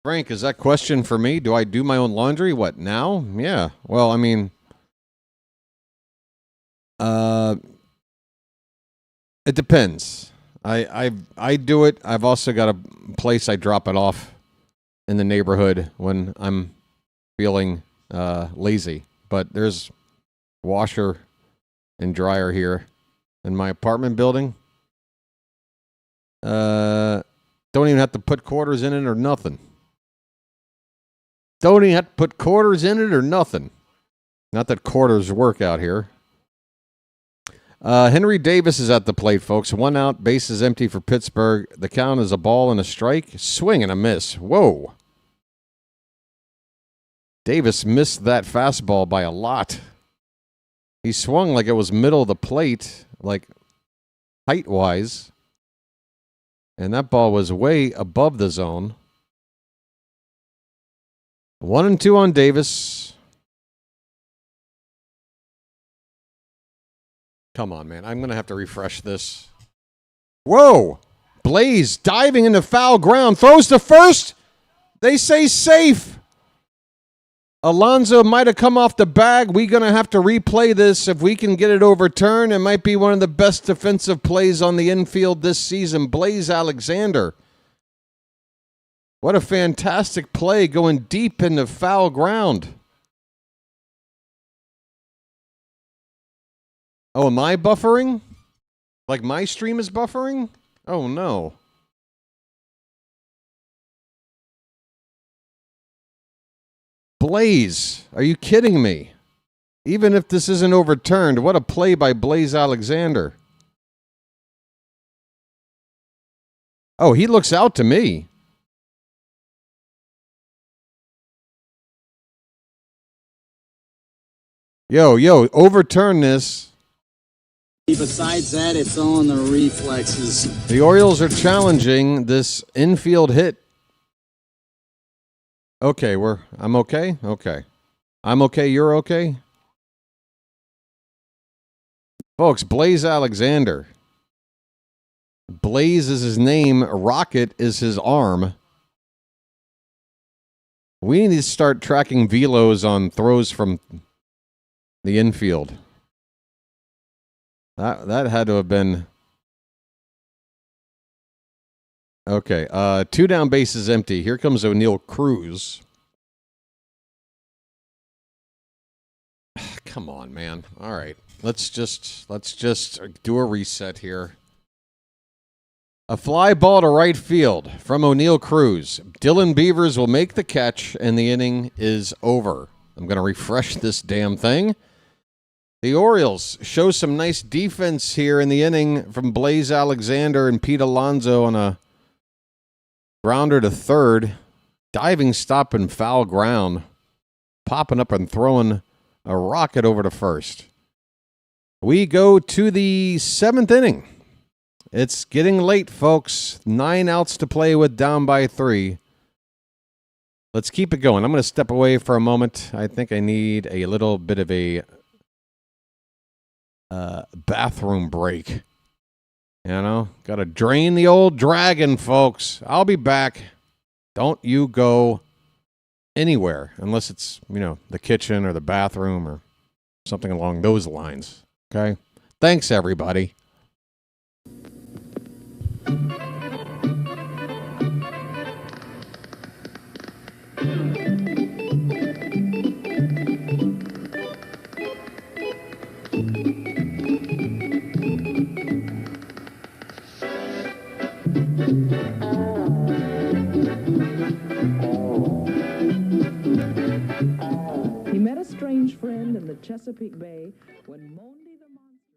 Frank, is that question for me? Do I do my own laundry? What, now? Yeah. Well, I mean, it depends. I do it. I've also got a place I drop it off in the neighborhood when I'm feeling lazy. But there's washer and dryer here in my apartment building. Don't even have to put quarters in it or nothing. Don't even have to put quarters in it or nothing. Not that quarters work out here. Henry Davis is at the plate, folks. 1 out, base is empty for Pittsburgh. The count is a ball and a strike. Swing and a miss. Whoa. Davis missed that fastball by a lot. He swung like it was middle of the plate, like height-wise. And that ball was way above the zone. 1-2 on Davis. Come on, man. I'm going to have to refresh this. Whoa. Blaze diving into foul ground. Throws to first. They say safe. Alonso might have come off the bag. We're going to have to replay this. If we can get it overturned, it might be one of the best defensive plays on the infield this season. Blaze Alexander. What a fantastic play going deep into foul ground. Oh, am I buffering? Like my stream is buffering? Oh, no. Blaze, are you kidding me? Even if this isn't overturned, what a play by Blaze Alexander. Oh, he looks out to me. Yo, overturn this. Besides that, it's all in the reflexes. The Orioles are challenging this infield hit. Okay, I'm okay? Okay. I'm okay, you're okay? Folks, Blaze Alexander. Blaze is his name. Rocket is his arm. We need to start tracking velos on throws from the infield. That had to have been... Okay, 2 down, bases empty. Here comes O'Neill Cruz. Come on, man. All right. Let's just do a reset here. A fly ball to right field from O'Neill Cruz. Dylan Beavers will make the catch, and the inning is over. I'm going to refresh this damn thing. The Orioles show some nice defense here in the inning from Blaze Alexander and Pete Alonso on a grounder to third. Diving stop in foul ground. Popping up and throwing a rocket over to first. We go to the 7th inning. It's getting late, folks. 9 outs to play with, down by 3. Let's keep it going. I'm going to step away for a moment. I think I need a little bit of a bathroom break. You know, got to drain the old dragon, folks. I'll be back. Don't you go anywhere unless it's, the kitchen or the bathroom or something along those lines. Okay? Thanks, everybody. He met a strange friend in the Chesapeake Bay when Monday the Monster...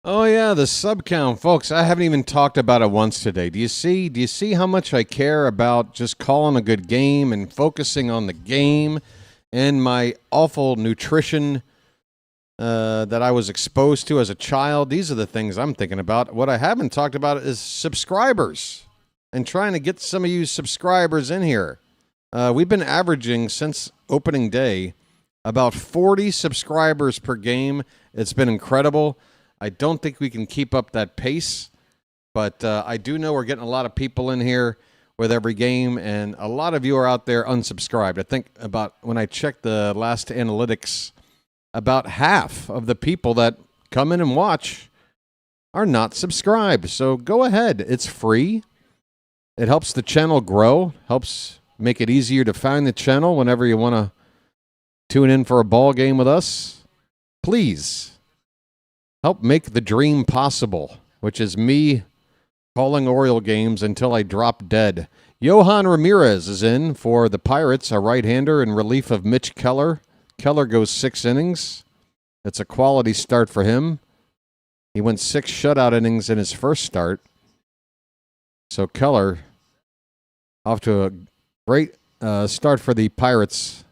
Oh, yeah, the sub count. Folks, I haven't even talked about it once today. Do you see how much I care about just calling a good game and focusing on the game and my awful nutrition that I was exposed to as a child? These are the things I'm thinking about. What I haven't talked about is subscribers and trying to get some of you subscribers in here. We've been averaging since opening day about 40 subscribers per game. It's been incredible. I don't think we can keep up that pace, but I do know we're getting a lot of people in here with every game, and a lot of you are out there unsubscribed. I think about when I checked the last analytics, about half of the people that come in and watch are not subscribed. So go ahead. It's free. It helps the channel grow, helps make it easier to find the channel whenever you want to tune in for a ball game with us. Please help make the dream possible, which is me calling Oriole games until I drop dead. Johan Ramirez is in for the Pirates, a right-hander in relief of Mitch Keller. Keller goes 6 innings. It's a quality start for him. He went 6 shutout innings in his first start. So Keller off to a great start for the Pirates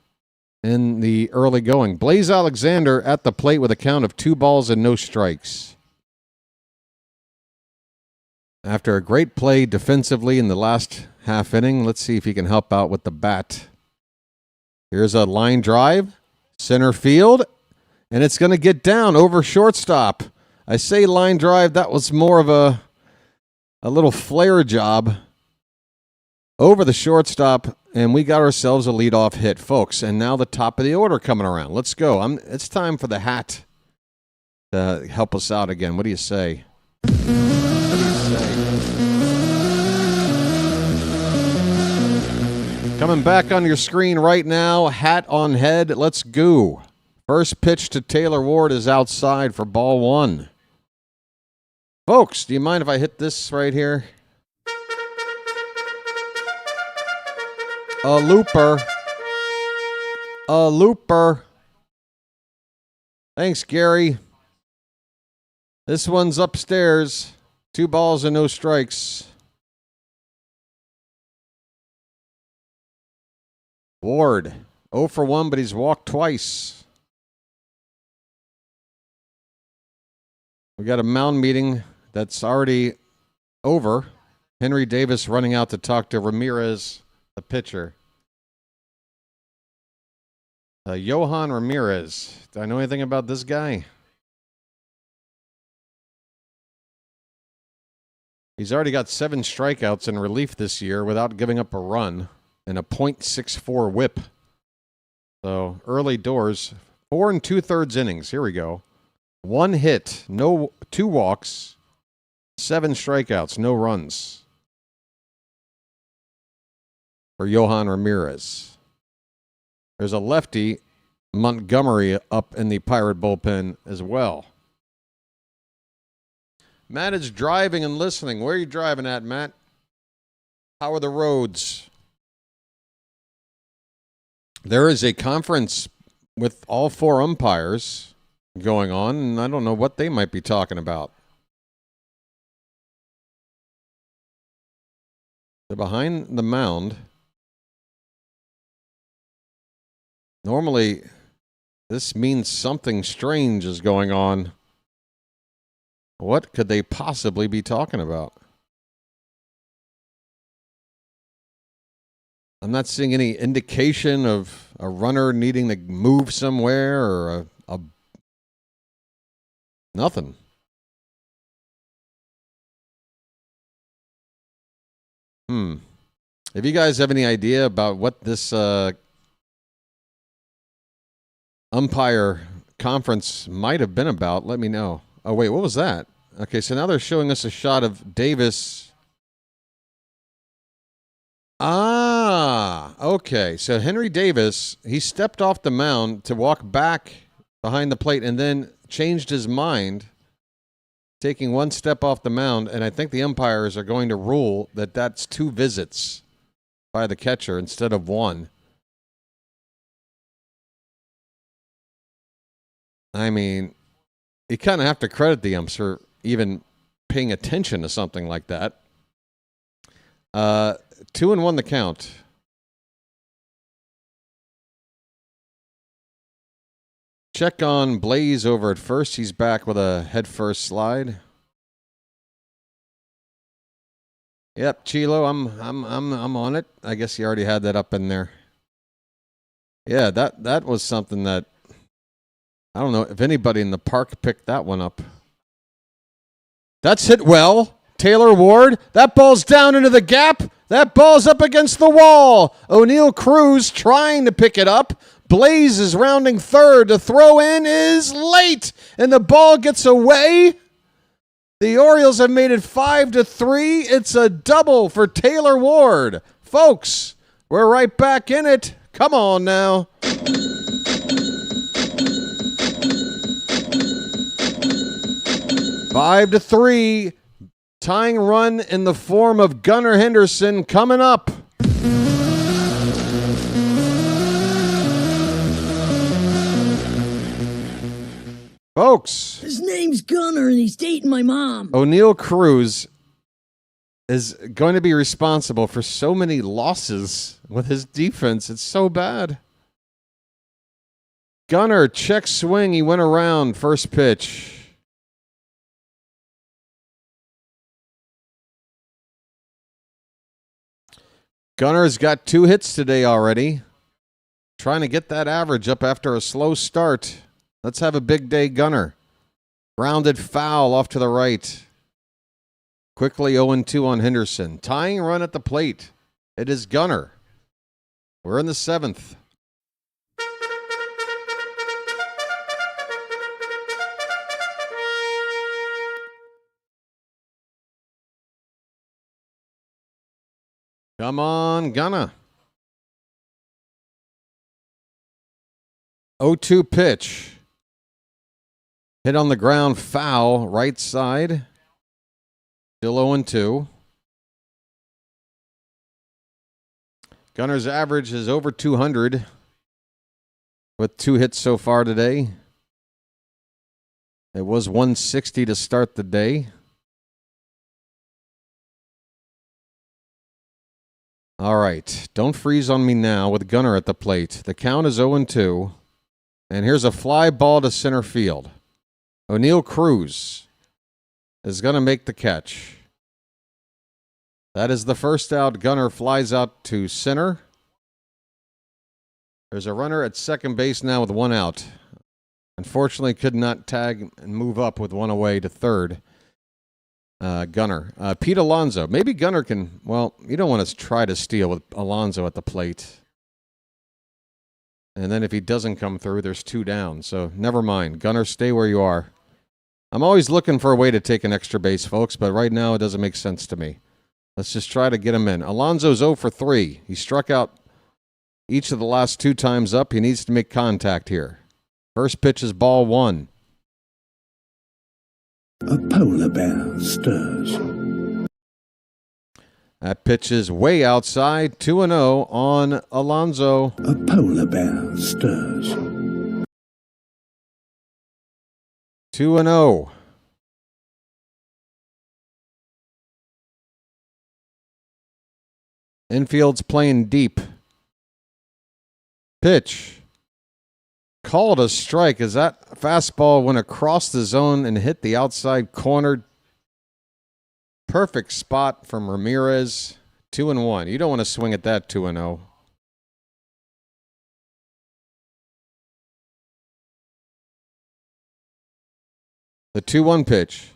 in the early going. Blaze Alexander at the plate with a count of 2 balls and no strikes. After a great play defensively in the last half inning, let's see if he can help out with the bat. Here's a line drive, center field, and it's going to get down over shortstop. I say line drive, that was more of a little flare job over the shortstop, and we got ourselves a leadoff hit, folks. And now the top of the order coming around. Let's go. It's time for the hat to help us out again. What do you say? Coming back on your screen right now, hat on head. Let's go. First pitch to Taylor Ward is outside for ball one. Folks, do you mind if I hit this right here? A looper. A looper. Thanks, Gary. This one's upstairs. 2 balls and no strikes. Ward, 0 for 1, but he's walked twice. We got a mound meeting that's already over. Henry Davis running out to talk to Ramirez, the pitcher. Johan Ramirez. Do I know anything about this guy? He's already got 7 strikeouts in relief this year without giving up a run. And a .64 whip. So early doors, 4 2/3 innings. Here we go. 1 hit, 2 walks, 7 strikeouts, no runs for Johan Ramirez. There's a lefty, Montgomery, up in the Pirate bullpen as well. Matt is driving and listening. Where are you driving at, Matt? How are the roads? There is a conference with all 4 umpires going on, and I don't know what they might be talking about. They're behind the mound. Normally, this means something strange is going on. What could they possibly be talking about? I'm not seeing any indication of a runner needing to move somewhere or a nothing. If you guys have any idea about what this umpire conference might have been about, let me know. Oh, wait, what was that? Okay, so now they're showing us a shot of Davis. Okay. So Henry Davis, he stepped off the mound to walk back behind the plate and then changed his mind, taking 1 step off the mound. And I think the umpires are going to rule that that's 2 visits by the catcher instead of 1. I mean, you kind of have to credit the umps for even paying attention to something like that. 2-1 the count. Check on Blaze over at first. He's back with a head-first slide. Yep, Chilo, I'm on it. I guess you already had that up in there. Yeah, that was something that I don't know if anybody in the park picked that one up. That's hit well. Taylor Ward. That ball's down into the gap. That ball's up against the wall. O'Neal Cruz trying to pick it up. Blaze is rounding third. The throw in is late, and the ball gets away. The Orioles have made it 5-3. It's a double for Taylor Ward. Folks, we're right back in it. Come on now. Five to 3. Tying run in the form of Gunnar Henderson coming up. Folks. His name's Gunnar and he's dating my mom. O'Neal Cruz is going to be responsible for so many losses with his defense. It's so bad. Gunnar, check swing. He went around first pitch. Gunner's got 2 hits today already. Trying to get that average up after a slow start. Let's have a big day, Gunner. Grounded foul off to the right. Quickly 0-2 on Henderson. Tying run at the plate. It is Gunner. We're in the 7th. Come on, Gunner. 0-2 pitch. Hit on the ground, foul, right side. Still 0-2. Gunner's average is over 200 with 2 hits so far today. It was 160 to start the day. All right, don't freeze on me now with Gunner at the plate. The count is 0-2, and here's a fly ball to center field. O'Neal Cruz is going to make the catch. That is the first out. Gunner flies out to center. There's a runner at second base now with 1 out. Unfortunately, could not tag and move up with 1 away to third. Gunner. Pete Alonso. Maybe Gunner can, well, you don't want to try to steal with Alonso at the plate. And then if he doesn't come through, there's 2 down. So never mind. Gunner, stay where you are. I'm always looking for a way to take an extra base, folks, but right now it doesn't make sense to me. Let's just try to get him in. Alonso's 0 for 3. He struck out each of the last 2 times up. He needs to make contact here. First pitch is ball 1. A polar bear stirs. That pitch is way outside. 2-0 on Alonso. A polar bear stirs. 2-0. Infield's playing deep. Pitch. Called a strike as that fastball went across the zone and hit the outside corner. Perfect spot from Ramirez. 2-1. You don't want to swing at that 2-0. The 2-1 pitch.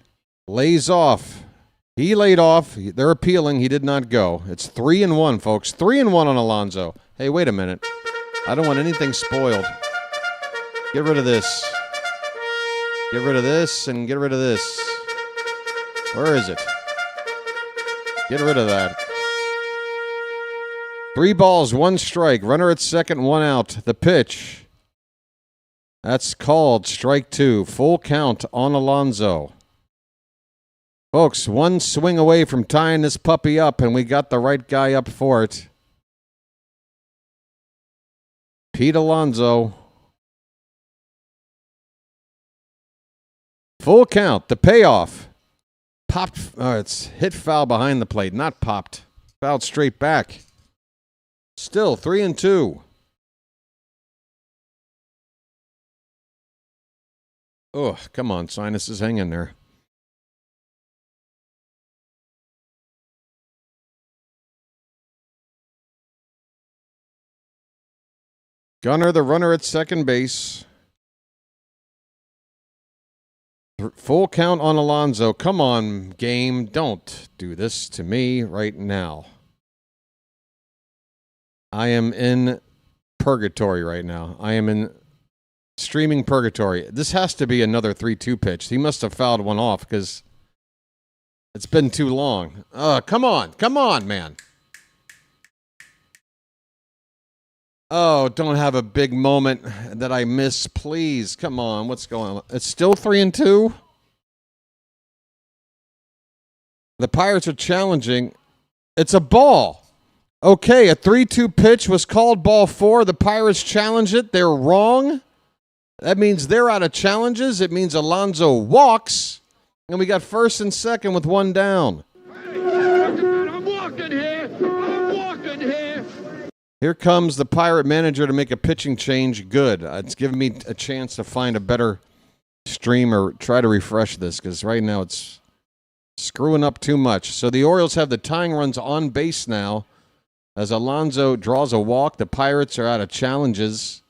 Lays off. He laid off. They're appealing. He did not go. It's 3-1, folks. 3-1 on Alonso. Hey, wait a minute. I don't want anything spoiled. Get rid of this. Get rid of this and get rid of this. Where is it? Get rid of that. 3 balls, 1 strike. Runner at second, 1 out. The pitch. That's called strike 2. Full count on Alonso. Folks, 1 swing away from tying this puppy up, and we got the right guy up for it. Pete Alonso. Full count. The payoff. Popped. It's hit foul behind the plate. Not popped. Fouled straight back. Still 3-2. Oh, come on, sinuses, hang in there. Gunner, the runner at second base. Full count on Alonso. Come on, game. Don't do this to me right now. I am in purgatory right now. I am in streaming purgatory. This has to be another 3-2 pitch. He must have fouled 1 off because it's been too long. Come on. Come on, man. Oh, don't have a big moment that I miss, please. Come on, what's going on? It's still 3-2? The Pirates are challenging. It's a ball. Okay, a 3-2 pitch was called ball 4. The Pirates challenge it. They're wrong. That means they're out of challenges. It means Alonso walks. And we got first and second with 1 down. I'm walking here. Here comes the Pirate manager to make a pitching change. Good. It's giving me a chance to find a better stream or try to refresh this because right now it's screwing up too much. So the Orioles have the tying runs on base now As Alonso draws a walk, the Pirates are out of challenges.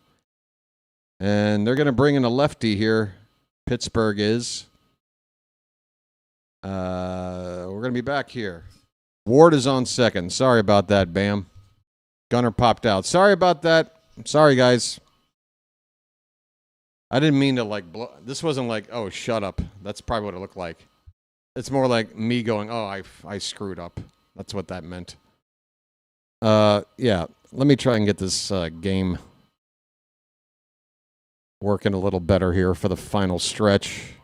And they're going to bring in a lefty here. Pittsburgh is. We're going to be back here. Ward is on second. Sorry about that, Bam. Gunner popped out. Sorry about that. Sorry, guys. I didn't mean to, like, this wasn't like, oh, shut up. That's probably what it looked like. It's more like me going, oh, I screwed up. That's what that meant. Yeah, let me try and get this game working a little better here for the final stretch.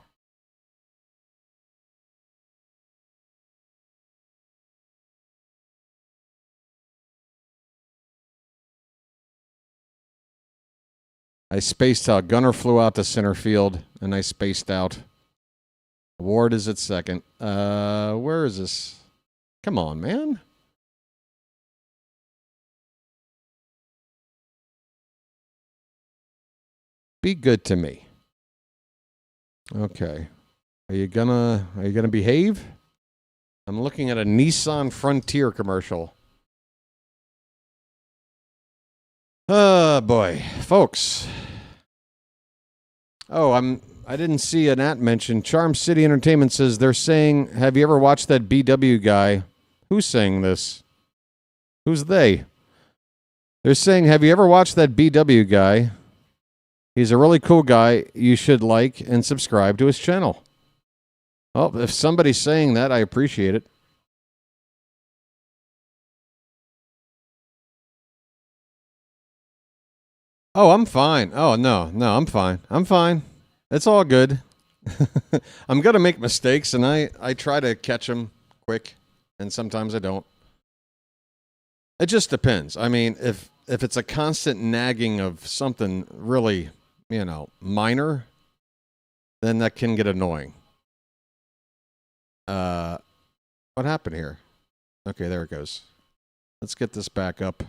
I spaced out. Gunner flew out to center field, and I spaced out. Ward is at second. Where is this? Come on, man. Be good to me. Okay. Are you gonna behave? I'm looking at a Nissan Frontier commercial. Oh boy, folks. Oh, I didn't see an at mention. Charm City Entertainment says they're saying, have you ever watched that BW guy? Who's saying this? Who's they? They're saying, have you ever watched that BW guy? He's a really cool guy. You should like and subscribe to his channel. Oh, if somebody's saying that, I appreciate it. Oh, I'm fine. Oh, no, I'm fine. I'm fine. It's all good. I'm going to make mistakes, and I try to catch them quick, and sometimes I don't. It just depends. I mean, if it's a constant nagging of something really, minor, then that can get annoying. What happened here? Okay, there it goes. Let's get this back up.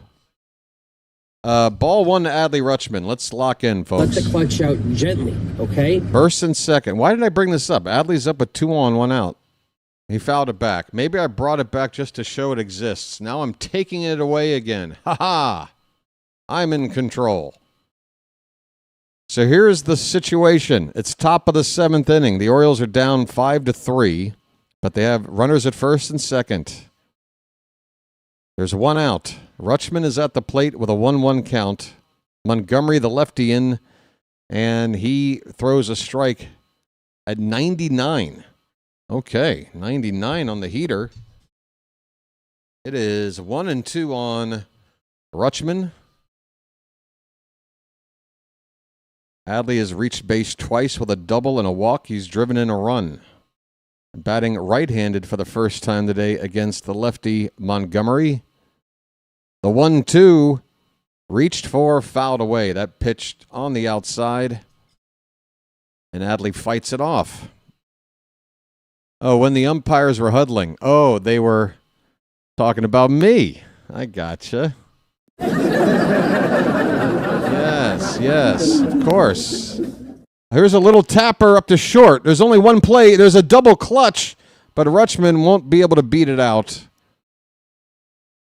Ball one to Adley Rutschman. Let's lock in, folks. Let the clutch out gently, okay? First and second. Why did I bring this up? Adley's up with 2 on, 1 out. He fouled it back. Maybe I brought it back just to show it exists. Now I'm taking it away again. Ha-ha! I'm in control. So here's the situation. It's top of the 7th inning. The Orioles are down 5-3, but they have runners at first and second. There's 1 out. Rutschman is at the plate with a 1-1 count. Montgomery, the lefty, in, and he throws a strike at 99. Okay, 99 on the heater. It is 1-2 on Rutschman. Adley has reached base twice with a double and a walk. He's driven in a run. Batting right-handed for the first time today against the lefty Montgomery. The 1-2 reached for, fouled away. That pitched on the outside, and Adley fights it off. Oh, when the umpires were huddling. Oh, they were talking about me. I gotcha. Yes, of course. Here's a little tapper up to short. There's only one play. There's a double clutch, but Rutschman won't be able to beat it out.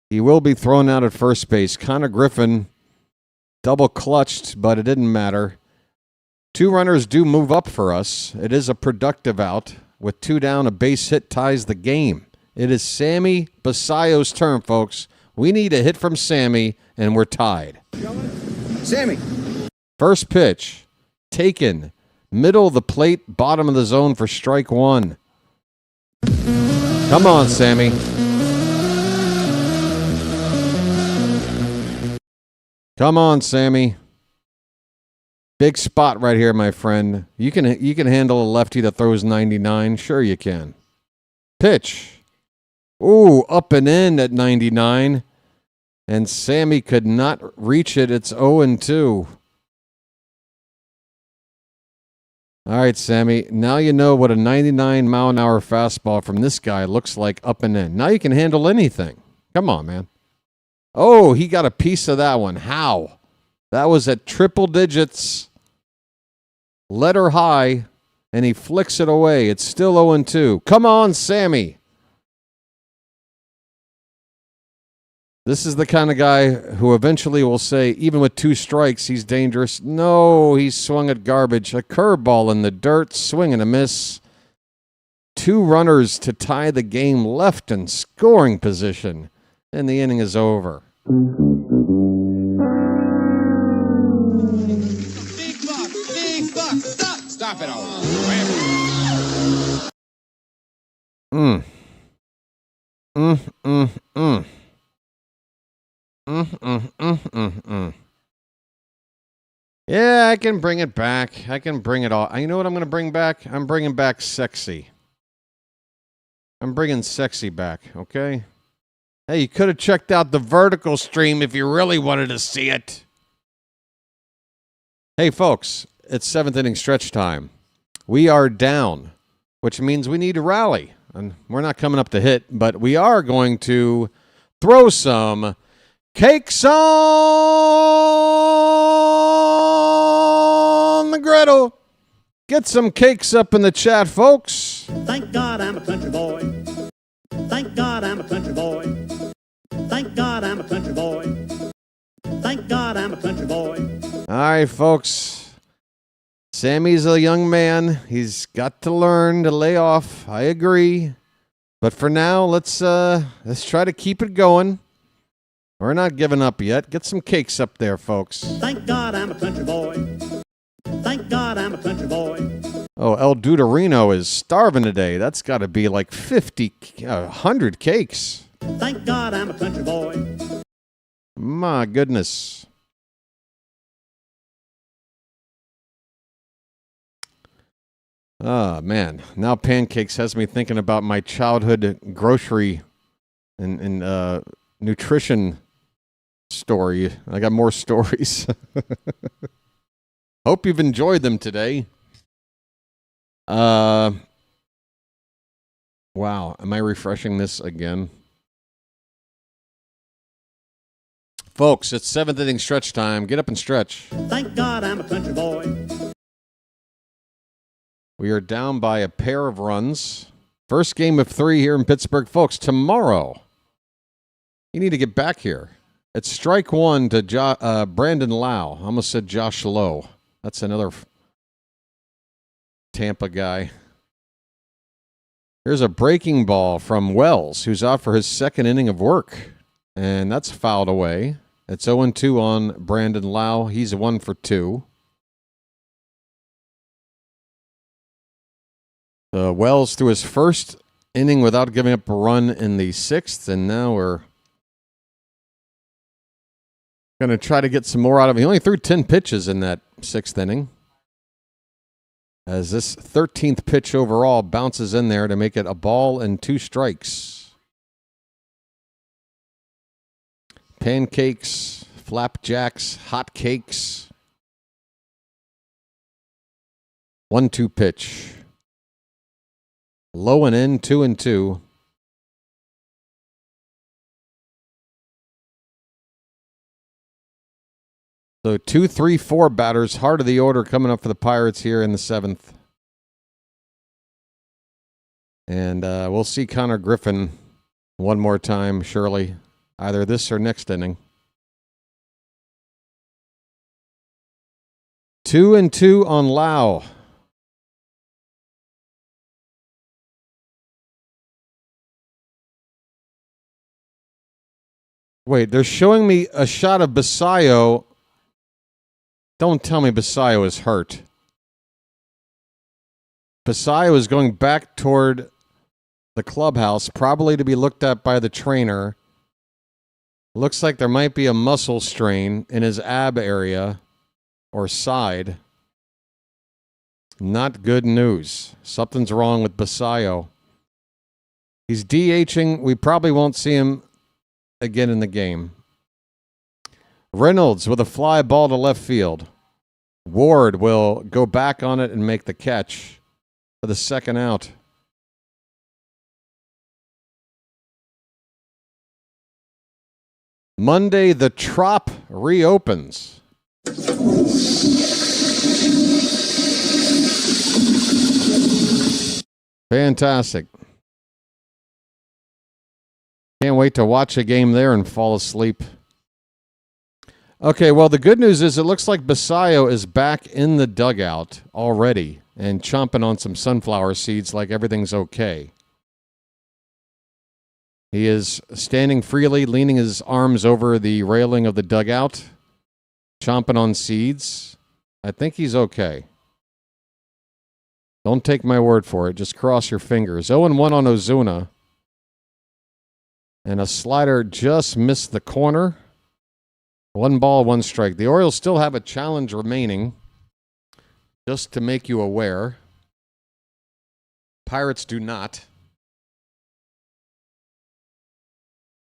He will be thrown out at first base. Konnor Griffin double clutched, but it didn't matter. 2 runners do move up for us. It is a productive out. With 2 down, a base hit ties the game. It is Sammy Basayo's turn, folks. We need a hit from Sammy, and we're tied. Sammy. First pitch, taken. Middle of the plate, bottom of the zone for strike 1. Come on, Sammy. Come on, Sammy. Big spot right here, my friend. You can handle a lefty that throws 99. Sure you can. Pitch. Ooh, up and in at 99. And Sammy could not reach it. It's 0-2. All right, Sammy. Now you know what a 99-mile-an-hour fastball from this guy looks like up and in. Now you can handle anything. Come on, man. Oh, he got a piece of that one. How? That was at triple digits. Letter high, and he flicks it away. It's still 0-2. Come on, Sammy. This is the kind of guy who eventually will say, even with 2 strikes, he's dangerous. No, he swung at garbage. A curveball in the dirt, swing and a miss. 2 runners to tie the game left in scoring position, and the inning is over. Big buck, big buck. Stop it all. Yeah, I can bring it back. I can bring it all. You know what I'm going to bring back? I'm bringing back sexy. I'm bringing sexy back, okay? Hey, you could have checked out the vertical stream if you really wanted to see it. Hey, folks, it's 7th inning stretch time. We are down, which means we need to rally. And we're not coming up to hit, but we are going to throw some cakes on the griddle. Get some cakes up in the chat, folks. Thank God I'm a country boy. Thank God I'm a country boy. Thank God I'm a country boy. Thank God I'm a country boy. All right, folks. Sammy's a young man. He's got to learn to lay off. I agree. But for now, let's try to keep it going. We're not giving up yet. Get some cakes up there, folks. Thank God I'm a country boy. Thank God I'm a country boy. Oh, El Duderino is starving today. That's got to be like 50, 100 cakes. Thank God I'm a country boy. My goodness. Oh, man. Now Pancakes has me thinking about my childhood grocery and nutrition story. I got more stories. Hope you've enjoyed them today. Wow. Am I refreshing this again? Folks, it's 7th inning stretch time. Get up and stretch. Thank God I'm a country boy. We are down by a pair of runs. First game of 3 here in Pittsburgh. Folks, tomorrow, you need to get back here. It's strike 1 to Brandon Lau. I almost said Josh Lowe. That's another Tampa guy. Here's a breaking ball from Wells, who's out for his 2nd inning of work. And that's fouled away. It's 0-2 on Brandon Lau. He's 1 for 2. Wells threw his first inning without giving up a run in the 6th, and now we're going to try to get some more out of him. He only threw 10 pitches in that 6th inning. As this 13th pitch overall bounces in there to make it a ball and 2 strikes. Pancakes, flapjacks, hot cakes. 1-2 pitch. Low and in, 2-2. So 2, 3, 4 batters, heart of the order coming up for the Pirates here in the 7th. And we'll see Konnor Griffin one more time, surely, either this or next inning. 2-2 on Lau. Wait, they're showing me a shot of Basayo. Don't tell me Basayo is hurt. Basayo is going back toward the clubhouse, probably to be looked at by the trainer. Looks like there might be a muscle strain in his ab area or side. Not good news. Something's wrong with Basayo. He's DHing. We probably won't see him again in the game. Reynolds with a fly ball to left field. Ward will go back on it and make the catch for the 2nd out. Monday, the Trop reopens. Fantastic. Can't wait to watch a game there and fall asleep. Okay, well, the good news is it looks like Basayo is back in the dugout already and chomping on some sunflower seeds like everything's okay. He is standing freely, leaning his arms over the railing of the dugout, chomping on seeds. I think he's okay. Don't take my word for it. Just cross your fingers. 0-1 on Ozuna. And a slider just missed the corner. 1 ball, 1 strike. The Orioles still have a challenge remaining. Just to make you aware. Pirates do not.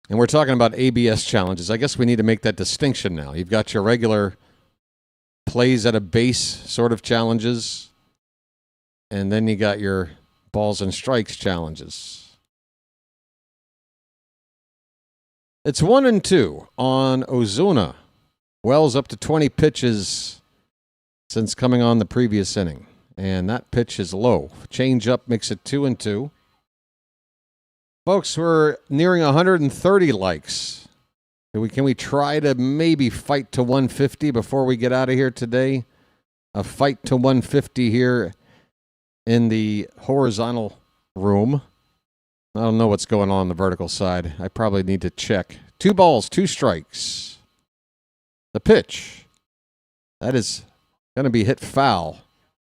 And we're talking about ABS challenges. I guess we need to make that distinction now. You've got your regular plays at a base sort of challenges. And then you got your balls and strikes challenges. It's 1-2 on Ozuna. Wells up to 20 pitches since coming on the previous inning. And that pitch is low. Change up makes it 2-2. Folks, we're nearing 130 likes. Can we try to maybe fight to 150 before we get out of here today? A fight to 150 here in the horizontal room. I don't know what's going on the vertical side. I probably need to check. 2 balls, 2 strikes. The pitch. That is going to be hit foul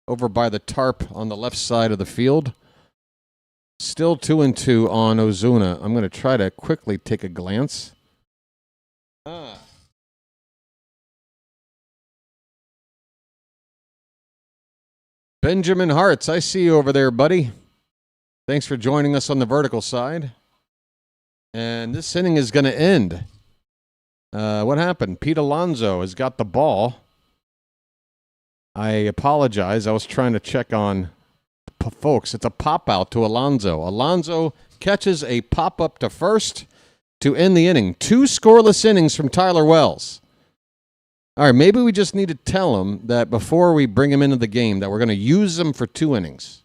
over by the tarp on the left side of the field. Still 2-2 on Ozuna. I'm going to try to quickly take a glance. Benjamin Hartz, I see you over there, buddy. Thanks for joining us on the vertical side. And this inning is going to end. What happened? Pete Alonso has got the ball. I apologize. I was trying to check on folks. It's a pop-out to Alonso. Alonso catches a pop-up to first to end the inning. 2 scoreless innings from Tyler Wells. All right, maybe we just need to tell him that before we bring him into the game that we're going to use him for 2 innings.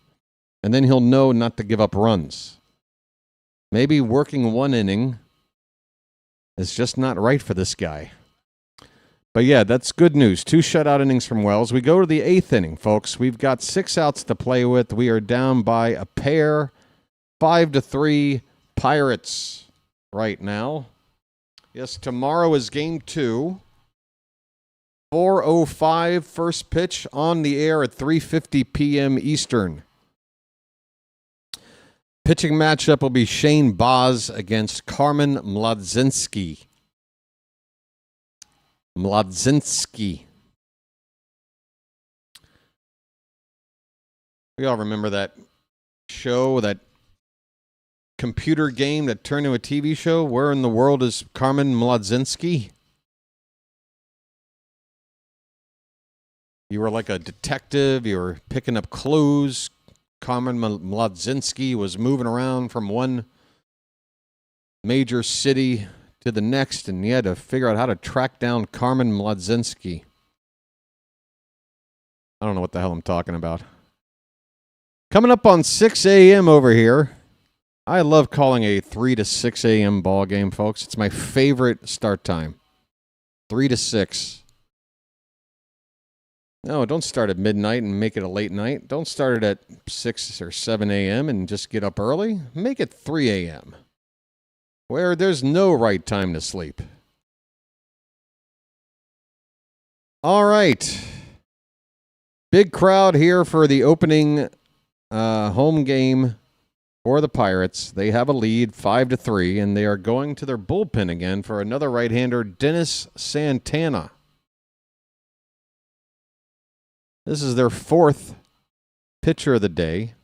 And then he'll know not to give up runs. Maybe working 1 inning is just not right for this guy. But yeah, that's good news. 2 shutout innings from Wells. We go to the 8th inning, folks. We've got 6 outs to play with. We are down by a pair. 5-3 Pirates right now. Yes, tomorrow is game 2. 4:05 first pitch on the air at 3:50 p.m. Eastern. Pitching matchup will be Shane Baz against Carmen Mlodzinski. We all remember that show, that computer game that turned into a TV show. Where in the world is Carmen Mlodzinski? You were like a detective. You were picking up clues. Carmen Mlodzinski was moving around from one major city to the next, and you had to figure out how to track down Carmen Mlodzinski. I don't know what the hell I'm talking about. Coming up on 6 a.m. over here. I love calling a 3 to 6 a.m. ball game, folks. It's my favorite start time. 3 to 6. No, don't start at midnight and make it a late night. Don't start it at 6 or 7 a.m. and just get up early. Make it 3 a.m., where there's no right time to sleep. All right. Big crowd here for the opening home game for the Pirates. They have a lead 5-3, and they are going to their bullpen again for another right-hander, Dennis Santana. This is their 4th pitcher of the day.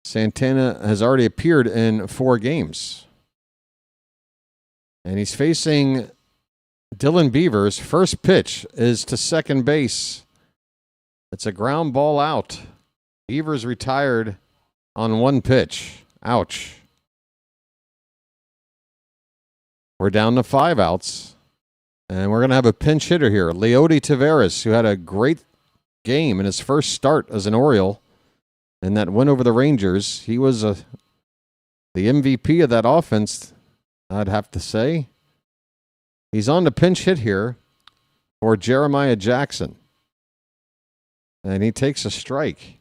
Santana has already appeared in 4 games. And he's facing Dylan Beavers. First pitch is to second base. It's a ground ball out. Beavers retired on 1 pitch. Ouch. We're down to 5 outs. And we're going to have a pinch hitter here, Leody Taveras, who had a great game in his first start as an Oriole. And that win over the Rangers, he was the MVP of that offense, I'd have to say. He's on the pinch hit here for Jeremiah Jackson. And he takes a strike.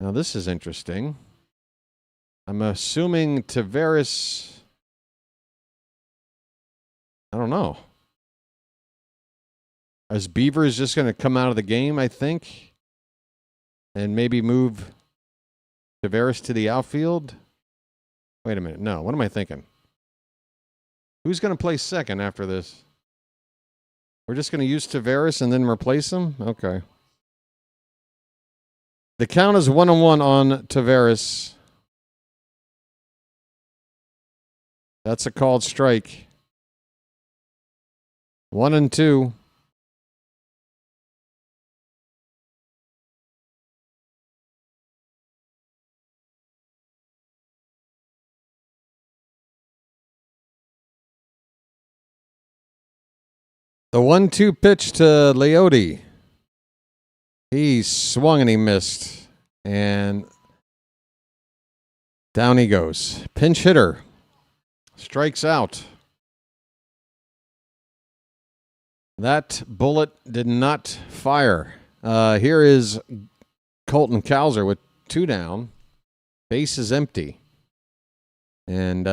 Now, this is interesting. I'm assuming Taveras, I don't know. Is Beavers just going to come out of the game, I think, and maybe move Taveras to the outfield? Wait a minute. No, what am I thinking? Who's going to play second after this? We're just going to use Taveras and then replace him? Okay. The count is 1-1 on Taveras. That's a called strike. 1-2. The 1-2 pitch to Leote. He swung and he missed. And down he goes. Pinch hitter. Strikes out. That bullet did not fire. Here is Colton Cowser with 2 down. Base is empty. And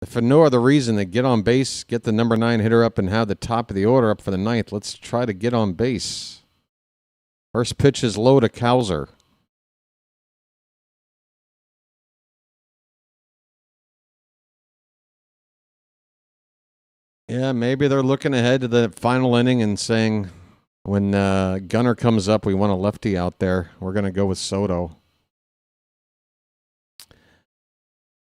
for no other reason than get on base, get the number 9 hitter up, and have the top of the order up for the 9th. Let's try to get on base. First pitch is low to Cowser. Yeah, maybe they're looking ahead to the final inning and saying, when Gunnar comes up, we want a lefty out there. We're going to go with Soto.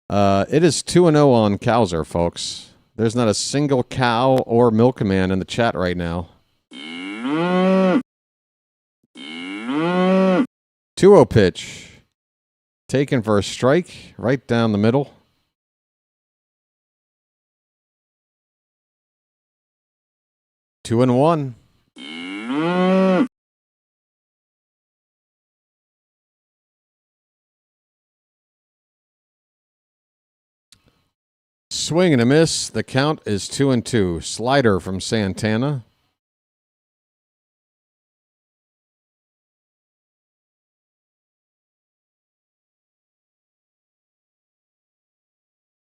It is 2-0 on Cowser, folks. There's not a single cow or milkman in the chat right now. 2-0 pitch. Taken for a strike right down the middle. Two and 1. Swing and a miss. The count is 2-2. Slider from Santana.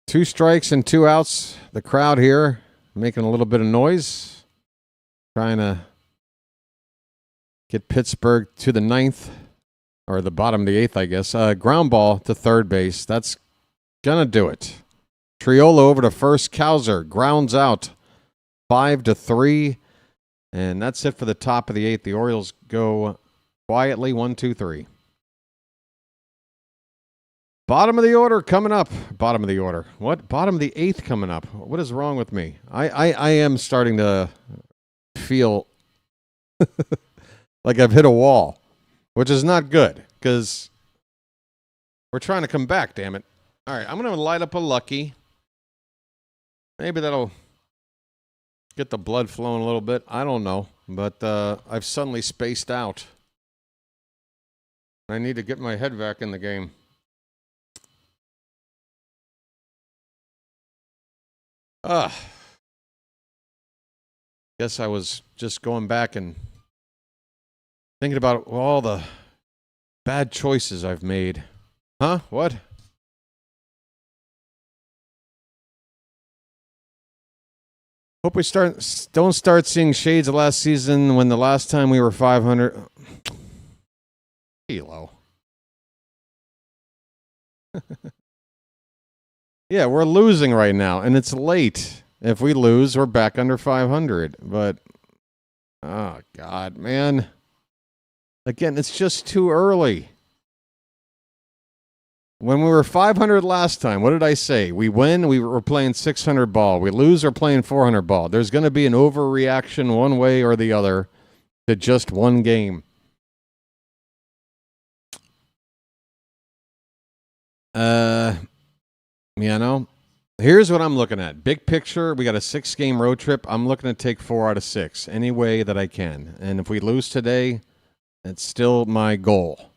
Two strikes and 2 outs. The crowd here making a little bit of noise. Trying to get Pittsburgh to the 9th. Or the bottom of the 8th, I guess. Ground ball to third base. That's going to do it. Triolo over to first. Cowser grounds out 5-3. And that's it for the top of the 8th. The Orioles go quietly 1-2-3. Bottom of the order coming up. Bottom of the order. What? Bottom of the 8th coming up. What is wrong with me? I am starting to feel like I've hit a wall, which is not good because we're trying to come back, damn it. All right, I'm going to light up a Lucky. Maybe that'll get the blood flowing a little bit. I don't know, but I've suddenly spaced out. I need to get my head back in the game. Guess I was just going back and thinking about all the bad choices I've made. Huh? What? Hope we don't start seeing shades of last season when the last time we were 500. Kilo. Yeah, we're losing right now, and it's late. If we lose, we're back under 500. But, oh, God, man. Again, it's just too early. When we were 500 last time, what did I say? We win, we were playing 600 ball. We lose, we're playing 400 ball. There's going to be an overreaction one way or the other to just one game. You know, here's what I'm looking at. Big picture, we got a 6-game road trip. I'm looking to take 4 out of 6 any way that I can. And if we lose today, it's still my goal.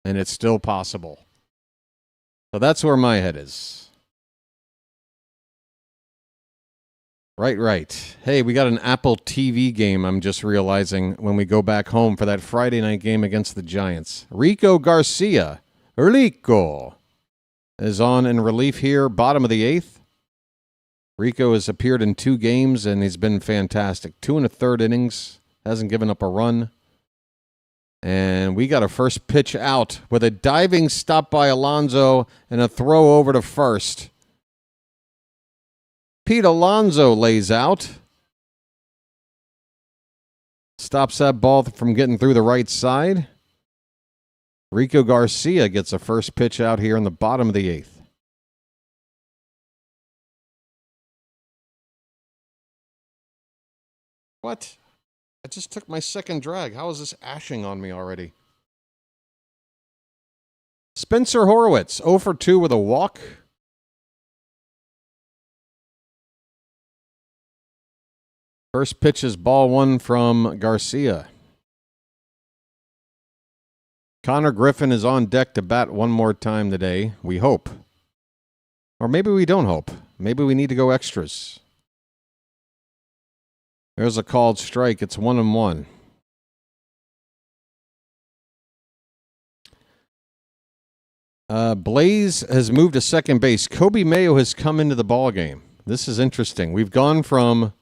and it's still possible. So that's where my head is. Right. Hey, we got an Apple TV game, I'm just realizing, when we go back home for that Friday night game against the Giants. Rico Garcia, Rico, is on in relief here, bottom of the 8th. Rico has appeared in 2 games, and he's been fantastic. 2 1/3 innings, hasn't given up a run. And we got a first pitch out with a diving stop by Alonso and a throw over to first. Pete Alonso lays out. Stops that ball from getting through the right side. Rico Garcia gets a first pitch out here in the bottom of the 8th. What? I just took my second drag. How is this ashing on me already? Spencer Horwitz, 0 for 2 with a walk. First pitch is ball 1 from Garcia. Konnor Griffin is on deck to bat one more time today, we hope. Or maybe we don't hope. Maybe we need to go extras. There's a called strike. It's 1-1. Blaze has moved to second base. Kobe Mayo has come into the ballgame. This is interesting. We've gone from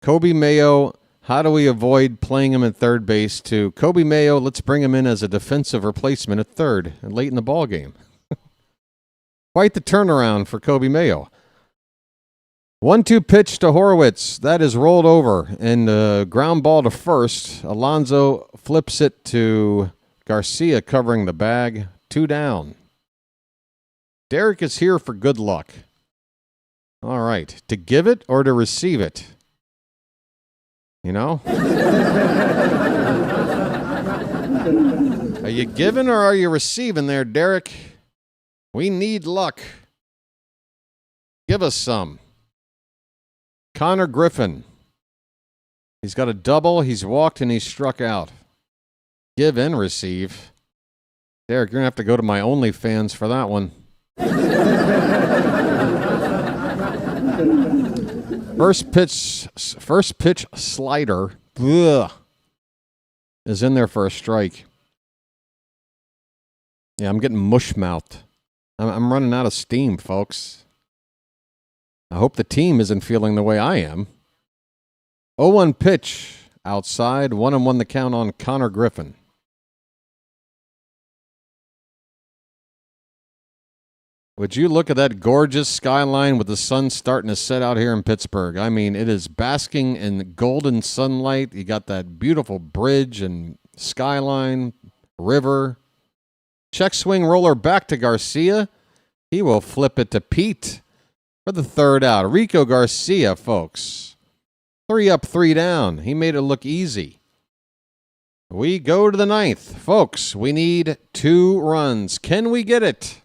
Kobe Mayo, how do we avoid playing him at third base, to Kobe Mayo, let's bring him in as a defensive replacement at third and late in the ball game. Quite the turnaround for Kobe Mayo. 1-2 pitch to Horwitz. That is rolled over and ground ball to first. Alonso flips it to Garcia covering the bag. 2 down. Derek is here for good luck. All right. To give it or to receive it? You know? Are you giving or are you receiving there, Derek? We need luck. Give us some. Konnor Griffin. He's got a double, he's walked, and he's struck out. Give and receive. Derek, you're going to have to go to my OnlyFans for that one. First pitch slider is in there for a strike. Yeah, I'm getting mush-mouthed. I'm running out of steam, folks. I hope the team isn't feeling the way I am. 0-1 pitch outside. 1-1 the count on Konnor Griffin. Would you look at that gorgeous skyline with the sun starting to set out here in Pittsburgh? I mean, it is basking in golden sunlight. You got that beautiful bridge and skyline, river. Check swing roller back to Garcia. He will flip it to Pete for the third out. Rico Garcia, folks. 3 up, 3 down. He made it look easy. We go to the 9th. Folks, we need 2 runs. Can we get it?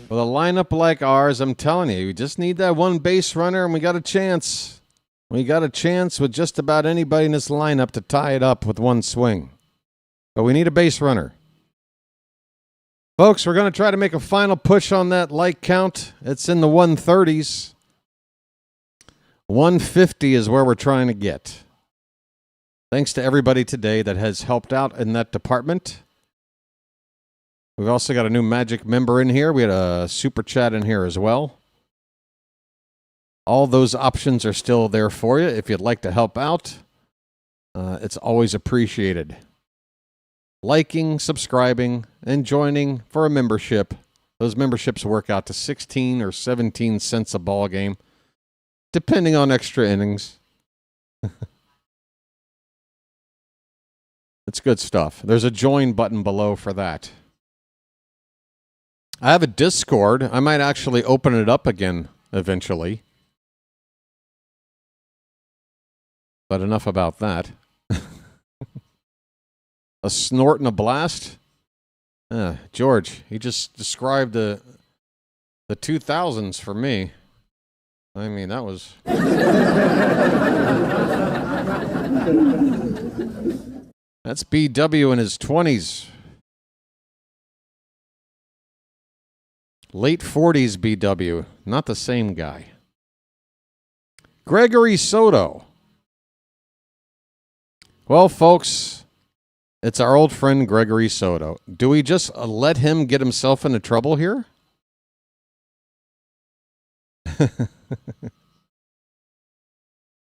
With a lineup like ours, I'm telling you, we just need that 1 base runner, and we got a chance. We got a chance with just about anybody in this lineup to tie it up with 1 swing. But we need a base runner. Folks, we're going to try to make a final push on that like count. It's in the 130s. 150 is where we're trying to get. Thanks to everybody today that has helped out in that department. We've also got a new Magic member in here. We had a super chat in here as well. All those options are still there for you if you'd like to help out. It's always appreciated. Liking, subscribing, and joining for a membership. Those memberships work out to 16 or 17 cents a ball game, depending on extra innings. It's good stuff. There's a join button below for that. I have a Discord. I might actually open it up again eventually. But enough about that. A snort and a blast? George, he just described the 2000s for me. I mean, that was... That's BW in his 20s. Late 40s BW. Not the same guy. Gregory Soto. Well, folks, it's our old friend Gregory Soto. Do we just let him get himself into trouble here?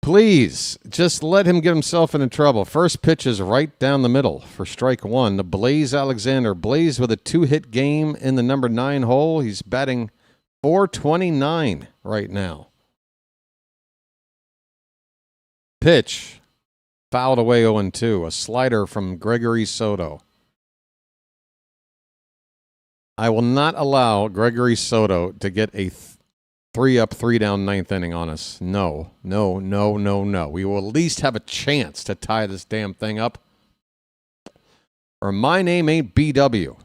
Please, just let him get himself into trouble. First pitch is right down the middle for strike one. The Blaze Alexander. Blaze with a 2-hit game in the number 9 hole. He's batting .429 right now. Pitch. Fouled away 0-2. A slider from Gregory Soto. I will not allow Gregory Soto to get a 3-up, 3-down, 9th inning on us. No. We will at least have a chance to tie this damn thing up. Or my name ain't BW.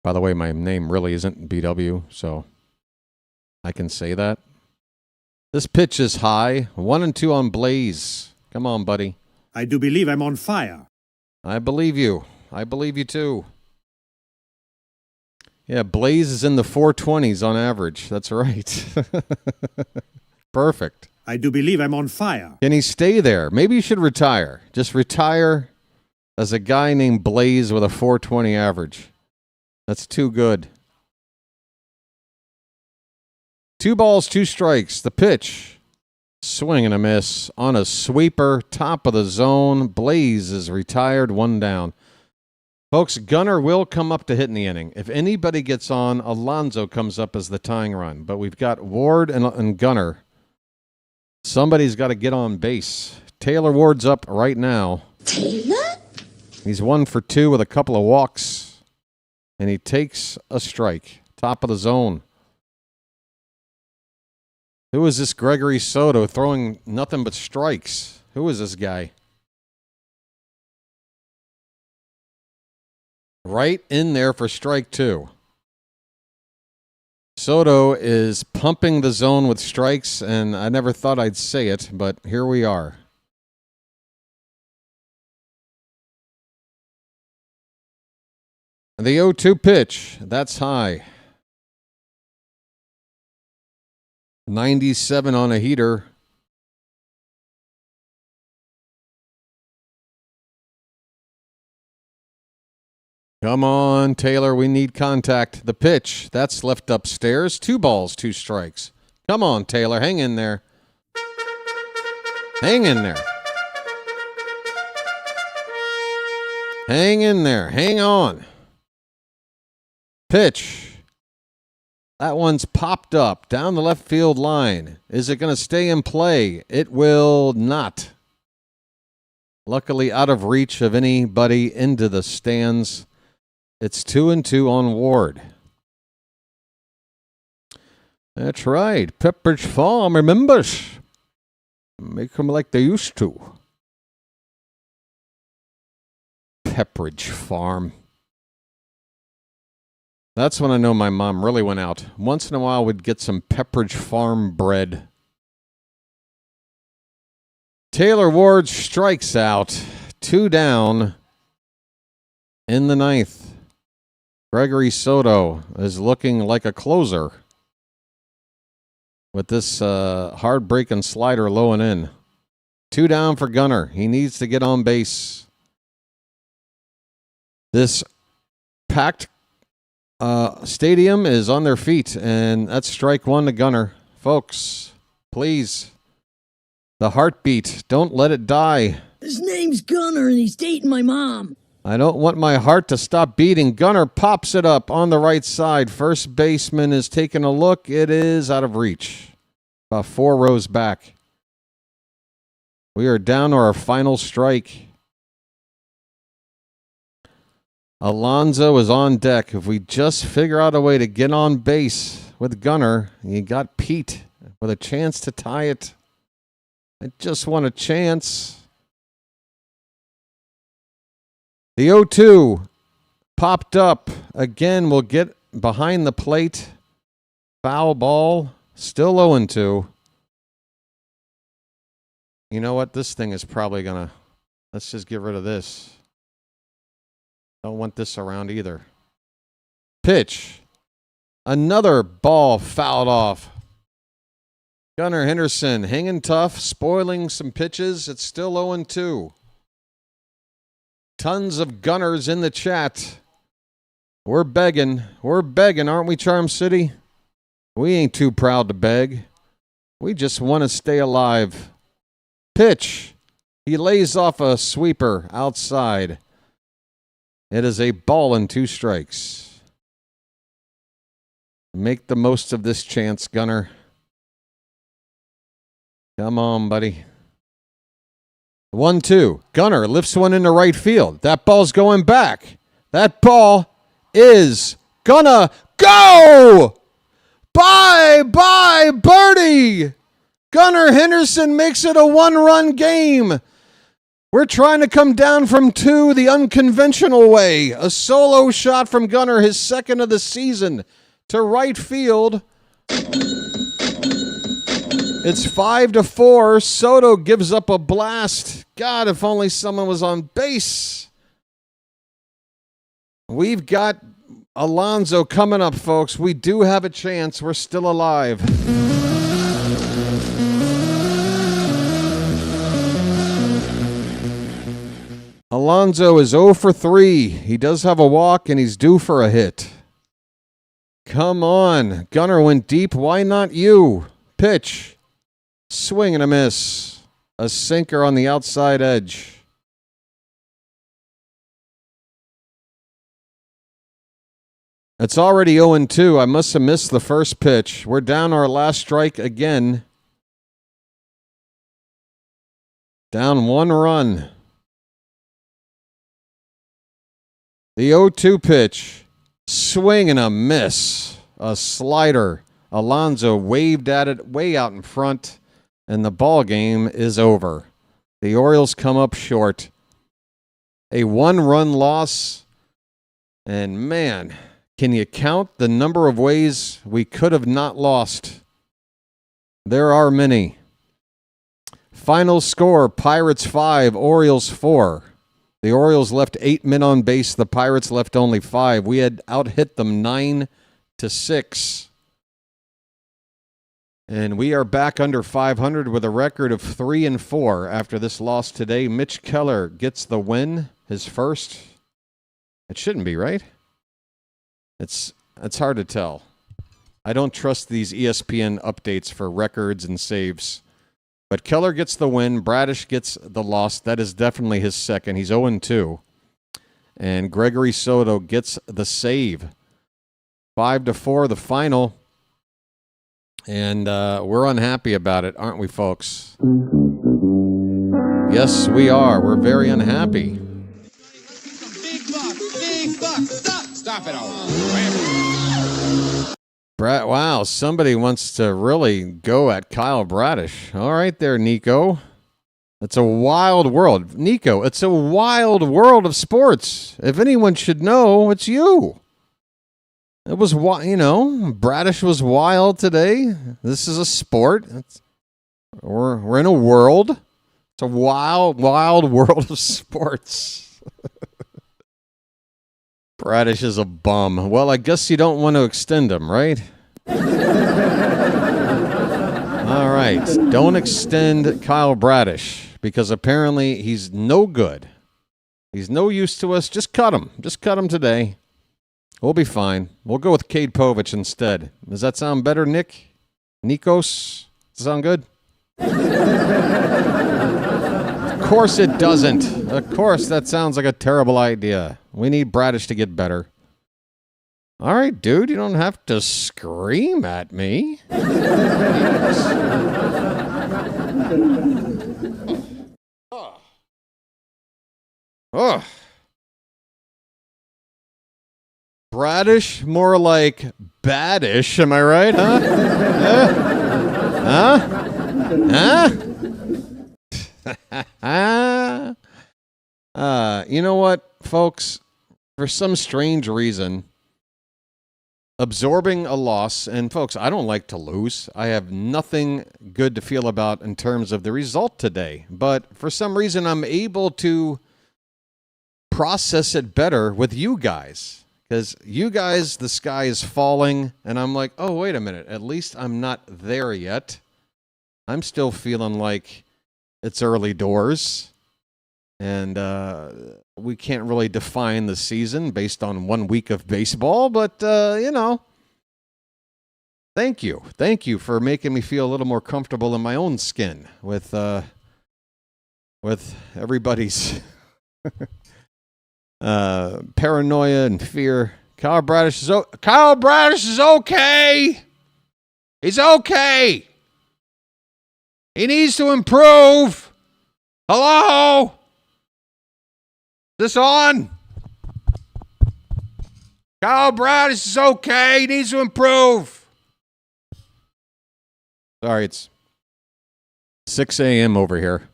By the way, my name really isn't BW, so I can say that. This pitch is high. 1-2 on Blaze. Come on, buddy. I do believe I'm on fire. I believe you. I believe you too. Yeah, Blaze is in the 420s on average. That's right. Perfect. I do believe I'm on fire. Can he stay there? Maybe you should retire. Just retire as a guy named Blaze with a 420 average. That's too good. 2 balls, 2 strikes. The pitch. Swing and a miss on a sweeper. Top of the zone. Blaze is retired. 1 down. Folks, Gunnar will come up to hit in the inning. If anybody gets on, Alonso comes up as the tying run. But we've got Ward and Gunnar. Somebody's got to get on base. Taylor Ward's up right now. Taylor? He's 1 for 2 with a couple of walks. And he takes a strike. Top of the zone. Who is this Gregory Soto throwing nothing but strikes? Who is this guy? Right in there for strike 2. Soto is pumping the zone with strikes, and I never thought I'd say it, but here we are. The 0-2 pitch, that's high. 97 on a heater. Come on, Taylor, we need contact. The pitch, that's left upstairs. 2 balls, 2 strikes. Come on, Taylor, hang in there. Hang in there. Hang in there. Hang on. Pitch. That one's popped up down the left field line. Is it going to stay in play? It will not. Luckily, out of reach of anybody into the stands. It's 2-2 on Ward. That's right. Pepperidge Farm remembers. Make them like they used to. Pepperidge Farm. That's when I know my mom really went out. Once in a while, we'd get some Pepperidge Farm bread. Taylor Ward strikes out. 2 down in the 9th. Gregory Soto is looking like a closer with this hard-breaking slider low and in. 2 down for Gunnar. He needs to get on base. This packed stadium is on their feet, and that's strike 1 to Gunnar. Folks, please, the heartbeat, don't let it die. His name's Gunnar, and he's dating my mom. I don't want my heart to stop beating. Gunnar pops it up on the right side. First baseman is taking a look. It is out of reach. About 4 rows back. We are down to our final strike. Alonso is on deck. If we just figure out a way to get on base with Gunnar, you got Pete with a chance to tie it. I just want a chance. The 0-2 popped up. Again, we'll get behind the plate. Foul ball. Still 0-2. You know what? This thing is probably going to... Let's just get rid of this. Don't want this around either. Pitch. Another ball fouled off. Konnor Henderson hanging tough, spoiling some pitches. It's still 0-2. Tons of Gunners in the chat. We're begging. We're begging, aren't we, Charm City? We ain't too proud to beg. We just want to stay alive. Pitch. He lays off a sweeper outside. It is a ball and 2 strikes. Make the most of this chance, Gunner. Come on, buddy. 1-2. Gunner lifts one into right field. That ball's going back. That ball is gonna go! Bye, birdie! Konnor Henderson makes it a 1-run game. We're trying to come down from 2 the unconventional way. A solo shot from Gunner, his second of the season, to right field. It's 5-4. Soto gives up a blast. God, if only someone was on base. We've got Alonso coming up, folks. We do have a chance. We're still alive. Alonso is 0 for 3. He does have a walk, and he's due for a hit. Come on. Gunner went deep. Why not you? Pitch. Swing and a miss. A sinker on the outside edge. It's already 0-2. I must have missed the first pitch. We're down our last strike again. Down 1 run. The 0-2 pitch. Swing and a miss. A slider. Alonso waved at it way out in front, and the ball game is over. The Orioles come up short. A 1-run loss. And man, can you count the number of ways we could have not lost? There are many. Final score, Pirates 5, Orioles 4. The Orioles left 8 men on base. The Pirates left only 5. We had out-hit them 9-6. And we are back under 500 with a record of 3-4 after this loss today. Mitch Keller gets the win, his first. It shouldn't be, right? It's hard to tell. I don't trust these ESPN updates for records and saves. But Keller gets the win. Bradish gets the loss. That is definitely his second. He's 0-2. And Gregory Soto gets the save. 5-4, the final. And we're unhappy about it, aren't we, folks? Yes, we are. We're very unhappy. Big buck. Stop it all. Wow, somebody wants to really go at Kyle Bradish. All right there, Nico. It's a wild world. Nico, it's a wild world of sports. If anyone should know, it's you. It was, Bradish was wild today. This is a sport. We're in a world. It's a wild, wild world of sports. Bradish is a bum. Well, I guess you don't want to extend him, right? All right. Don't extend Kyle Bradish because apparently he's no good. He's no use to us. Just cut him. Just cut him today. We'll be fine. We'll go with Cade Povich instead. Does that sound better, Nick? Nikos? Does that sound good? Of course it doesn't. Of course that sounds like a terrible idea. We need Bradish to get better. All right, dude, you don't have to scream at me. Oh. Bradish, more like baddish, am I right, huh? You know what, folks? For some strange reason, absorbing a loss. And, folks, I don't like to lose. I have nothing good to feel about in terms of the result today. But for some reason, I'm able to process it better with you guys. Because you guys, the sky is falling, and I'm like, oh, wait a minute. At least I'm not there yet. I'm still feeling like it's early doors, and we can't really define the season based on 1 week of baseball, but, thank you. Thank you for making me feel a little more comfortable in my own skin with everybody's paranoia and fear. Kyle Bradish is okay. He's okay. He needs to improve. Hello? Is this on? Kyle Bradish is okay. He needs to improve. Sorry, it's 6 a.m. over here.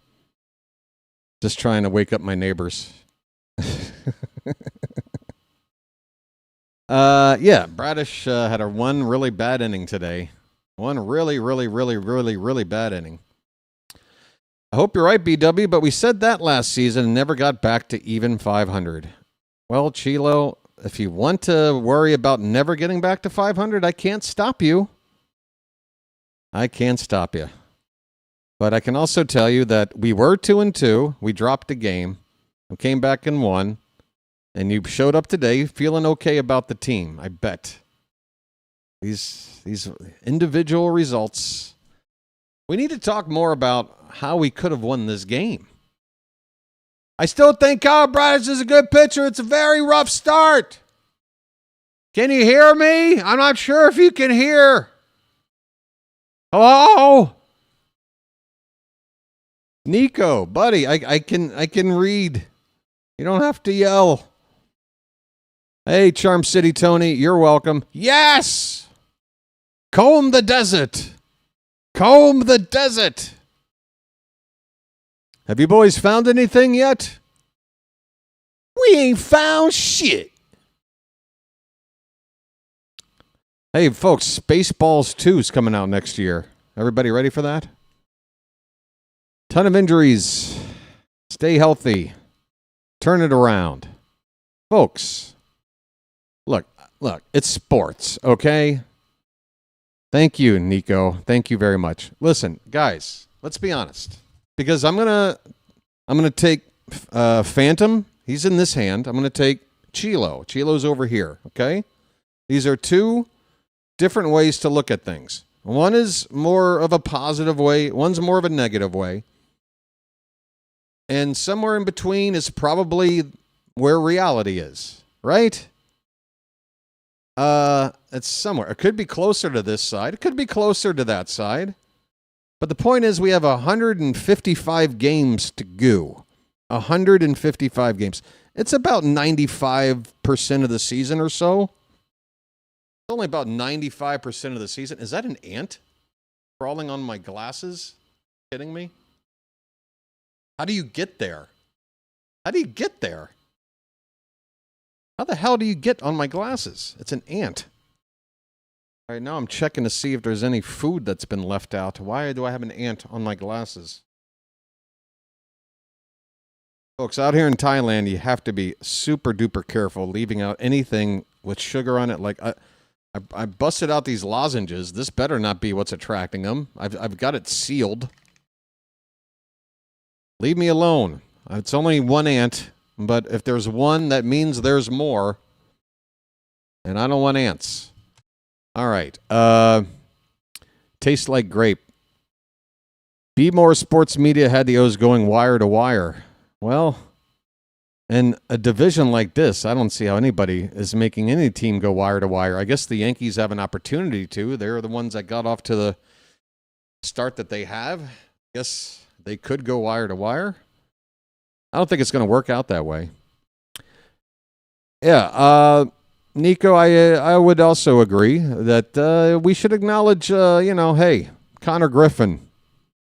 Just trying to wake up my neighbors. Bradish had one really bad inning today. One really, really, really, really, really bad inning. I hope you're right, BW, but we said that last season and never got back to even 500. Well, Chilo, if you want to worry about never getting back to 500, I can't stop you. I can't stop you. But I can also tell you that we were 2-2. We dropped a game. We came back and won. And you showed up today feeling okay about the team, I bet. These individual results. We need to talk more about how we could have won this game. I still think Kyle Bradish is a good pitcher. It's a very rough start. Can you hear me? I'm not sure if you can hear. Hello? Nico, buddy, I can read. You don't have to yell. Hey, Charm City Tony, you're welcome. Yes! Comb the desert. Comb the desert. Have you boys found anything yet? We ain't found shit. Hey, folks, Spaceballs 2 is coming out next year. Everybody ready for that? Ton of injuries. Stay healthy. Turn it around. Folks, look, it's sports, okay? Thank you, Nico. Thank you very much. Listen, guys, let's be honest. Because I'm gonna take Phantom. He's in this hand. I'm gonna take Chilo. Chilo's over here, okay? These are two different ways to look at things. One is more of a positive way. One's more of a negative way. And somewhere in between is probably where reality is, right? It's somewhere. It could be closer to this side. It could be closer to that side. But the point is we have 155 games to go. 155 games. It's about 95% of the season or so. It's only about 95% of the season. Is that an ant crawling on my glasses? Kidding me? How do you get there? How do you get there? How the hell do you get on my glasses? It's an ant. All right, now I'm checking to see if there's any food that's been left out. Why do I have an ant on my glasses? Folks, out here in Thailand, you have to be super duper careful leaving out anything with sugar on it. Like I busted out these lozenges. This better not be what's attracting them. I've got it sealed. Leave me alone. It's only one ant, but if there's one, that means there's more. And I don't want ants. All right. Tastes like grape. Be More Sports Media had the O's going wire to wire. Well, in a division like this, I don't see how anybody is making any team go wire to wire. I guess the Yankees have an opportunity to. They're the ones that got off to the start that they have. I guess they could go wire to wire. I don't think it's going to work out that way. Yeah, Nico, I would also agree that we should acknowledge, hey, Konnor Griffin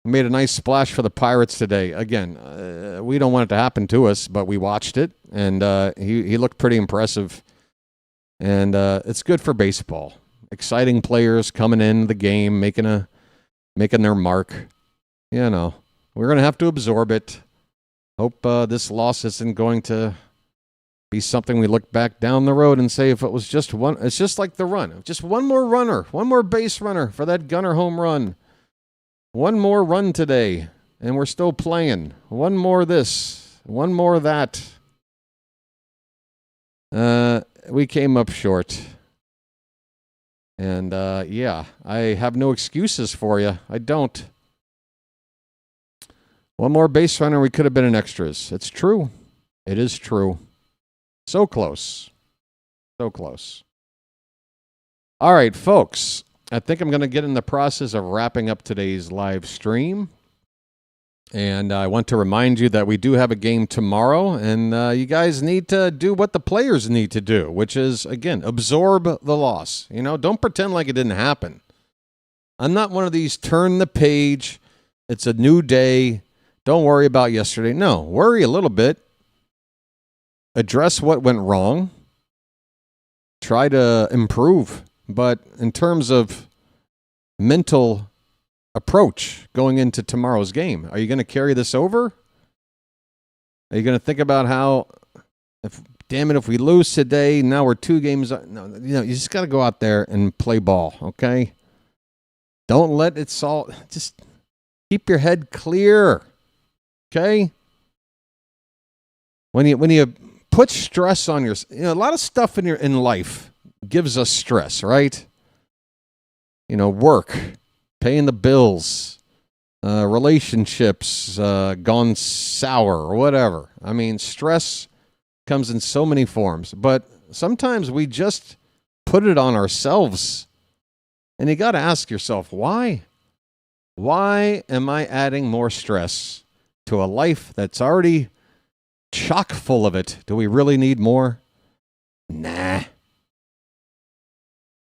made a nice splash for the Pirates today. Again, we don't want it to happen to us, but we watched it, and he looked pretty impressive And it's good for baseball. Exciting players coming in the game, making their mark. You know, we're going to have to absorb it. Hope this loss isn't going to be something we look back down the road and say if it was just one. It's just like the run. Just one more runner, one more base runner for that Gunnar home run. One more run today, and we're still playing. One more this, one more that. We came up short. And, yeah, I have no excuses for you. I don't. One more base runner, we could have been in extras. It's true. It is true. So close. So close. All right, folks. I think I'm going to get in the process of wrapping up today's live stream. And I want to remind you that we do have a game tomorrow, and you guys need to do what the players need to do, which is, again, absorb the loss. You know, don't pretend like it didn't happen. I'm not one of these turn the page, it's a new day, don't worry about yesterday. No, worry a little bit. Address what went wrong. Try to improve. But in terms of mental approach going into tomorrow's game, are you going to carry this over? Are you going to think about how, if we lose today, now we're 2 games? No, you know, you just got to go out there and play ball, okay? Don't let it just keep your head clear, okay? When you put stress on a lot of stuff in life gives us stress, right? You know, work, paying the bills, relationships gone sour or whatever. I mean, stress comes in so many forms, but sometimes we just put it on ourselves. And you got to ask yourself, why? Why am I adding more stress to a life that's already chock full of it? Do we really need more? Nah.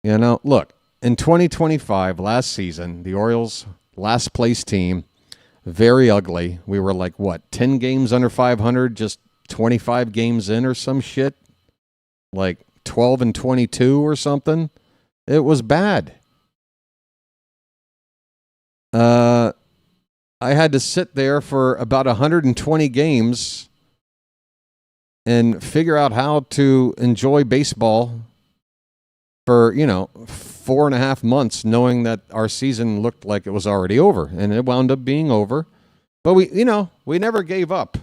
You know, look, in 2025, last season, the Orioles, last place team, very ugly. We were like, 10 games under 500, just 25 games in or some shit? Like 12-22 or something? It was bad. I had to sit there for about 120 games and figure out how to enjoy baseball for, 4.5 months, knowing that our season looked like it was already over, and it wound up being over. But we never gave up.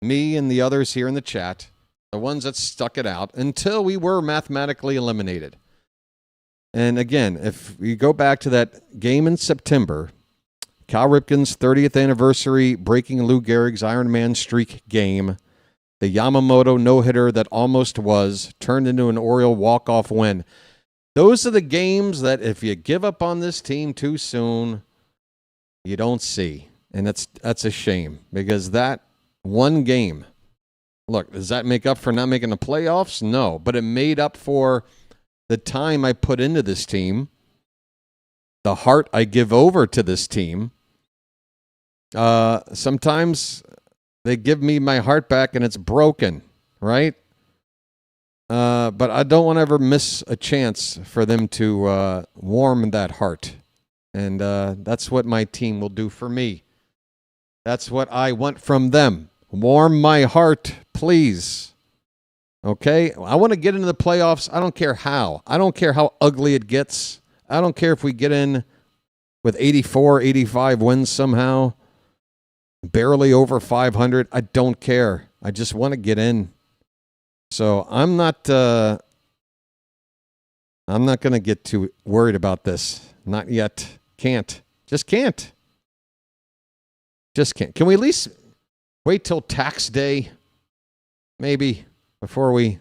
Me and the others here in the chat, the ones that stuck it out until we were mathematically eliminated. And again, if you go back to that game in September, Cal Ripken's 30th anniversary breaking Lou Gehrig's Iron Man streak game, the Yamamoto no-hitter that almost was, turned into an Oriole walk-off win. Those are the games that if you give up on this team too soon, you don't see. And that's a shame, because that one game, look, does that make up for not making the playoffs? No, but it made up for the time I put into this team, the heart I give over to this team. Sometimes they give me my heart back and it's broken, right? But I don't want to ever miss a chance for them to warm that heart. And that's what my team will do for me. That's what I want from them. Warm my heart, please. Okay? I want to get into the playoffs. I don't care how. I don't care how ugly it gets. I don't care if we get in with 84, 85 wins somehow, barely over 500. I don't care. I just want to get in. So I'm not going to get too worried about this. Not yet. Can't. Just can't. Just can't. Can we at least wait till tax day? Maybe before we...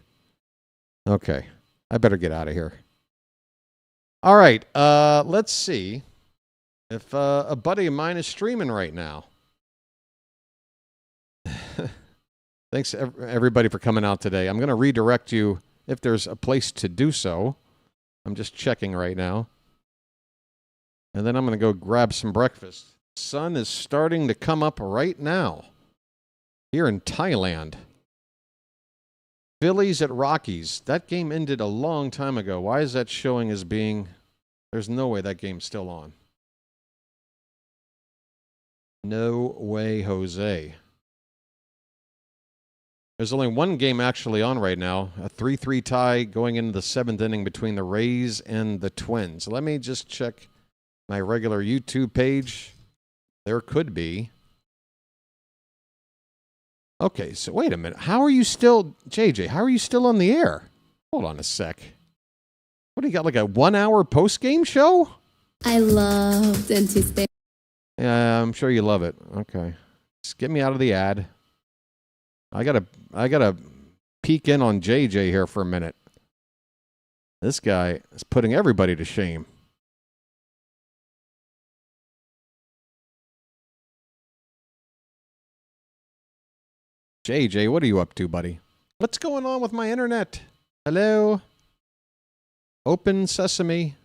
Okay. I better get out of here. All right. Let's see if a buddy of mine is streaming right now. Thanks, everybody, for coming out today. I'm going to redirect you if there's a place to do so. I'm just checking right now. And then I'm going to go grab some breakfast. Sun is starting to come up right now here in Thailand. Phillies at Rockies. That game ended a long time ago. Why is that showing as being... There's no way that game's still on. No way, Jose. There's only one game actually on right now. A 3-3 tie going into the 7th inning between the Rays and the Twins. Let me just check my regular YouTube page. There could be. Okay, so wait a minute. How are you still... JJ, how are you still on the air? Hold on a sec. What do you got, like a 1-hour post-game show? I loved NC. Yeah, I'm sure you love it. Okay. Just get me out of the ad. I gotta peek in on JJ here for a minute. This guy is putting everybody to shame. JJ, what are you up to, buddy? What's going on with my internet? Hello? Open sesame.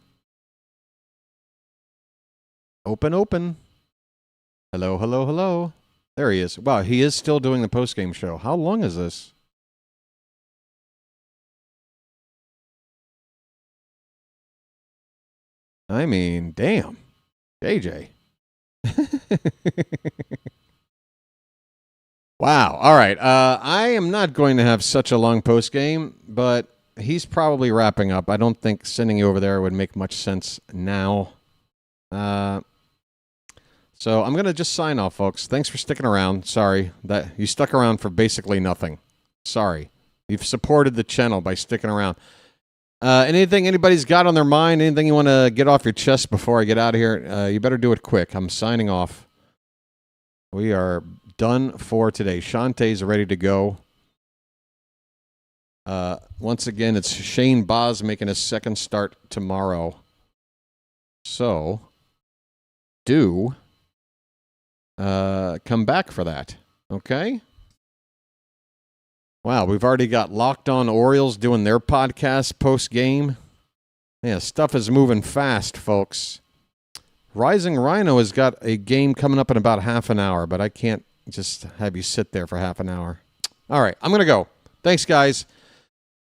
Open. Hello, hello, hello. There he is. Wow, he is still doing the post-game show. How long is this? I mean, damn. JJ. Wow. All right. I am not going to have such a long post-game, but he's probably wrapping up. I don't think sending you over there would make much sense now. So I'm going to just sign off, folks. Thanks for sticking around. Sorry that you stuck around for basically nothing. Sorry. You've supported the channel by sticking around. Anything anybody's got on their mind, anything you want to get off your chest before I get out of here, you better do it quick. I'm signing off. We are done for today. Shantae's ready to go. Once again, it's Shane Boz making his second start tomorrow. So, do come back for that. Okay? Wow, we've already got Locked On Orioles doing their podcast post-game. Yeah, stuff is moving fast, folks. Rising Rhino has got a game coming up in about half an hour, but I can't just have you sit there for half an hour. All right, I'm going to go. Thanks, guys.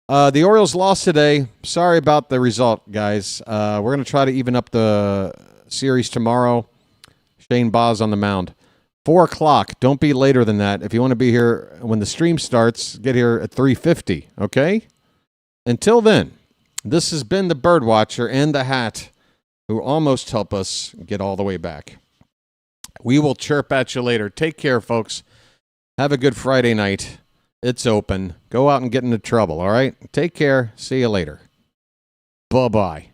The Orioles lost today. Sorry about the result, guys. We're going to try to even up the series tomorrow. Shane Boz on the mound. 4 o'clock. Don't be later than that. If you want to be here when the stream starts, get here at 3:50, okay? Until then, this has been the Birdwatcher and the Hat, who almost help us get all the way back. We will chirp at you later. Take care, folks. Have a good Friday night. It's open. Go out and get into trouble, all right? Take care. See you later. Bye-bye.